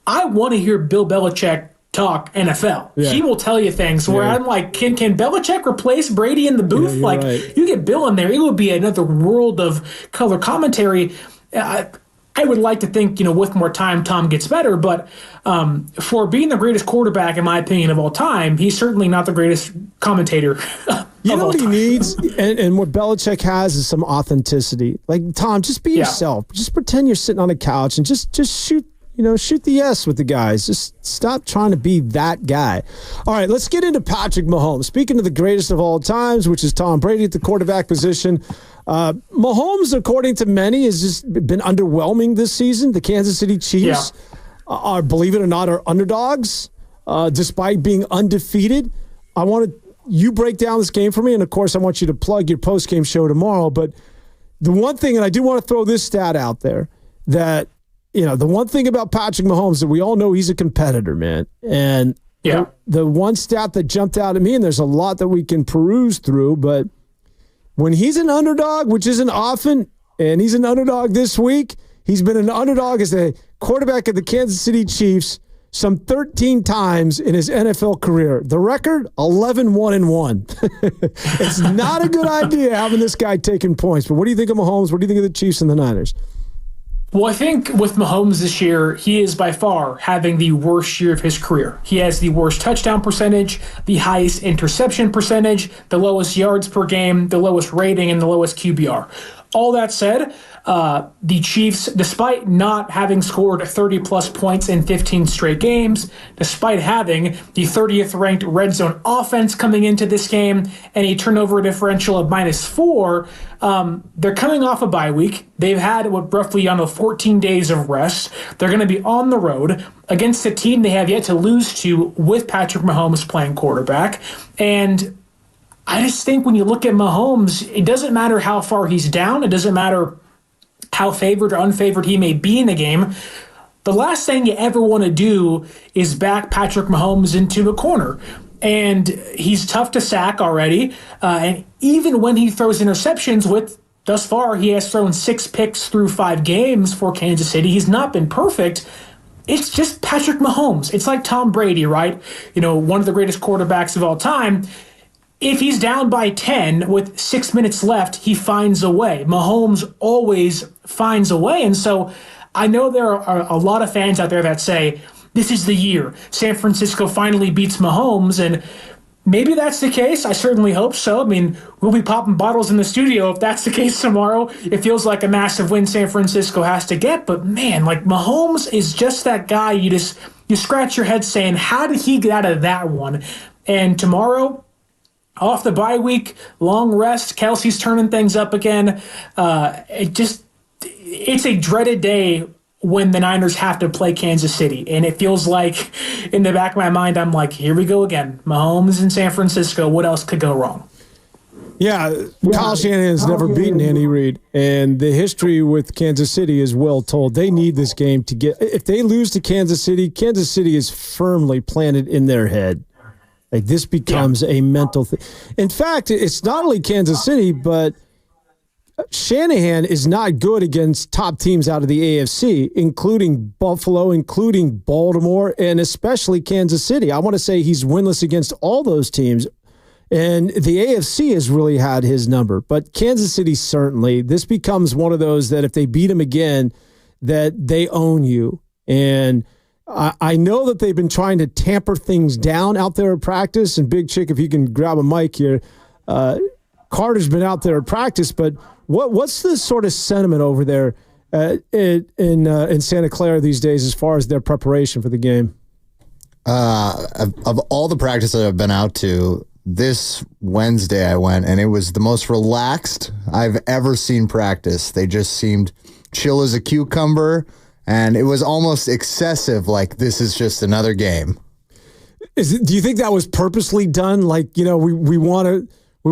I want to hear Bill Belichick talk NFL. Yeah. He will tell you things where I'm like, can Belichick replace Brady in the booth? Yeah, like, right. You get Bill in there, it would be another world of color commentary. I would like to think, with more time, Tom gets better. But for being the greatest quarterback, in my opinion, of all time, he's certainly not the greatest commentator. You know what he needs? And what Belichick has is some authenticity. Like, Tom, just be yourself. Just pretend you're sitting on a couch and just shoot. Shoot the S with the guys. Just stop trying to be that guy. All right, let's get into Patrick Mahomes. Speaking of the greatest of all times, which is Tom Brady at the quarterback position. Mahomes, according to many, has just been underwhelming this season. The Kansas City Chiefs are, believe it or not, are underdogs, despite being undefeated. I want you break down this game for me, and of course, I want you to plug your post-game show tomorrow. But the one thing, and I do want to throw this stat out there, that the one thing about Patrick Mahomes that we all know, he's a competitor, man. And the one stat that jumped out at me, and there's a lot that we can peruse through, but when he's an underdog, which isn't often, and he's an underdog this week, he's been an underdog as a quarterback of the Kansas City Chiefs some 13 times in his NFL career. The record, 11-1-1. It's not a good idea having this guy taking points. But what do you think of Mahomes? What do you think of the Chiefs and the Niners? Well, I think with Mahomes this year, he is by far having the worst year of his career. He has the worst touchdown percentage, the highest interception percentage, the lowest yards per game, the lowest rating, and the lowest QBR. All that said, the Chiefs, despite not having scored 30-plus points in 15 straight games, despite having the 30th ranked red zone offense coming into this game and a turnover differential of -4, they're coming off a bye week. They've had roughly 14 days of rest. They're going to be on the road against a team they have yet to lose to with Patrick Mahomes playing quarterback. And I just think when you look at Mahomes, it doesn't matter how far he's down. It doesn't matter how favored or unfavored he may be in the game. The last thing you ever want to do is back Patrick Mahomes into a corner. And he's tough to sack already. And even when he throws interceptions, thus far, he has thrown 6 picks through 5 games for Kansas City. He's not been perfect. it's just Patrick Mahomes. It's like Tom Brady, right? One of the greatest quarterbacks of all time. If he's down by 10 with 6 minutes left, he finds a way. Mahomes always finds a way. And so I know there are a lot of fans out there that say, this is the year. San Francisco finally beats Mahomes, and maybe that's the case. I certainly hope so. I mean, we'll be popping bottles in the studio if that's the case tomorrow. It feels like a massive win San Francisco has to get, but man, like Mahomes is just that guy. You scratch your head saying, how did he get out of that one? And tomorrow, off the bye week, long rest, Kelsey's turning things up again. It's a dreaded day when the Niners have to play Kansas City. And it feels like in the back of my mind, I'm like, here we go again. Mahomes in San Francisco. What else could go wrong? Yeah, Kyle Shanahan's never beaten Andy Reid. And the history with Kansas City is well told. They need this game to get – if they lose to Kansas City is firmly planted in their head. Like this becomes a mental thing. In fact, it's not only Kansas City, but – Shanahan is not good against top teams out of the AFC, including Buffalo, including Baltimore, and especially Kansas City. I want to say he's winless against all those teams. And the AFC has really had his number. But Kansas City, certainly, this becomes one of those that if they beat him again, that they own you. And I know that they've been trying to tamper things down out there at practice. And Big Chick, if you can grab a mic here, Carter's been out there at practice, but what's the sort of sentiment over there in Santa Clara these days as far as their preparation for the game? Of all the practices I've been out to, this Wednesday I went, and it was the most relaxed I've ever seen practice. They just seemed chill as a cucumber, and it was almost excessive, like this is just another game. Do you think that was purposely done? Like, we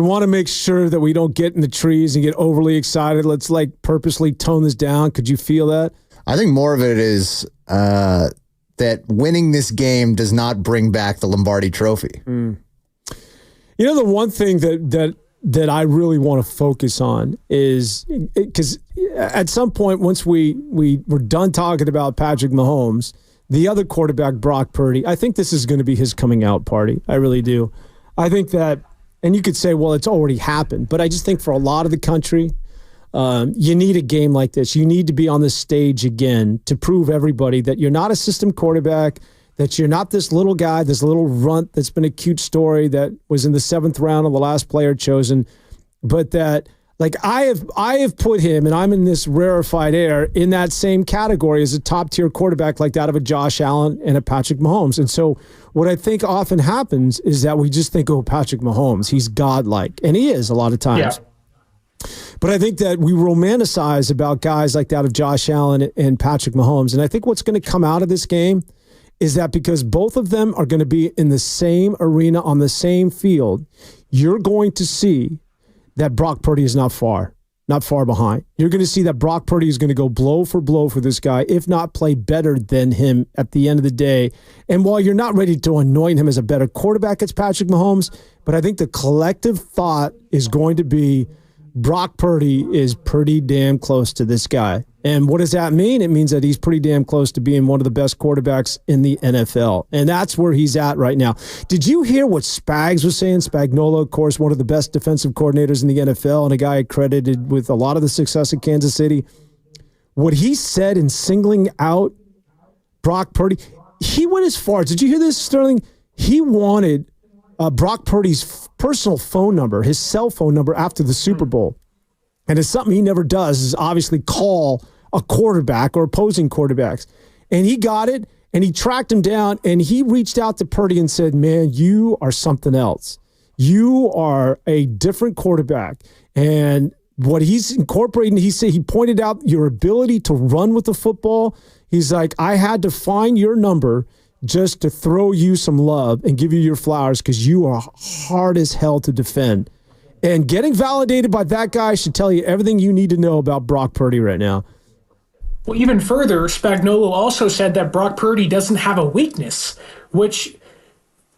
want to make sure that we don't get in the trees and get overly excited. Let's purposely tone this down. Could you feel that? I think more of it is that winning this game does not bring back the Lombardi Trophy. The one thing that I really want to focus on is because at some point, once we were done talking about Patrick Mahomes, the other quarterback, Brock Purdy, I think this is going to be his coming out party. I really do. I think that. And you could say, well, it's already happened. But I just think for a lot of the country, you need a game like this. You need to be on the stage again to prove everybody that you're not a system quarterback, that you're not this little guy, this little runt that's been a cute story that was in the 7th round of the last player chosen, but that I have put him, and I'm in this rarefied air, in that same category as a top-tier quarterback like that of a Josh Allen and a Patrick Mahomes. And so what I think often happens is that we just think, oh, Patrick Mahomes, he's godlike. And he is a lot of times. Yeah. But I think that we romanticize about guys like that of Josh Allen and Patrick Mahomes. And I think what's going to come out of this game is that because both of them are going to be in the same arena on the same field, you're going to see that Brock Purdy is not far behind. You're going to see that Brock Purdy is going to go blow for this guy, if not play better than him at the end of the day. And while you're not ready to anoint him as a better quarterback, it's Patrick Mahomes, but I think the collective thought is going to be Brock Purdy is pretty damn close to this guy. And what does that mean? It means that he's pretty damn close to being one of the best quarterbacks in the NFL. And that's where he's at right now. Did you hear what Spags was saying? Spagnuolo, of course, one of the best defensive coordinators in the NFL and a guy credited with a lot of the success in Kansas City. What he said in singling out Brock Purdy, he went as far. Did you hear this, Sterling? He wanted Brock Purdy's personal phone number, his cell phone number after the Super Bowl. And it's something he never does is obviously call a quarterback or opposing quarterbacks. And he got it, and he tracked him down, and he reached out to Purdy and said, man, you are something else. You are a different quarterback. And what he's incorporating, he said, he pointed out your ability to run with the football. He's like, I had to find your number just to throw you some love and give you your flowers because you are hard as hell to defend. And getting validated by that guy should tell you everything you need to know about Brock Purdy right now. Well, even further, Spagnuolo also said that Brock Purdy doesn't have a weakness, which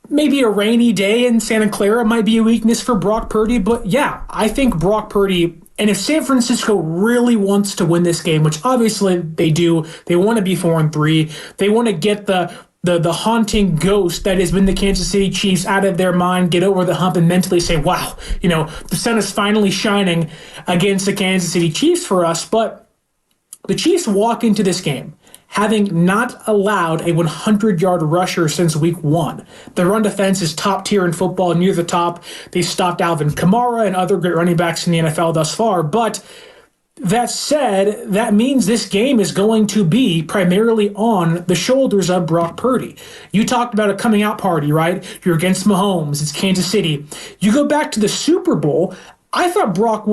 maybe a rainy day in Santa Clara might be a weakness for Brock Purdy. But yeah, I think Brock Purdy And if San Francisco really wants to win this game, which obviously they do, they want to be 4-3. They want to get the haunting ghost that has been the Kansas City Chiefs out of their mind, get over the hump, and mentally say, wow, the sun is finally shining against the Kansas City Chiefs for us. But the Chiefs walk into this game having not allowed a 100-yard rusher since week 1. The run defense is top tier in football, near the top. They stopped Alvin Kamara and other great running backs in the NFL thus far. But that said, that means this game is going to be primarily on the shoulders of Brock Purdy. You talked about a coming out party, right? You're against Mahomes. It's Kansas City. You go back to the Super Bowl. I thought Brock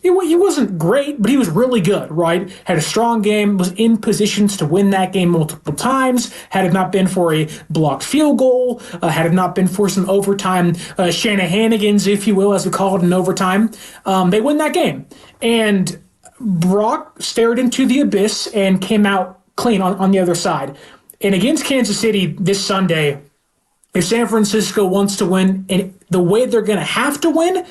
he wasn't great, but he was really good, right? Had a strong game, was in positions to win that game multiple times, had it not been for a blocked field goal, had it not been for some overtime Shanahanigans, if you will, as we call it in overtime. They win that game. And Brock stared into the abyss and came out clean on the other side. And against Kansas City this Sunday, if San Francisco wants to win, and the way they're going to have to win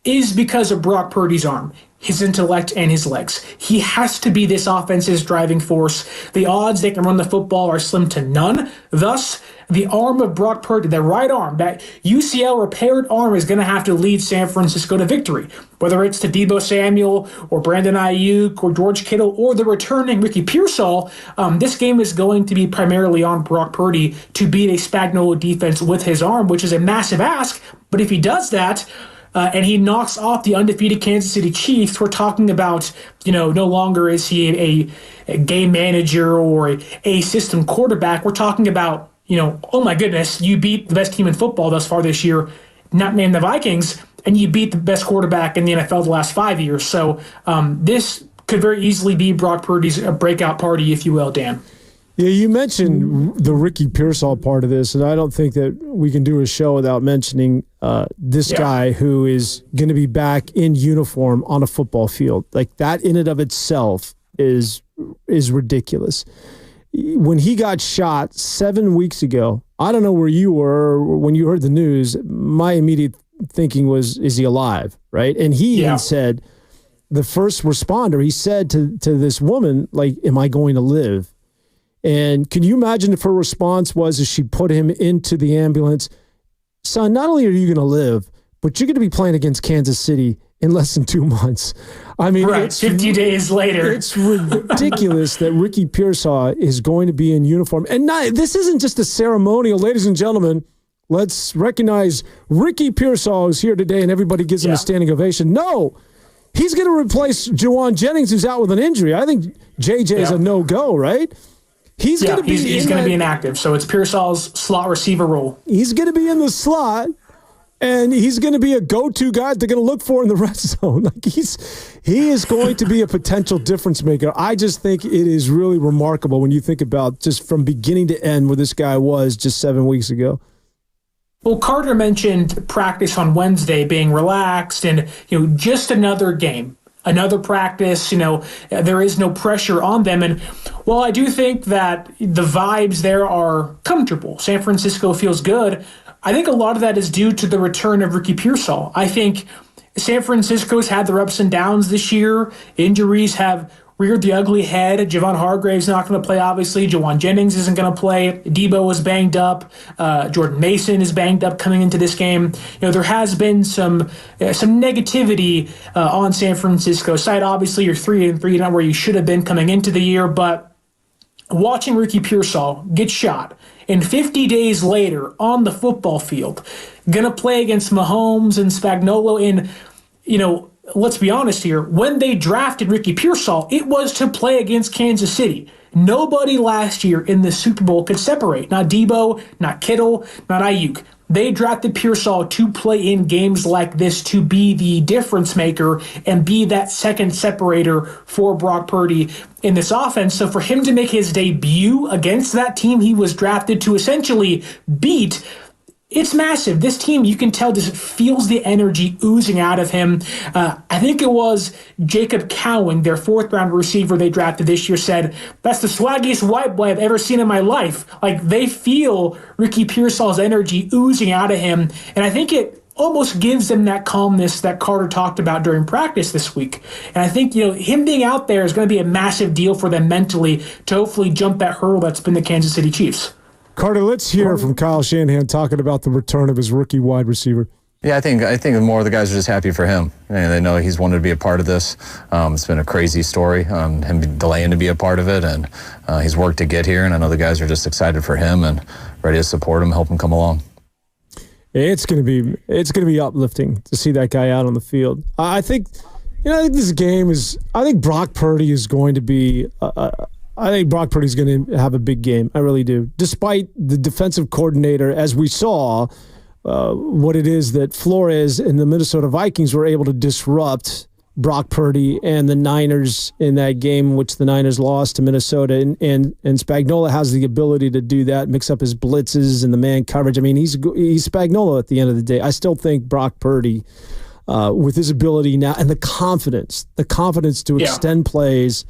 is because of Brock Purdy's arm, his intellect, and his legs. He has to be this offense's driving force. The odds they can run the football are slim to none. Thus, the arm of Brock Purdy, the right arm, that UCL repaired arm, is going to have to lead San Francisco to victory. Whether it's to Deebo Samuel or Brandon Ayuk or George Kittle or the returning Ricky Pearsall, this game is going to be primarily on Brock Purdy to beat a Spagnuolo defense with his arm, which is a massive ask. But if he does that, and he knocks off the undefeated Kansas City Chiefs, we're talking about, no longer is he a game manager or a system quarterback. We're talking about, oh my goodness, you beat the best team in football thus far this year, not named the Vikings, and you beat the best quarterback in the NFL the last 5 years. So this could very easily be Brock Purdy's breakout party, if you will, Dan. Yeah, you mentioned the Ricky Pearsall part of this, and I don't think that we can do a show without mentioning this guy who is going to be back in uniform on a football field. Like, that in and of itself is ridiculous. When he got shot 7 weeks ago, I don't know where you were when you heard the news. My immediate thinking was, is he alive, right? And he even said, the first responder, he said to this woman, like, am I going to live? And can you imagine if her response was, as she put him into the ambulance, son, not only are you going to live, but you're going to be playing against Kansas City in less than 2 months. I mean, right, 50 days later. It's ridiculous that Ricky Pearsall is going to be in uniform. And this isn't just a ceremonial. Ladies and gentlemen, let's recognize Ricky Pearsall is here today and everybody gives him a standing ovation. No, he's going to replace Juwan Jennings, who's out with an injury. I think JJ is a no-go, right? He's going to be inactive, so it's Pearsall's slot receiver role. He's going to be in the slot, and he's going to be a go-to guy they're going to look for in the red zone. Like, he is going to be a potential difference maker. I just think it is really remarkable when you think about just from beginning to end where this guy was just 7 weeks ago. Well, Carter mentioned practice on Wednesday being relaxed and just another game. Another practice, there is no pressure on them. And while I do think that the vibes there are comfortable, San Francisco feels good, I think a lot of that is due to the return of Ricky Pearsall. I think San Francisco's had their ups and downs this year. Injuries have reared the ugly head. Javon Hargrave's not going to play, obviously. Juwan Jennings isn't going to play. Deebo was banged up. Jordan Mason is banged up coming into this game. There has been some negativity on San Francisco's side. Obviously, you're 3-3, not where you should have been coming into the year, but watching Ricky Pearsall get shot and 50 days later on the football field, going to play against Mahomes and Spagnuolo in, let's be honest here, when they drafted Ricky Pearsall, it was to play against Kansas City. Nobody last year in the Super Bowl could separate. Not Deebo, not Kittle, not Ayuk. They drafted Pearsall to play in games like this, to be the difference maker and be that second separator for Brock Purdy in this offense. So for him to make his debut against that team he was drafted to essentially beat, it's massive. This team, you can tell, just feels the energy oozing out of him. I think it was Jacob Cowing, their fourth-round receiver they drafted this year, said, that's the swaggiest white boy I've ever seen in my life. Like, they feel Ricky Pearsall's energy oozing out of him. And I think it almost gives them that calmness that Carter talked about during practice this week. And I think, him being out there is going to be a massive deal for them mentally to hopefully jump that hurdle that's been the Kansas City Chiefs. Carter, let's hear from Kyle Shanahan talking about the return of his rookie wide receiver. Yeah, I think more of the guys are just happy for him. And they know he's wanted to be a part of this. It's been a crazy story, him delaying to be a part of it, and he's worked to get here. And I know the guys are just excited for him and ready to support him, help him come along. It's gonna be uplifting to see that guy out on the field. I think this game is. I think Brock Purdy is going to be. I think Brock Purdy's going to have a big game. I really do. Despite the defensive coordinator, as we saw, what it is that Flores and the Minnesota Vikings were able to disrupt Brock Purdy and the Niners in that game, which the Niners lost to Minnesota. And Spagnuolo has the ability to do that, mix up his blitzes and the man coverage. I mean, he's Spagnuolo at the end of the day. I still think Brock Purdy, with his ability now and the confidence to extend plays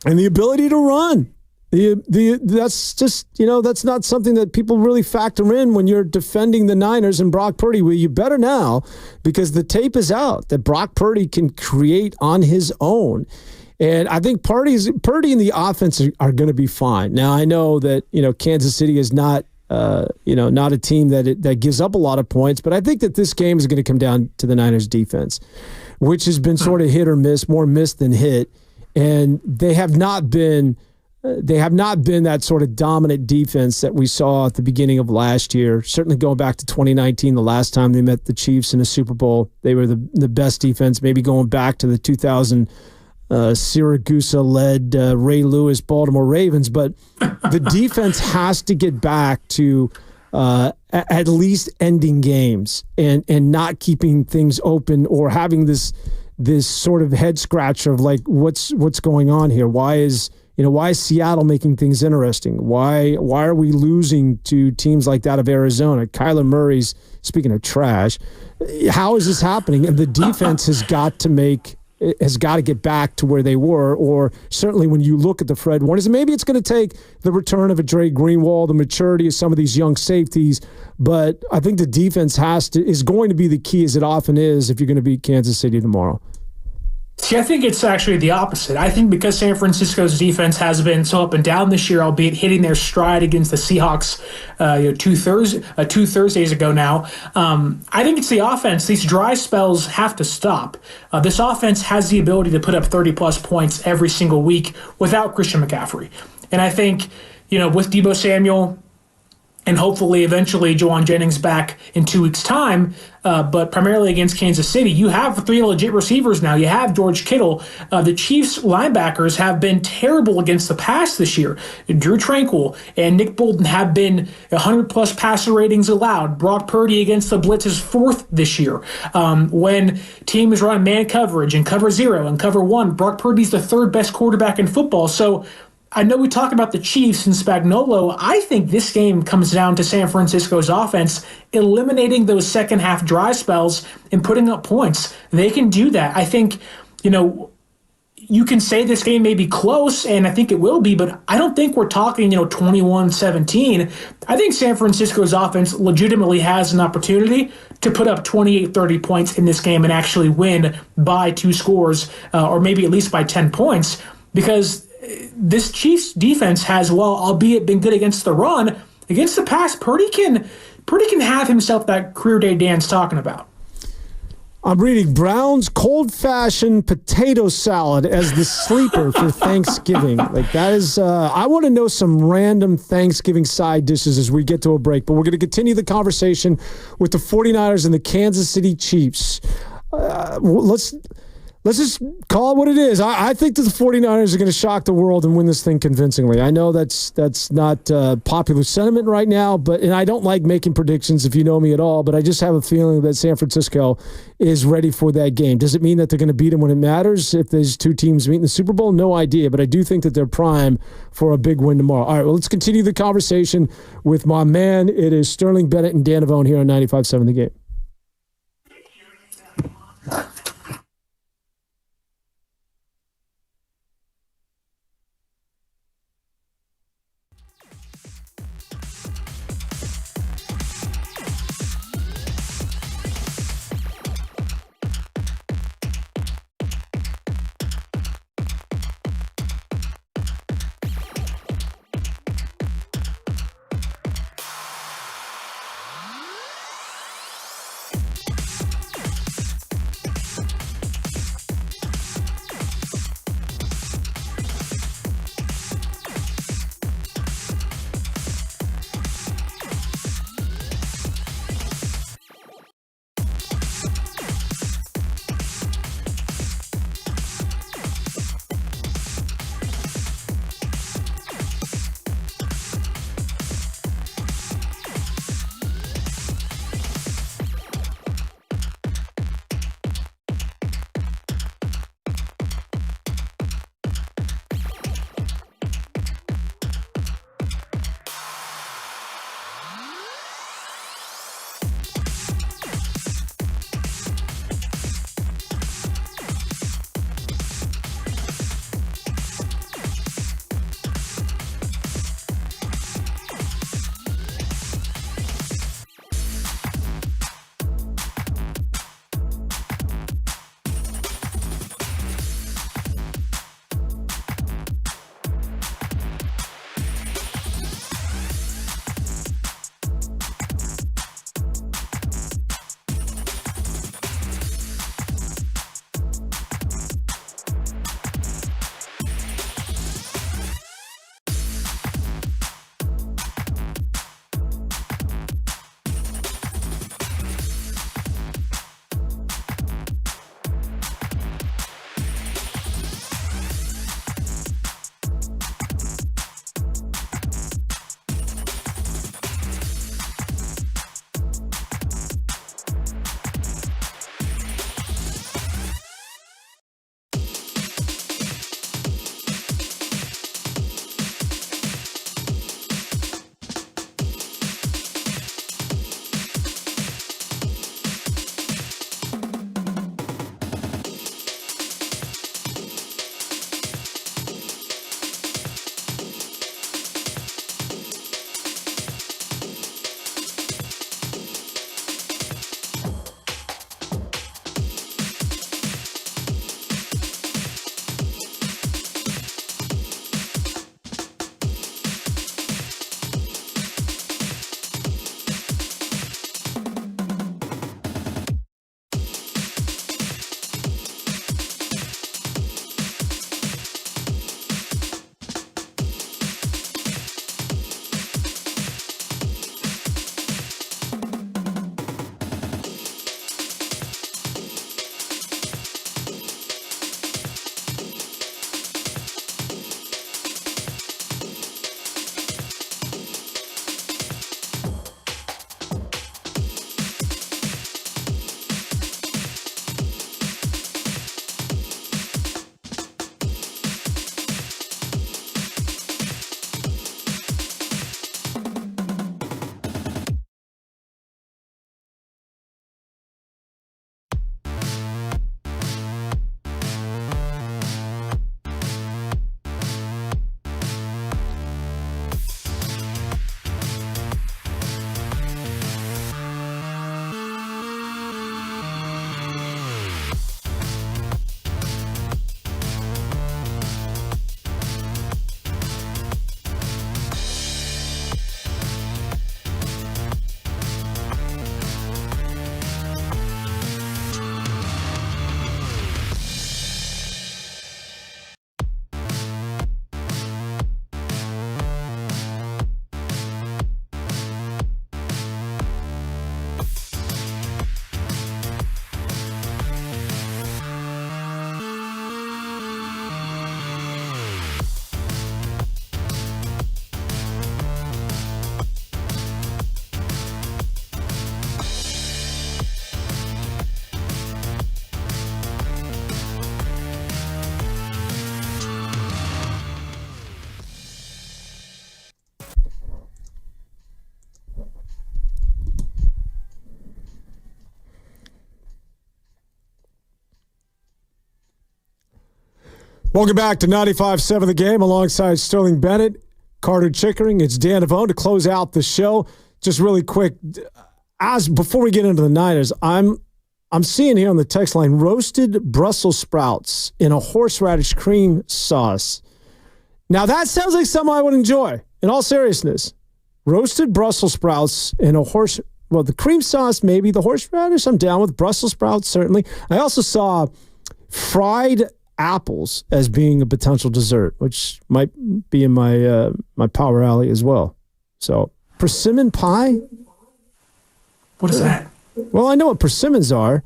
and the ability to run. That's just, that's not something that people really factor in when you're defending the Niners and Brock Purdy. Well, you better now, because the tape is out that Brock Purdy can create on his own. And I think Purdy and the offense are going to be fine. Now, I know that, Kansas City is not, not a team that gives up a lot of points, but I think that this game is going to come down to the Niners defense, which has been sort of hit or miss, more miss than hit. And they have not been that sort of dominant defense that we saw at the beginning of last year. Certainly going back to 2019, the last time they met the Chiefs in a Super Bowl, they were the best defense, maybe going back to the 2000 Siragusa-led Ray Lewis Baltimore Ravens. But the defense has to get back to at least ending games and not keeping things open or having this sort of head scratcher of like, what's going on here? Why is Seattle making things interesting? Why are we losing to teams like that of Arizona? Kyler Murray's, speaking of trash, how is this happening? And the defense has got to get back to where they were, or certainly when you look at the Fred Warners, maybe it's going to take the return of a Dre Greenwald, the maturity of some of these young safeties, but I think the defense is going to be the key, as it often is, if you're going to beat Kansas City tomorrow. See, I think it's actually the opposite. I think because San Francisco's defense has been so up and down this year, albeit hitting their stride against the Seahawks two Thursdays ago now, I think it's the offense. These dry spells have to stop. This offense has the ability to put up 30-plus points every single week without Christian McCaffrey. And I think, with Deebo Samuel and hopefully eventually Juwan Jennings back in 2 weeks' time, but primarily against Kansas City, you have 3 legit receivers now. You have George Kittle. The Chiefs linebackers have been terrible against the pass this year. Drew Tranquil and Nick Bolton have been 100-plus passer ratings allowed. Brock Purdy against the blitz is 4th this year. When teams run man coverage and cover 0 and cover 1, Brock Purdy's the 3rd best quarterback in football. So I know we talk about the Chiefs and Spagnuolo. I think this game comes down to San Francisco's offense eliminating those second-half dry spells and putting up points. They can do that. I think, you can say this game may be close, and I think it will be, but I don't think we're talking, 21-17. I think San Francisco's offense legitimately has an opportunity to put up 28, 30 points in this game and actually win by 2 scores, or maybe at least by 10 points, because this Chiefs defense has, albeit been good against the run, against the pass, Purdy can have himself that career day Dan's talking about. I'm reading Brown's cold-fashioned potato salad as the sleeper for Thanksgiving. Like, that is, I want to know some random Thanksgiving side dishes as we get to a break, but we're going to continue the conversation with the 49ers and the Kansas City Chiefs. Let's just call it what it is. I think that the 49ers are going to shock the world and win this thing convincingly. I know that's not popular sentiment right now, and I don't like making predictions if you know me at all, but I just have a feeling that San Francisco is ready for that game. Does it mean that they're going to beat them when it matters if these two teams meet in the Super Bowl? No idea, but I do think that they're prime for a big win tomorrow. All right, well, let's continue the conversation with my man. It is Sterling Bennett and Dan Avone here on 95.7 The Game. Welcome back to 95.7 The Game alongside Sterling Bennett, Carter Chickering. It's Dan Devone to close out the show. Just really quick, before we get into the Niners, I'm seeing here on the text line, roasted Brussels sprouts in a horseradish cream sauce. Now, that sounds like something I would enjoy, in all seriousness. Roasted Brussels sprouts in a the cream sauce, maybe. The horseradish, I'm down with. Brussels sprouts, certainly. I also saw fried apples as being a potential dessert, which might be in my my power alley as well. So, persimmon pie? What is that? Well, I know what persimmons are.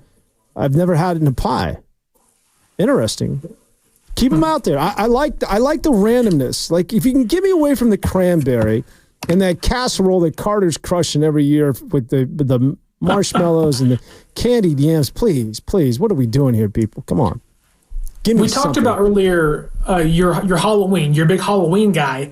I've never had it in a pie. Interesting. Keep them out there. I like the randomness. Like, if you can get me away from the cranberry and that casserole that Carter's crushing every year with the marshmallows and the candied yams, please. What are we doing here, people? Come on. Give me We talked something. about earlier your Halloween. You're a big Halloween guy.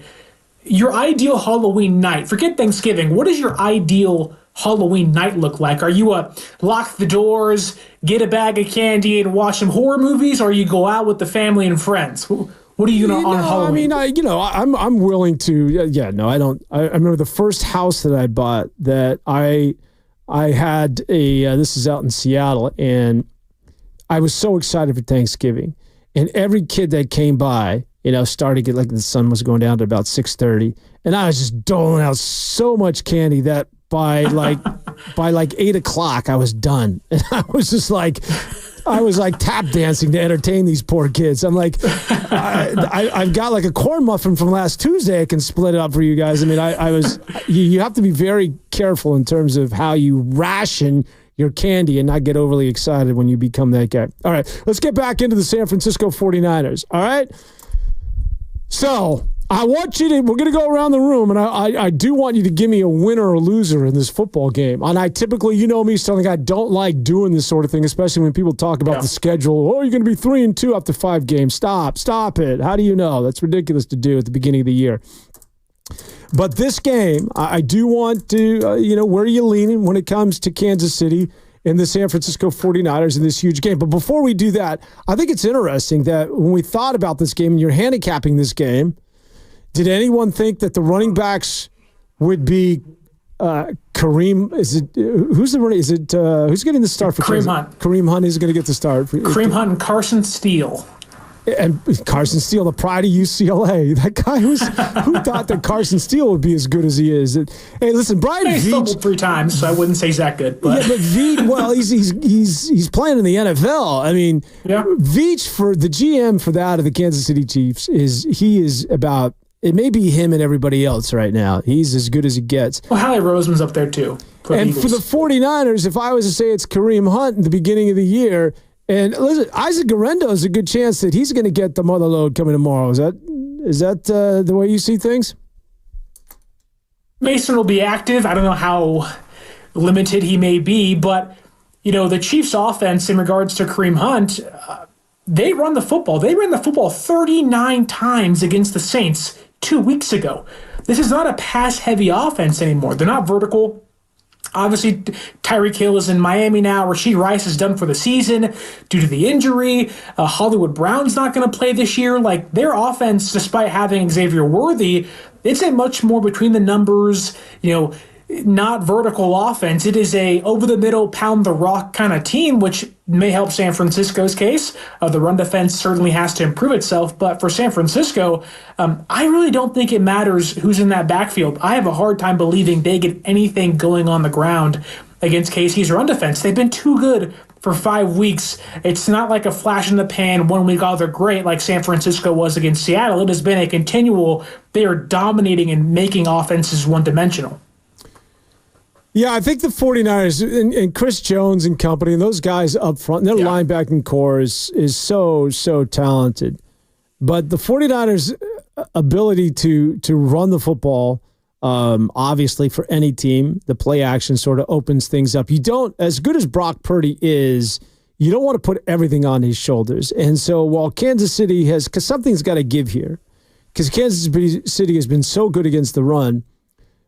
Your ideal Halloween night. Forget Thanksgiving. What does your ideal Halloween night look like? Are you a lock the doors, get a bag of candy, and watch some horror movies, or you go out with the family and friends? What are you going to on Halloween? I mean, I'm willing to. Yeah, no, I don't. I remember the first house that I bought that I had a. This is out in Seattle, and I was so excited for Thanksgiving, and every kid that came by, started to get, like, the sun was going down to about 6:30, and I was just doling out so much candy that by like 8 o'clock I was done, and I was like tap dancing to entertain these poor kids. I'm like, I've got like a corn muffin from last Tuesday. I can split it up for you guys. I mean, you have to be very careful in terms of how you ration your candy and not get overly excited when you become that guy. All right, let's get back into the San Francisco 49ers. All right. So I want you to, we're going to go around the room, and I do want you to give me a winner or loser in this football game. And I typically, me, Sterling, I don't like doing this sort of thing, especially when people talk about the schedule. Oh, you're going to be 3-2 after 5 games. Stop it. How do you know? That's ridiculous to do at the beginning of the year. But this game, I do want to, where are you leaning when it comes to Kansas City and the San Francisco 49ers in this huge game? But before we do that, I think it's interesting that when we thought about this game and you're handicapping this game, did anyone think that the running backs would be Kareem? Is it who's the running? Is it who's getting the start for Kareem Hunt? Kareem Hunt is going to get the start. Kareem Hunt and Carson Steele. And Carson Steele, the pride of UCLA. That guy who thought that Carson Steele would be as good as he is. Hey, listen, Brian He's Veach fumbled 3 times, so I wouldn't say he's that good. But. Yeah, but Veach, well, he's playing in the NFL. I mean, Veach, for the GM for that of the Kansas City Chiefs, is about. It may be him and everybody else right now. He's as good as he gets. Well, Hallie Roseman's up there too. For the 49ers, if I was to say it's Kareem Hunt in the beginning of the year, and listen, Isaac Guerrero is a good chance that he's going to get the mother load coming tomorrow. Is that the way you see things? Mason will be active. I don't know how limited he may be, but the Chiefs' offense in regards to Kareem Hunt, they run the football. They ran the football 39 times against the Saints 2 weeks ago. This is not a pass-heavy offense anymore. They're not vertical. Obviously, Tyreek Hill is in Miami now. Rashee Rice is done for the season due to the injury. Hollywood Brown's not going to play this year. Like, their offense, despite having Xavier Worthy, it's a much more between the numbers, not vertical offense. It is a over-the-middle, pound-the-rock kind of team, which may help San Francisco's case. The run defense certainly has to improve itself, but for San Francisco, I really don't think it matters who's in that backfield. I have a hard time believing they get anything going on the ground against KC's run defense. They've been too good for 5 weeks. It's not like a flash in the pan, 1 week, they're great, like San Francisco was against Seattle. It has been a continual, they are dominating and making offenses one-dimensional. Yeah, I think the 49ers and Chris Jones and company and those guys up front, their linebacking core is so talented. But the 49ers' ability to run the football, obviously for any team, the play action sort of opens things up. You don't, as good as Brock Purdy is, you don't want to put everything on his shoulders. And so while Kansas City has, because something's got to give here, because Kansas City has been so good against the run,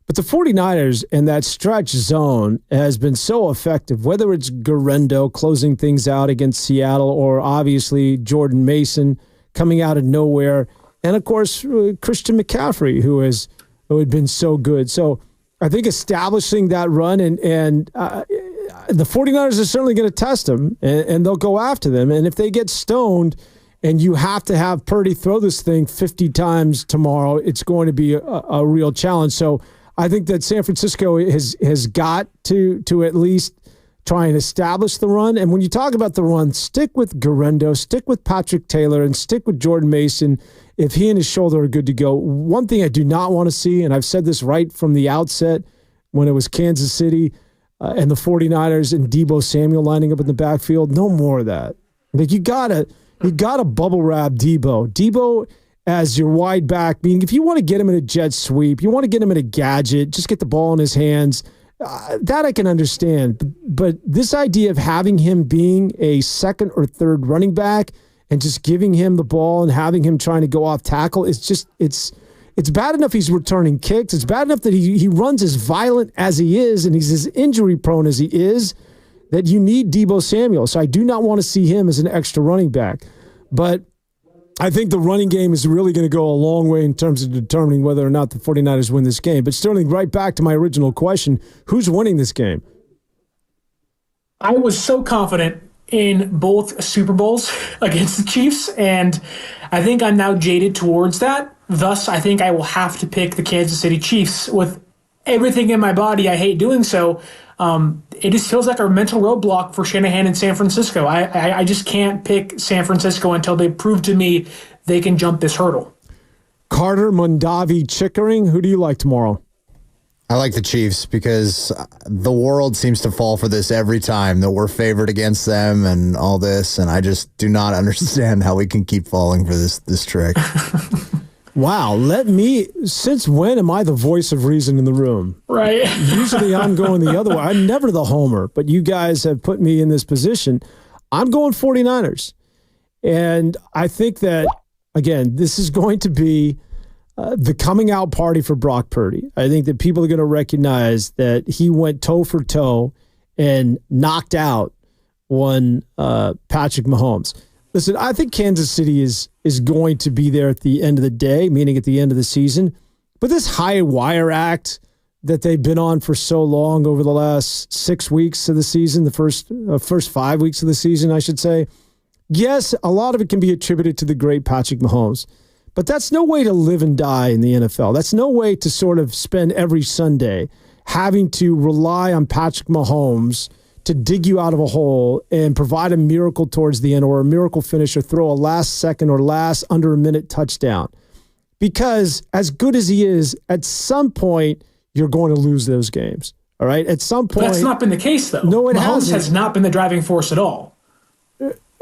but the 49ers in that stretch zone has been so effective, whether it's Guerrero closing things out against Seattle or obviously Jordan Mason coming out of nowhere. And, of course, Christian McCaffrey, who had been so good. So I think establishing that run, and the 49ers are certainly going to test them, and they'll go after them. And if they get stoned and you have to have Purdy throw this thing 50 times tomorrow, it's going to be a real challenge. So I think that San Francisco has got to at least try and establish the run. And when you talk about the run, stick with Garendo, stick with Patrick Taylor, and stick with Jordan Mason if he and his shoulder are good to go. One thing I do not want to see, and I've said this right from the outset when it was Kansas City and the 49ers and Deebo Samuel lining up in the backfield, no more of that. Like you gotta bubble wrap Deebo. Deebo as your wide back, meaning if you want to get him in a jet sweep, you want to get him in a gadget, just get the ball in his hands. That I can understand. But this idea of having him being a second or third running back and just giving him the ball and having him trying to go off tackle, it's bad enough he's returning kicks. It's bad enough that he runs as violent as he is and he's as injury prone as he is, that you need Deebo Samuel. So I do not want to see him as an extra running back. But I think the running game is really going to go a long way in terms of determining whether or not the 49ers win this game. But Sterling, right back to my original question, who's winning this game? I was so confident in both Super Bowls against the Chiefs, and I think I'm now jaded towards that. Thus, I think I will have to pick the Kansas City Chiefs. With everything in my body, I hate doing so. It just feels like a mental roadblock for Shanahan in San Francisco. I just can't pick San Francisco until they prove to me they can jump this hurdle. Carter, Mondavi, Chickering, who do you like tomorrow? I like the Chiefs because the world seems to fall for this every time, that we're favored against them and all this, and I just do not understand how we can keep falling for this trick. Wow, since when am I the voice of reason in the room? Right. Usually I'm going the other way. I'm never the homer, but you guys have put me in this position. I'm going 49ers. And I think that, again, this is going to be the coming out party for Brock Purdy. I think that people are going to recognize that he went toe for toe and knocked out one Patrick Mahomes. Listen, I think Kansas City is going to be there at the end of the day, meaning at the end of the season. But this high wire act that they've been on for so long over the last 6 weeks of the season, the first 5 weeks of the season, I should say, yes, a lot of it can be attributed to the great Patrick Mahomes. But that's no way to live and die in the NFL. That's no way to sort of spend every Sunday having to rely on Patrick Mahomes to dig you out of a hole and provide a miracle towards the end or a miracle finish or throw a last second or last under a minute touchdown. Because as good as he is, at some point, you're going to lose those games. All right? At some point. But that's not been the case, though. No, it Mahomes hasn't. has not been the driving force at all.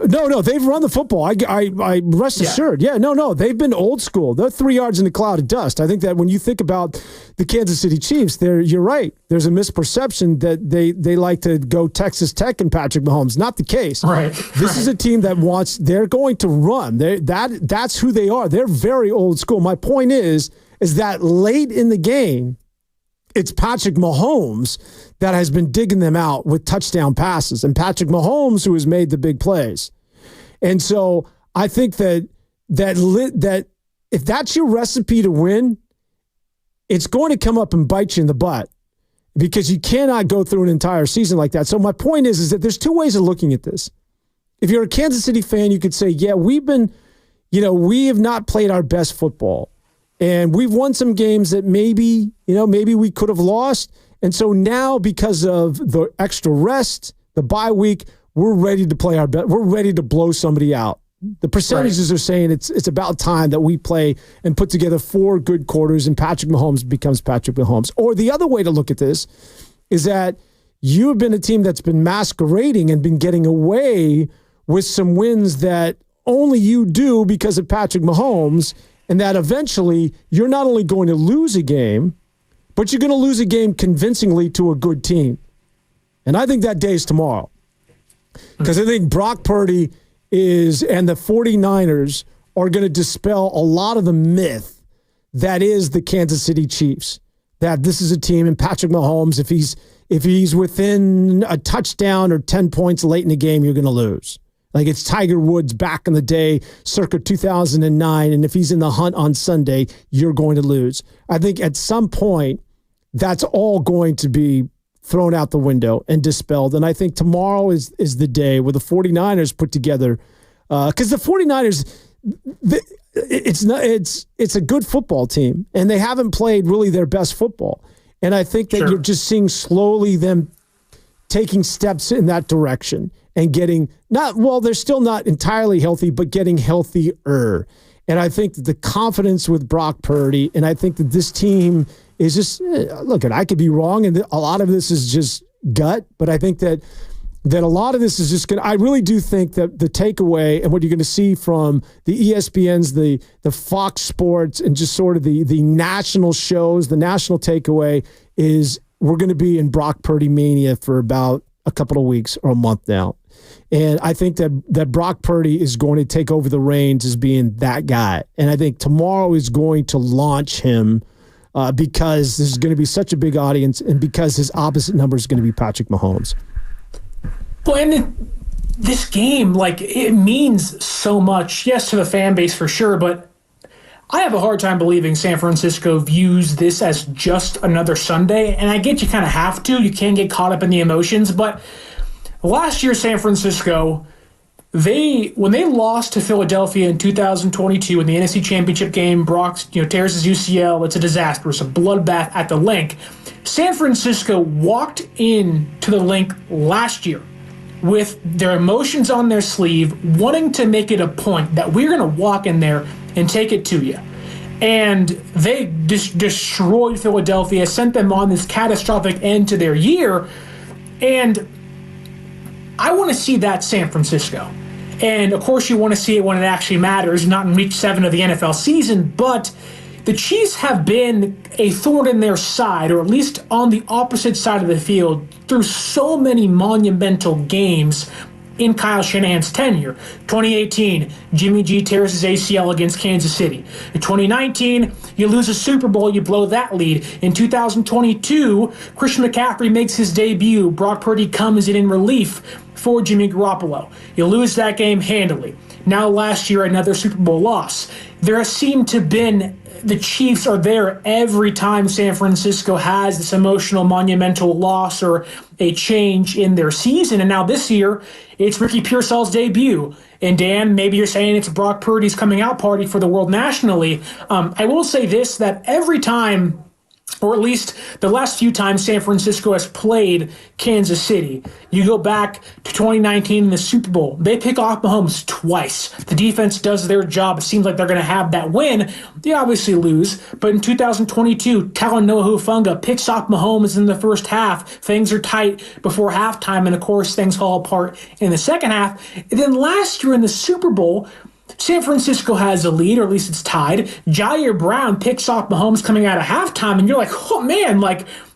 No, they've run the football. I rest assured. Yeah, no, they've been old school. They're 3 yards in a cloud of dust. I think that when you think about the Kansas City Chiefs, you're right. There's a misperception that they like to go Texas Tech and Patrick Mahomes. Not the case. Right. This is a team that they're going to run. That's who they are. They're very old school. My point is that late in the game, it's Patrick Mahomes that has been digging them out with touchdown passes, and Patrick Mahomes who has made the big plays. And so I think that if that's your recipe to win, it's going to come up and bite you in the butt because you cannot go through an entire season like that. So my point is that there's two ways of looking at this. If you're a Kansas City fan, you could say, yeah, we have not played our best football. And we've won some games that maybe we could have lost. And so now because of the extra rest, the bye week, we're ready to play our best. We're ready to blow somebody out. The percentages are saying it's about time that we play and put together 4 good quarters and Patrick Mahomes becomes Patrick Mahomes. Or the other way to look at this is that you have been a team that's been masquerading and been getting away with some wins that only you do because of Patrick Mahomes, and that eventually you're not only going to lose a game, but you're going to lose a game convincingly to a good team. And I think that day is tomorrow. Because I think Brock Purdy and the 49ers are going to dispel a lot of the myth that is the Kansas City Chiefs. That this is a team, and Patrick Mahomes, if he's within a touchdown or 10 points late in the game, you're going to lose. Like it's Tiger Woods back in the day, circa 2009. And if he's in the hunt on Sunday, you're going to lose. I think at some point, that's all going to be thrown out the window and dispelled. And I think tomorrow is the day where the 49ers put together, because the 49ers, it's a good football team, and they haven't played really their best football. And I think that you're just seeing slowly them taking steps in that direction and getting they're still not entirely healthy, but getting healthier. And I think that the confidence with Brock Purdy, and I think that this team is just, look, I could be wrong, and a lot of this is just gut, but I think that a lot of this is just I really do think that the takeaway and what you're going to see from the ESPNs, the Fox Sports, and just sort of the national shows, the national takeaway is we're going to be in Brock Purdy mania for about a couple of weeks or a month now. And I think that Brock Purdy is going to take over the reins as being that guy. And I think tomorrow is going to launch him because there's going to be such a big audience and because his opposite number is going to be Patrick Mahomes. Well, and this game, it means so much, yes, to the fan base for sure, but I have a hard time believing San Francisco views this as just another Sunday, and I get you kind of have to. You can't get caught up in the emotions, but last year, San Francisco, when they lost to Philadelphia in 2022 in the NFC Championship game, Brock tears his UCL. It's a disaster. It's a bloodbath at the Link. San Francisco walked into the Link last year with their emotions on their sleeve, wanting to make it a point that we're going to walk in there and take it to you. And they destroyed Philadelphia, sent them on this catastrophic end to their year. And I want to see that San Francisco. And, of course, you want to see it when it actually matters, not in Week 7 of the NFL season. But the Chiefs have been a thorn in their side, or at least on the opposite side of the field, through so many monumental games in Kyle Shanahan's tenure. 2018, Jimmy G tears his ACL against Kansas City. In 2019, you lose a Super Bowl, you blow that lead. In 2022, Christian McCaffrey makes his debut. Brock Purdy comes in relief for Jimmy Garoppolo. You lose that game handily. Now last year, another Super Bowl loss. There has seemed to have been the Chiefs are there every time San Francisco has this emotional, monumental loss or a change in their season. And now this year, it's Ricky Pearsall's debut. And Dan, maybe you're saying it's Brock Purdy's coming out party for the world nationally. I will say this, that every time, or at least the last few times San Francisco has played Kansas City, you go back to 2019 in the Super Bowl, they pick off Mahomes twice. The defense does their job. It seems like they're going to have that win. They obviously lose, but in 2022, Talanoa Hufanga picks off Mahomes in the first half. Things are tight before halftime, and of course, things fall apart in the second half. And then last year in the Super Bowl, San Francisco has a lead, or at least it's tied. Jair Brown picks off Mahomes coming out of halftime, and you're like, oh man,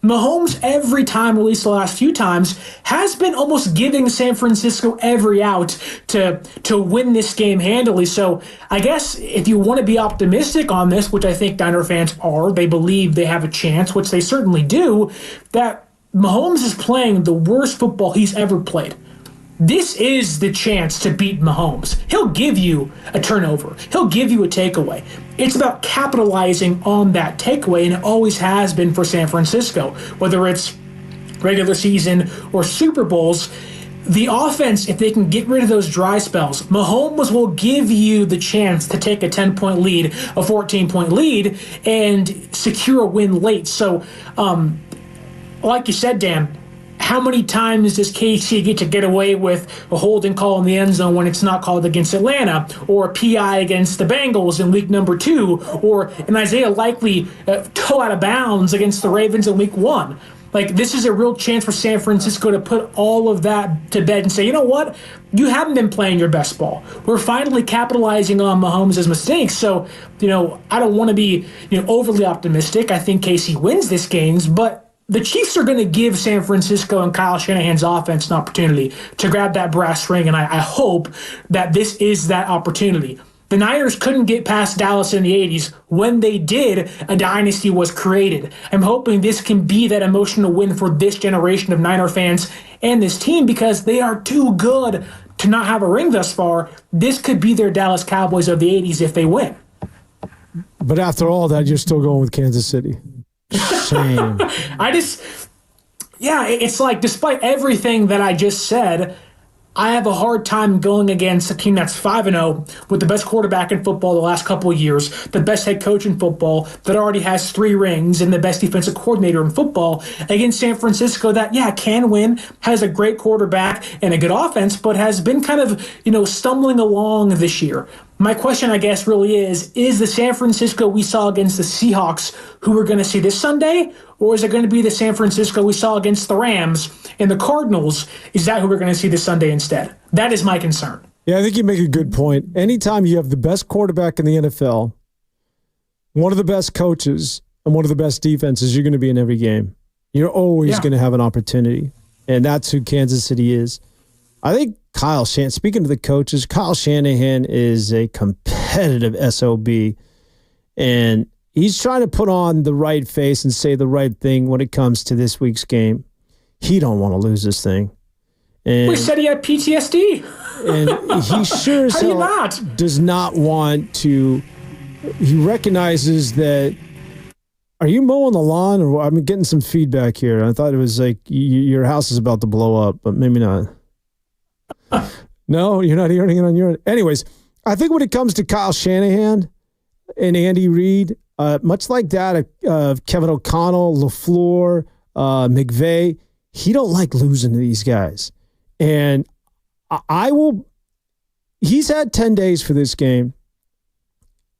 Mahomes every time, or at least the last few times, has been almost giving San Francisco every out to win this game handily. So I guess if you want to be optimistic on this, which I think Niner fans are, they believe they have a chance, which they certainly do, that Mahomes is playing the worst football he's ever played. This is the chance to beat Mahomes. He'll give you a turnover. He'll give you a takeaway. It's about capitalizing on that takeaway, and it always has been for San Francisco. Whether it's regular season or Super Bowls, the offense, if they can get rid of those dry spells, Mahomes will give you the chance to take a 10-point lead, a 14-point lead, and secure a win late. So, like you said, Dan, how many times does KC get to get away with a holding call in the end zone when it's not called against Atlanta, or a PI against the Bengals in week number 2, or an Isaiah Likely toe out of bounds against the Ravens in week 1? This is a real chance for San Francisco to put all of that to bed and say, you know what? You haven't been playing your best ball. We're finally capitalizing on Mahomes' mistakes. So, I don't want to be, overly optimistic. I think KC wins this game, but the Chiefs are going to give San Francisco and Kyle Shanahan's offense an opportunity to grab that brass ring, and I hope that this is that opportunity. The Niners couldn't get past Dallas in the 80s. When they did, a dynasty was created. I'm hoping this can be that emotional win for this generation of Niner fans and this team, because they are too good to not have a ring thus far, this could be their Dallas Cowboys of the 80s if they win. But after all that, you're still going with Kansas City. Shame. It's like despite everything that I just said, I have a hard time going against a team that's 5-0 with the best quarterback in football the last couple of years, the best head coach in football that already has 3 rings, and the best defensive coordinator in football against San Francisco that, can win, has a great quarterback and a good offense, but has been kind of, stumbling along this year. My question, I guess, really is the San Francisco we saw against the Seahawks who we're going to see this Sunday, or is it going to be the San Francisco we saw against the Rams and the Cardinals? Is that who we're going to see this Sunday instead? That is my concern. Yeah, I think you make a good point. Anytime you have the best quarterback in the NFL, one of the best coaches, and one of the best defenses, you're going to be in every game. You're always going to have an opportunity, and that's who Kansas City is. I think Kyle Shanahan, speaking to the coaches, Kyle Shanahan is a competitive SOB, and he's trying to put on the right face and say the right thing when it comes to this week's game. He don't want to lose this thing. And we said he had PTSD. And he sure as hell does not want to. He recognizes that. Are you mowing the lawn? Or I'm getting some feedback here. I thought it was like your house is about to blow up, but maybe not. No, you're not hearing it on your end. Anyways, I think when it comes to Kyle Shanahan and Andy Reid, much like that of Kevin O'Connell, LaFleur, McVay, he don't like losing to these guys. And he's had 10 days for this game.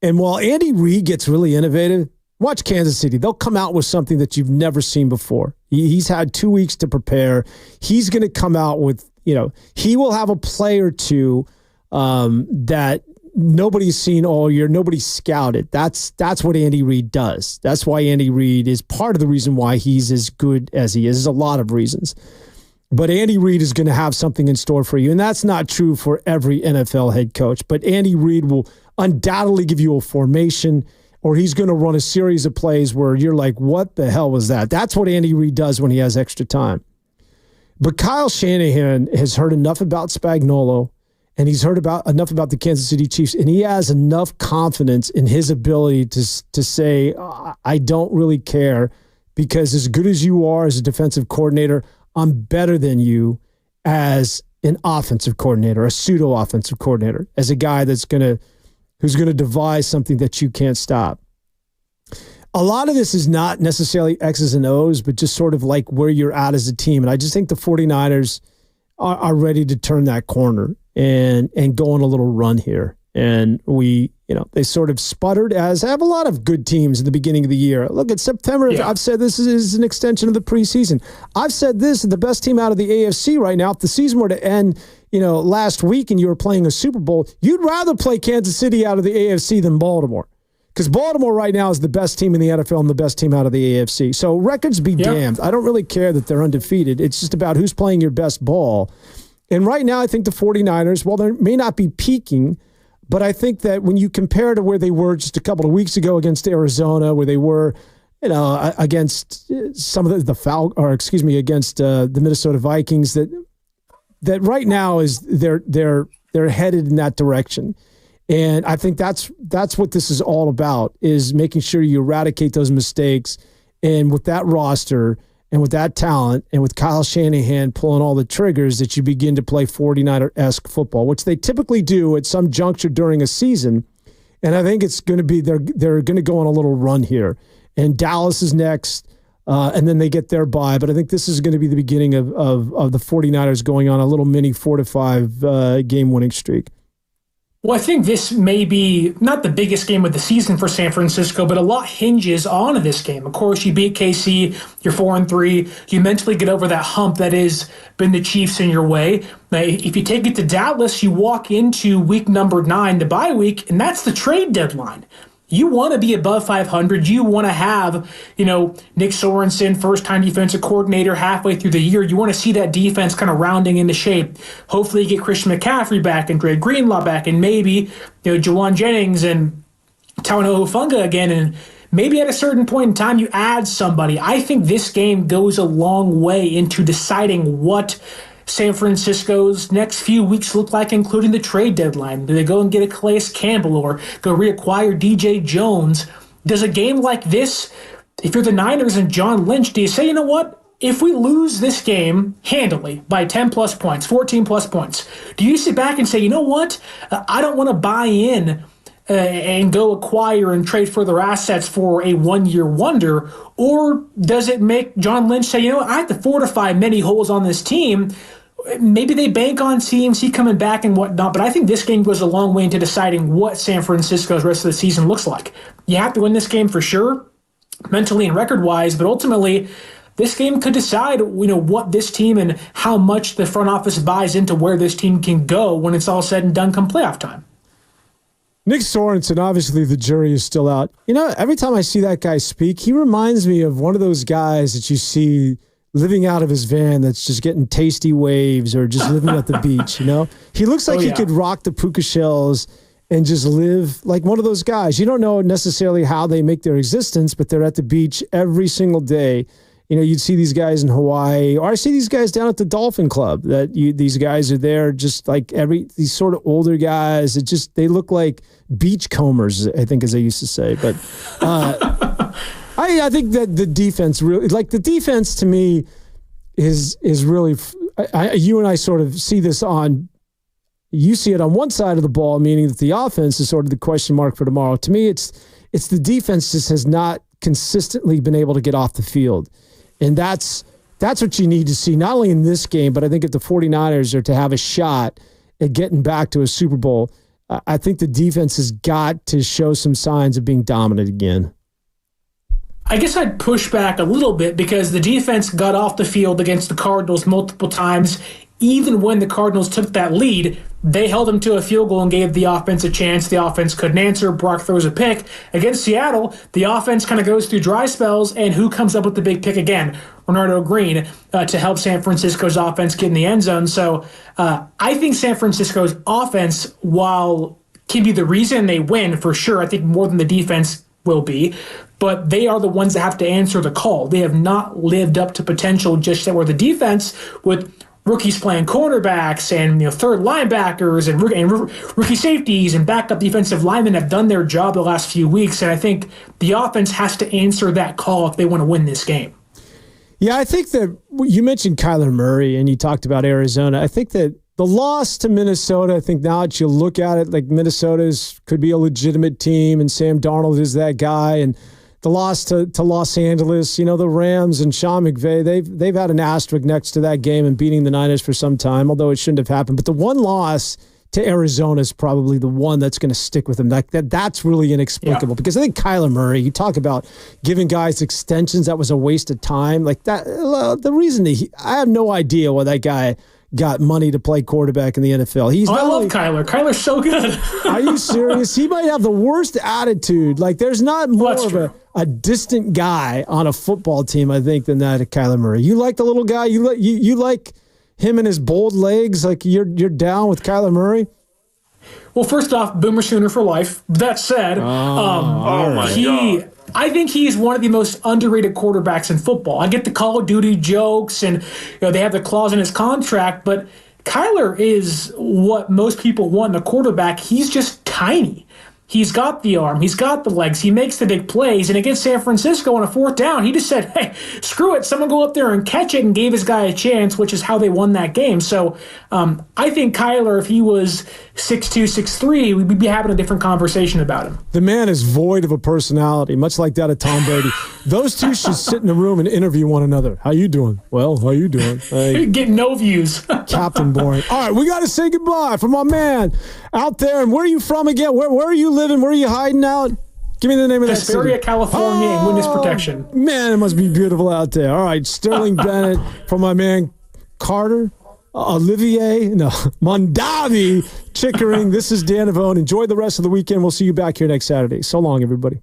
And while Andy Reid gets really innovative, watch Kansas City. They'll come out with something that you've never seen before. He's had 2 weeks to prepare. He's going to come out with, he will have a play or two that nobody's seen all year. Nobody's scouted. That's what Andy Reid does. That's why Andy Reid is part of the reason why he's as good as he is. There's a lot of reasons. But Andy Reid is going to have something in store for you. And that's not true for every NFL head coach. But Andy Reid will undoubtedly give you a formation, or he's going to run a series of plays where you're like, what the hell was that? That's what Andy Reid does when he has extra time. But Kyle Shanahan has heard enough about Spagnuolo, and he's heard enough about the Kansas City Chiefs, and he has enough confidence in his ability to say, I don't really care, because as good as you are as a defensive coordinator, I'm better than you as an offensive coordinator, a pseudo-offensive coordinator, as a guy who's going to devise something that you can't stop. A lot of this is not necessarily X's and O's, but just sort of like where you're at as a team. And I just think the 49ers are ready to turn that corner and go on a little run here. And they sort of sputtered, as have a lot of good teams in the beginning of the year. Look, at September, I've said this is an extension of the preseason. I've said this is the best team out of the AFC right now. If the season were to end, last week and you were playing a Super Bowl, you'd rather play Kansas City out of the AFC than Baltimore. Because Baltimore right now is the best team in the NFL and the best team out of the AFC. So records be damned. I don't really care that they're undefeated. It's just about who's playing your best ball. And right now, I think the 49ers, while they may not be peaking, but I think that when you compare to where they were just a couple of weeks ago against Arizona, where they were, against some of against the Minnesota Vikings, that right now is they're headed in that direction. And I think that's what this is all about, is making sure you eradicate those mistakes. And with that roster and with that talent and with Kyle Shanahan pulling all the triggers, that you begin to play 49er-esque football, which they typically do at some juncture during a season. And I think it's going to be they're going to go on a little run here. And Dallas is next, and then they get their bye. But I think this is going to be the beginning of the 49ers going on a little mini 4-5 game winning streak. Well, I think this may be not the biggest game of the season for San Francisco, but a lot hinges on this game. Of course, you beat KC, you're 4-3. You mentally get over that hump that has been the Chiefs in your way. Now, if you take it to Dallas, you walk into week number 9, the bye week, and that's the trade deadline. You want to be above 500. You want to have, Nick Sorensen, first-time defensive coordinator, halfway through the year. You want to see that defense kind of rounding into shape. Hopefully you get Christian McCaffrey back and Dre Greenlaw back and maybe, Jawan Jennings and Talanoa Hufanga again. And maybe at a certain point in time you add somebody. I think this game goes a long way into deciding what San Francisco's next few weeks look like, including the trade deadline? Do they go and get a Calais Campbell or go reacquire DJ Jones? Does a game like this, if you're the Niners and John Lynch, do you say, you know what? If we lose this game handily by 10 plus points, 14 plus points, do you sit back and say, you know what? I don't want to buy in and go acquire and trade further assets for a one-year wonder? Or does it make John Lynch say, you know what, I have to fortify many holes on this team? Maybe they bank on CMC coming back and whatnot, but I think this game goes a long way into deciding what San Francisco's rest of the season looks like. You have to win this game for sure, mentally and record-wise, but ultimately, this game could decide, what this team and how much the front office buys into where this team can go when it's all said and done come playoff time. Nick Sorensen, obviously the jury is still out. Every time I see that guy speak, he reminds me of one of those guys that you see living out of his van that's just getting tasty waves or just living at the beach, He looks like he could rock the puka shells and just live like one of those guys. You don't know necessarily how they make their existence, but they're at the beach every single day. You'd see these guys in Hawaii, or I see these guys down at the Dolphin Club. These guys are there, just like these sort of older guys. They look like beachcombers, I think, as they used to say. But I think that the defense really, like the defense to me, is really. You and I sort of see this on. You see it on one side of the ball, meaning that the offense is sort of the question mark for tomorrow. To me, it's the defense just has not consistently been able to get off the field. And that's what you need to see, not only in this game, but I think if the 49ers are to have a shot at getting back to a Super Bowl, I think the defense has got to show some signs of being dominant again. I guess I'd push back a little bit because the defense got off the field against the Cardinals multiple times. Even when the Cardinals took that lead, they held them to a field goal and gave the offense a chance. The offense couldn't answer. Brock throws a pick. Against Seattle, the offense kind of goes through dry spells, and who comes up with the big pick again? Renardo Green to help San Francisco's offense get in the end zone. So I think San Francisco's offense, while can be the reason they win for sure, I think more than the defense will be, but they are the ones that have to answer the call. They have not lived up to potential just yet, where the defense with rookies playing cornerbacks and third linebackers and rookie safeties and backup defensive linemen have done their job the last few weeks, and I think the offense has to answer that call if they want to win this game. Yeah, I think that you mentioned Kyler Murray and you talked about Arizona. I think that the loss to Minnesota, I think now that you look at it, like Minnesota's could be a legitimate team and Sam Darnold is that guy, and the loss to Los Angeles, the Rams and Sean McVay, they've had an asterisk next to that game and beating the Niners for some time, although it shouldn't have happened. But the one loss to Arizona is probably the one that's going to stick with them. That's really inexplicable because I think Kyler Murray, you talk about giving guys extensions, that was a waste of time. Like that, the reason I have no idea why that guy got money to play quarterback in the NFL. I love Kyler. Kyler's so good. Are you serious? He might have the worst attitude. Like there's not more of a distant guy on a football team, I think, than that of Kyler Murray. You like the little guy? You like him and his bold legs? Like you're down with Kyler Murray? Well, first off, Boomer Sooner for life. That said, I think he's one of the most underrated quarterbacks in football. I get the Call of Duty jokes, and they have the clause in his contract, but Kyler is what most people want in a quarterback. He's just tiny. He's got the arm. He's got the legs. He makes the big plays. And against San Francisco on a fourth down, he just said, hey, screw it. Someone go up there and catch it, and gave his guy a chance, which is how they won that game. So I think Kyler, if he was 6'2", 6'3", we'd be having a different conversation about him. The man is void of a personality, much like that of Tom Brady. Those two should sit in a room and interview one another. How you doing? Well, how you doing? Hey. Get no views. Captain Boring. All right, we got to say goodbye from my man out there. And where are you from again? Where are you living? Where are you hiding out? Give me the name of that city. Hesperia, California, in witness protection. Man, it must be beautiful out there. All right, Sterling Bennett from my man Carter. Mondavi Chickering. This is Dan Avone. Enjoy the rest of the weekend. We'll see you back here next Saturday. So long, everybody.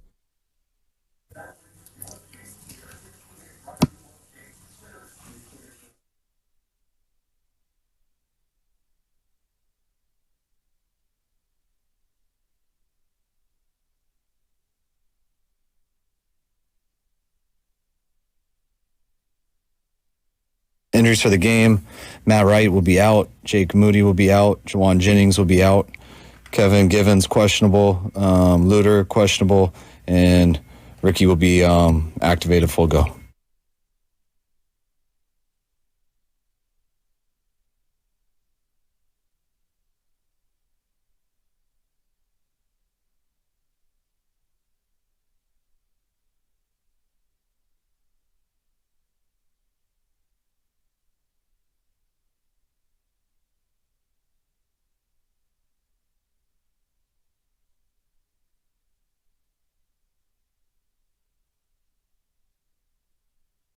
Injuries for the game: Matt Wright will be out, Jake Moody will be out, Jawan Jennings will be out, Kevin Givens questionable, Luter questionable, and Ricky will be activated full go.